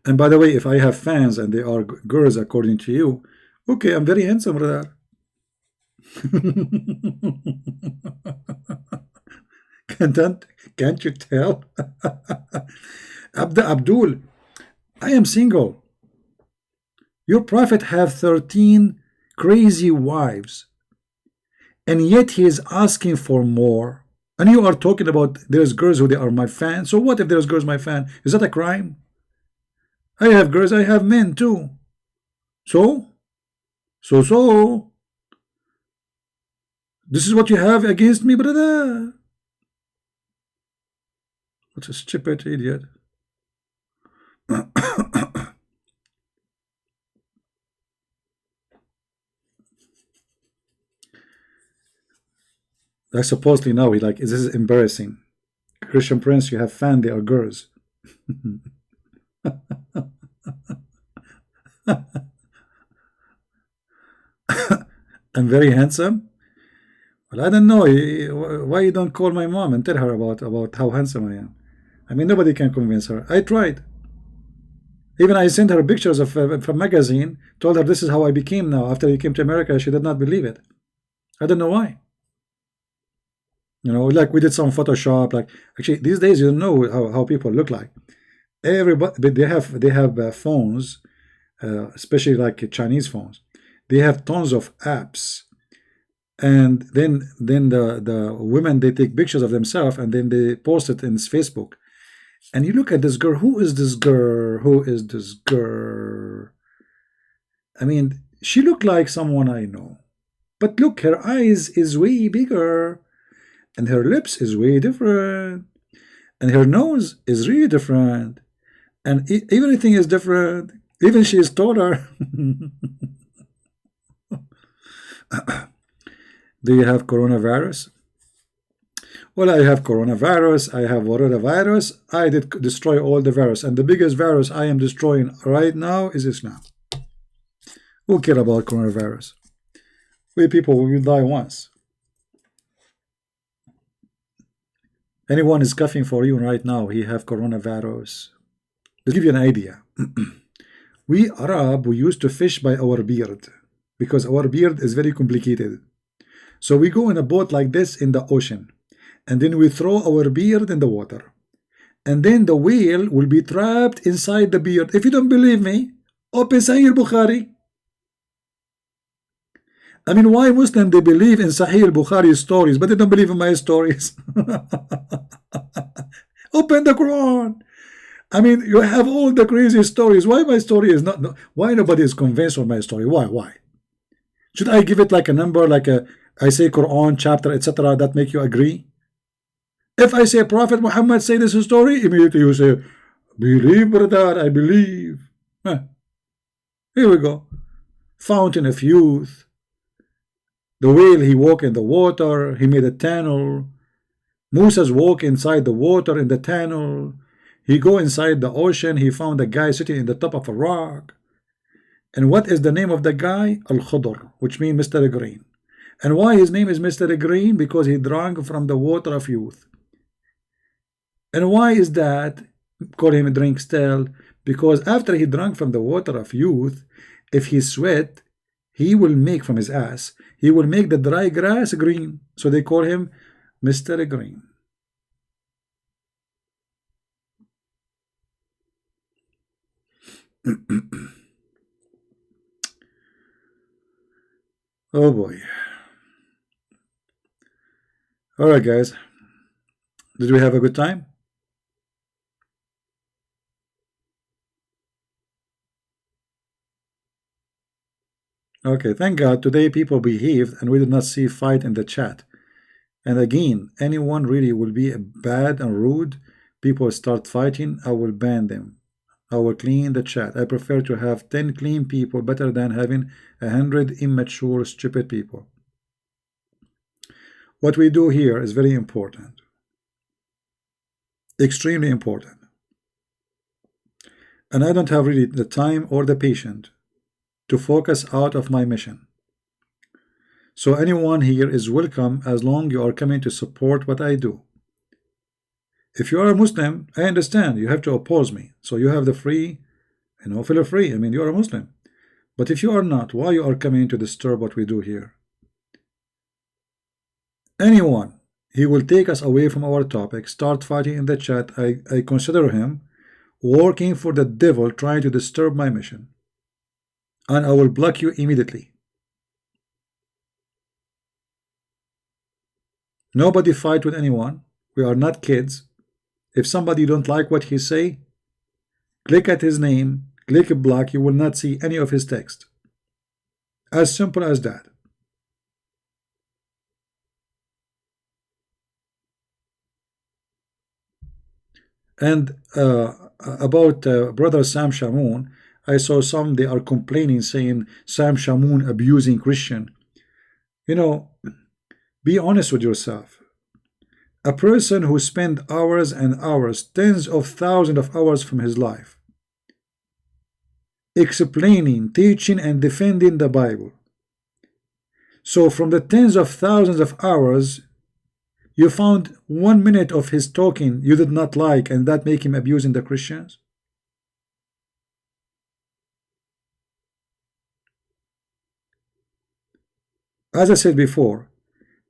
And by the way, if I have fans and they are girls according to you, okay, I'm very handsome, brother. Can't you tell? Abdul, I am single. Your prophet have 13 crazy wives, and yet he is asking for more. And you are talking about there's girls who they are my fan. So what if there's girls my fan? Is that a crime? I have girls, I have men too. So this is what you have against me, brother? What a stupid idiot. Like supposedly now he like, this is embarrassing. Christian Prince, you have fan, they are girls. I'm very handsome. Well, I don't know why you don't call my mom and tell her about how handsome I am. I mean, nobody can convince her. I tried. Even I sent her pictures of from magazine, told her this is how I became now. After I came to America, she did not believe it. I don't know why. You know, like we did some Photoshop. Like actually, these days you don't know how people look like. Everybody, but they have phones, especially like Chinese phones. They have tons of apps, and then the women, they take pictures of themselves and then they post it in Facebook. And you look at this girl. Who is this girl? Who is this girl? I mean, she looked like someone I know, but look, her eyes is way bigger, and her lips is way different, and her nose is really different, and everything is different. Even she is taller. Do you have coronavirus? Well, I have coronavirus, I have whatever virus. I did destroy all the virus, and the biggest virus I am destroying right now is Islam. Who care about coronavirus? We people will die once. Anyone is coughing for you right now, he have coronavirus. To give you an idea, we Arab, we used to fish by our beard because our beard is very complicated. So we go in a boat like this in the ocean, and then we throw our beard in the water, and then the whale will be trapped inside the beard. If you don't believe me, open Sahih Bukhari. I mean, why Muslim they believe in Sahih al-Bukhari stories, but they don't believe in my stories? Open the Quran. I mean, you have all the crazy stories. Why my story is not? No, why nobody is convinced of my story? Why? Why? Should I give it like a number, like I say Quran chapter, etc. That make you agree? If I say Prophet Muhammad say this story, immediately you say, believe, brother, I believe. Huh. Here we go. Fountain of youth. The whale, he walked in the water. He made a tunnel. Moses walked inside the water in the tunnel. He go inside the ocean. He found a guy sitting in the top of a rock. And what is the name of the guy? Al-Khudr, which means Mr. Green. And why his name is Mr. Green? Because he drank from the water of youth. And why is that? Call him a drink still. Because after he drank from the water of youth, if he sweat, he will make from his ass, he will make the dry grass green. So they call him Mr. Green. Oh boy. Alright guys. Did we have a good time? Okay, thank God today people behaved and we did not see fight in the chat. And again, anyone really will be bad and rude, people start fighting, I will ban them. I will clean the chat. I prefer to have 10 clean people better than having 100 immature, stupid people. What we do here is very important. Extremely important. And I don't have really the time or the patience to focus out of my mission. So anyone here is welcome as long you are coming to support what I do. If you are a Muslim, I understand you have to oppose me. So you have the free, feel free. I mean, you are a Muslim. But if you are not, why you are coming to disturb what we do here? Anyone, he will take us away from our topic, start fighting in the chat. I consider him working for the devil, trying to disturb my mission. And I will block you immediately. Nobody fight with anyone. We are not kids. If somebody don't like what he say, click at his name, click block, you will not see any of his text. As simple as that. And about brother Sam Shamoun, I saw some, they are complaining, saying Sam Shamoun abusing Christian. Be honest with yourself. A person who spent hours and hours, tens of thousands of hours from his life, explaining, teaching, and defending the Bible. So from the tens of thousands of hours, you found 1 minute of his talking you did not like, and that make him abusing the Christians? As I said before,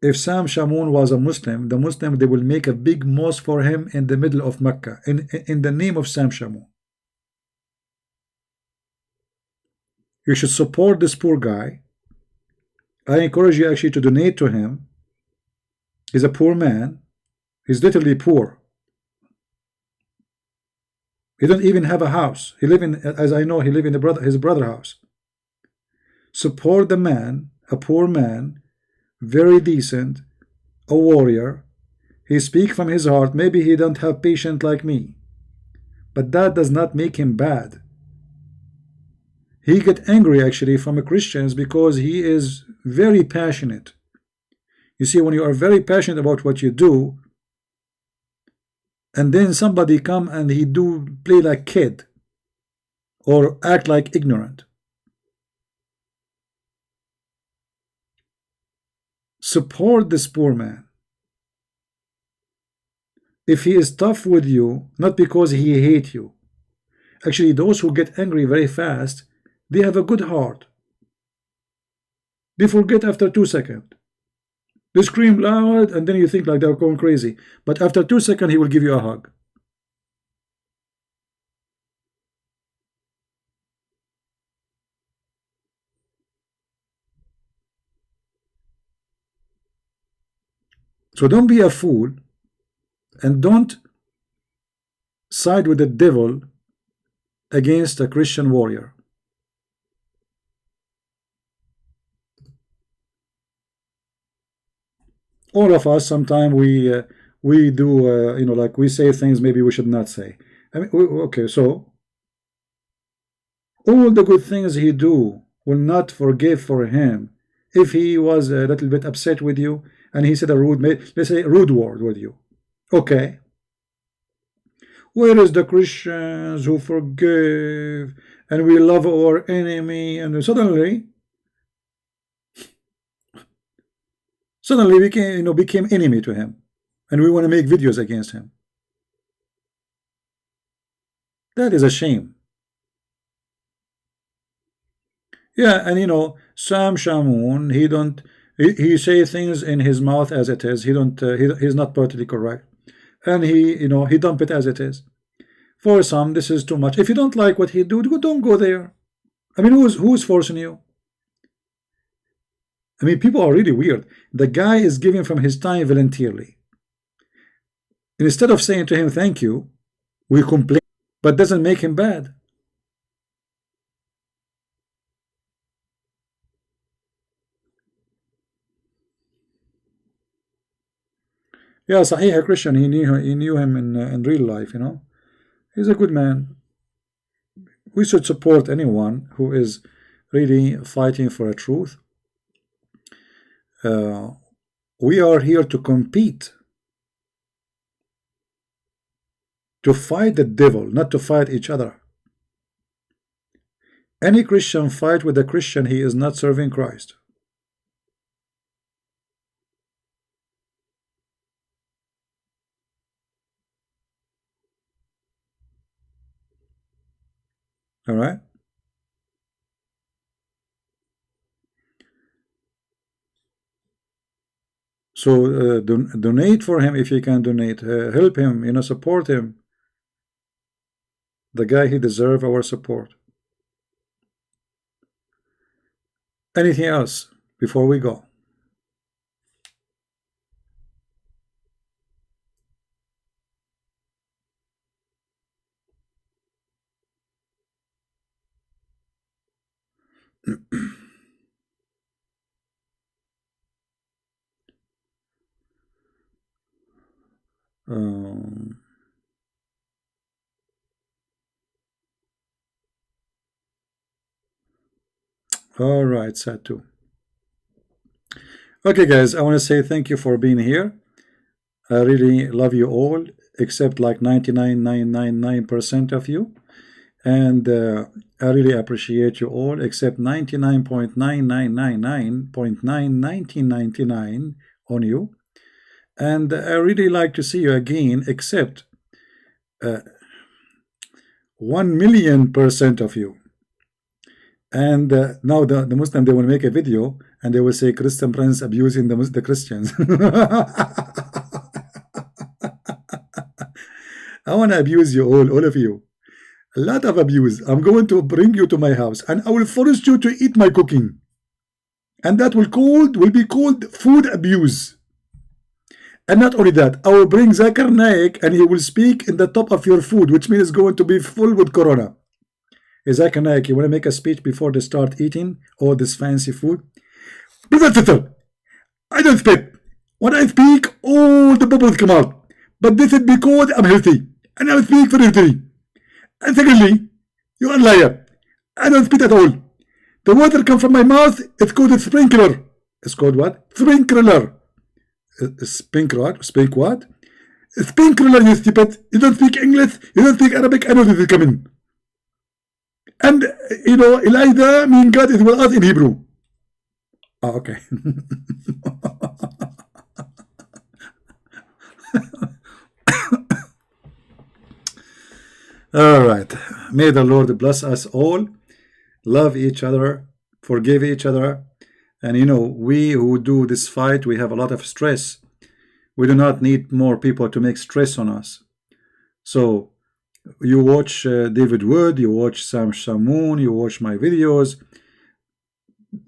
if Sam Shamoun was a Muslim, the Muslim, they will make a big mosque for him in the middle of Mecca, in the name of Sam Shamoun. You should support this poor guy. I encourage you actually to donate to him. He's a poor man. He's literally poor. He don't even have a house. He live in, as I know, he live in his brother house. Support the man, a poor man, very decent, a warrior. He speak from his heart. Maybe he don't have patience like me, but that does not make him bad. He get angry actually from Christians because he is very passionate. You see, when you are very passionate about what you do, and then somebody come and he do play like kid or act like ignorant, support this poor man. If he is tough with you, not because he hate you. Actually, those who get angry very fast, they have a good heart. They forget after 2 seconds. They scream loud and then you think like they're going crazy. But after 2 seconds, he will give you a hug. So don't be a fool and don't side with the devil against a Christian warrior. All of us sometimes we do you know, like we say things maybe we should not say. I mean, okay, so all the good things he do will not forgive for him if he was a little bit upset with you and he said a rude, let's say, rude word with you. Okay. Where is the Christians who forgive and we love our enemy? And suddenly we became enemy to him, and we want to make videos against him. That is a shame. Yeah, and you know, Sam Shamoun, he say things in his mouth as it is. He's not politically correct, and he dump it as it is. For some, this is too much. If you don't like what he do, don't go there. I mean, who's forcing you? I mean, people are really weird. The guy is giving from his time voluntarily. Instead of saying to him thank you, we complain, but doesn't make him bad. Yeah, Sahih, a Christian. He knew him in real life. You know, he's a good man. We should support anyone who is really fighting for a truth. We are here to compete, to fight the devil, not to fight each other. Any Christian fight with a Christian, he is not serving Christ. All right. So donate for him if you can donate. Help him, you know, support him. The guy, he deserves our support. Anything else before we go? All right, Satu. Okay, guys, I want to say thank you for being here. I really love you all, except like 99.999% of you. And I really appreciate you all, except 99.9999.91999 on you. And I really like to see you again, except 1,000,000% of you. And now the Muslim, they will make a video and they will say Christian Prince abusing the Christians. I want to abuse you all of you. A lot of abuse. I'm going to bring you to my house and I will force you to eat my cooking. And that will be called food abuse. And not only that, I will bring Zakir Naik and he will speak in the top of your food, which means it's going to be full with corona. Zakir Naik, you want to make a speech before they start eating all this fancy food? I don't spit. When I speak, all the bubbles come out. But this is because I'm healthy. And I speak for healthy. And secondly, you're a liar. I don't spit at all. The water comes from my mouth. It's called a sprinkler. It's called what? Sprinkler. Sprinkler? Speak what? Sprinkler, you stupid. You don't speak English. You don't speak Arabic. I know this is coming. And, you know, Elijah means God is with us in Hebrew. Oh, okay. All right. May the Lord bless us all. Love each other. Forgive each other. And, you know, we who do this fight, we have a lot of stress. We do not need more people to make stress on us. So, you watch David Wood, you watch Sam Shamoun, you watch my videos.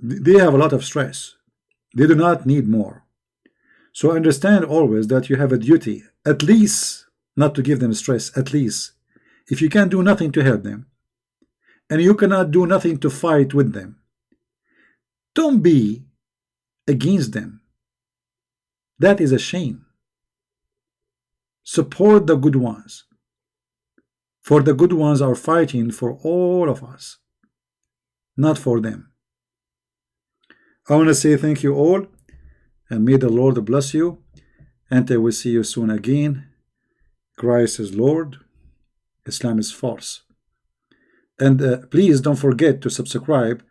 They have a lot of stress. They do not need more. So understand always that you have a duty, at least not to give them stress, at least. If you can do nothing to help them, and you cannot do nothing to fight with them, don't be against them. That is a shame. Support the good ones, for the good ones are fighting for all of us, not for them. I want to say thank you all, and may the Lord bless you, and I will see you soon again. Christ is Lord, Islam is false. And please don't forget to subscribe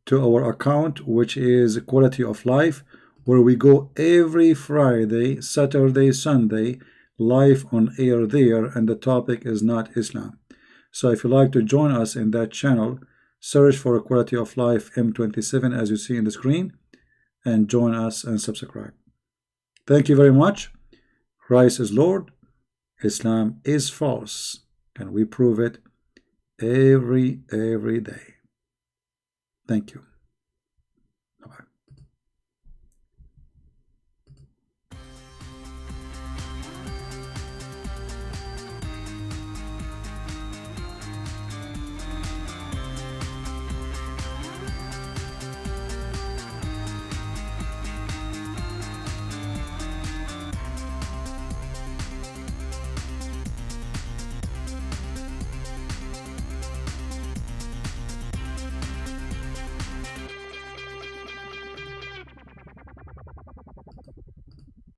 to our account, which is Quality of Life, where we go every Friday, Saturday, Sunday, live on air there, and the topic is not Islam. So if you like to join us in that channel, search for Quality of Life M27 as you see in the screen, and join us and subscribe. Thank you very much. Christ is Lord, Islam is false, and we prove it every day. Thank you.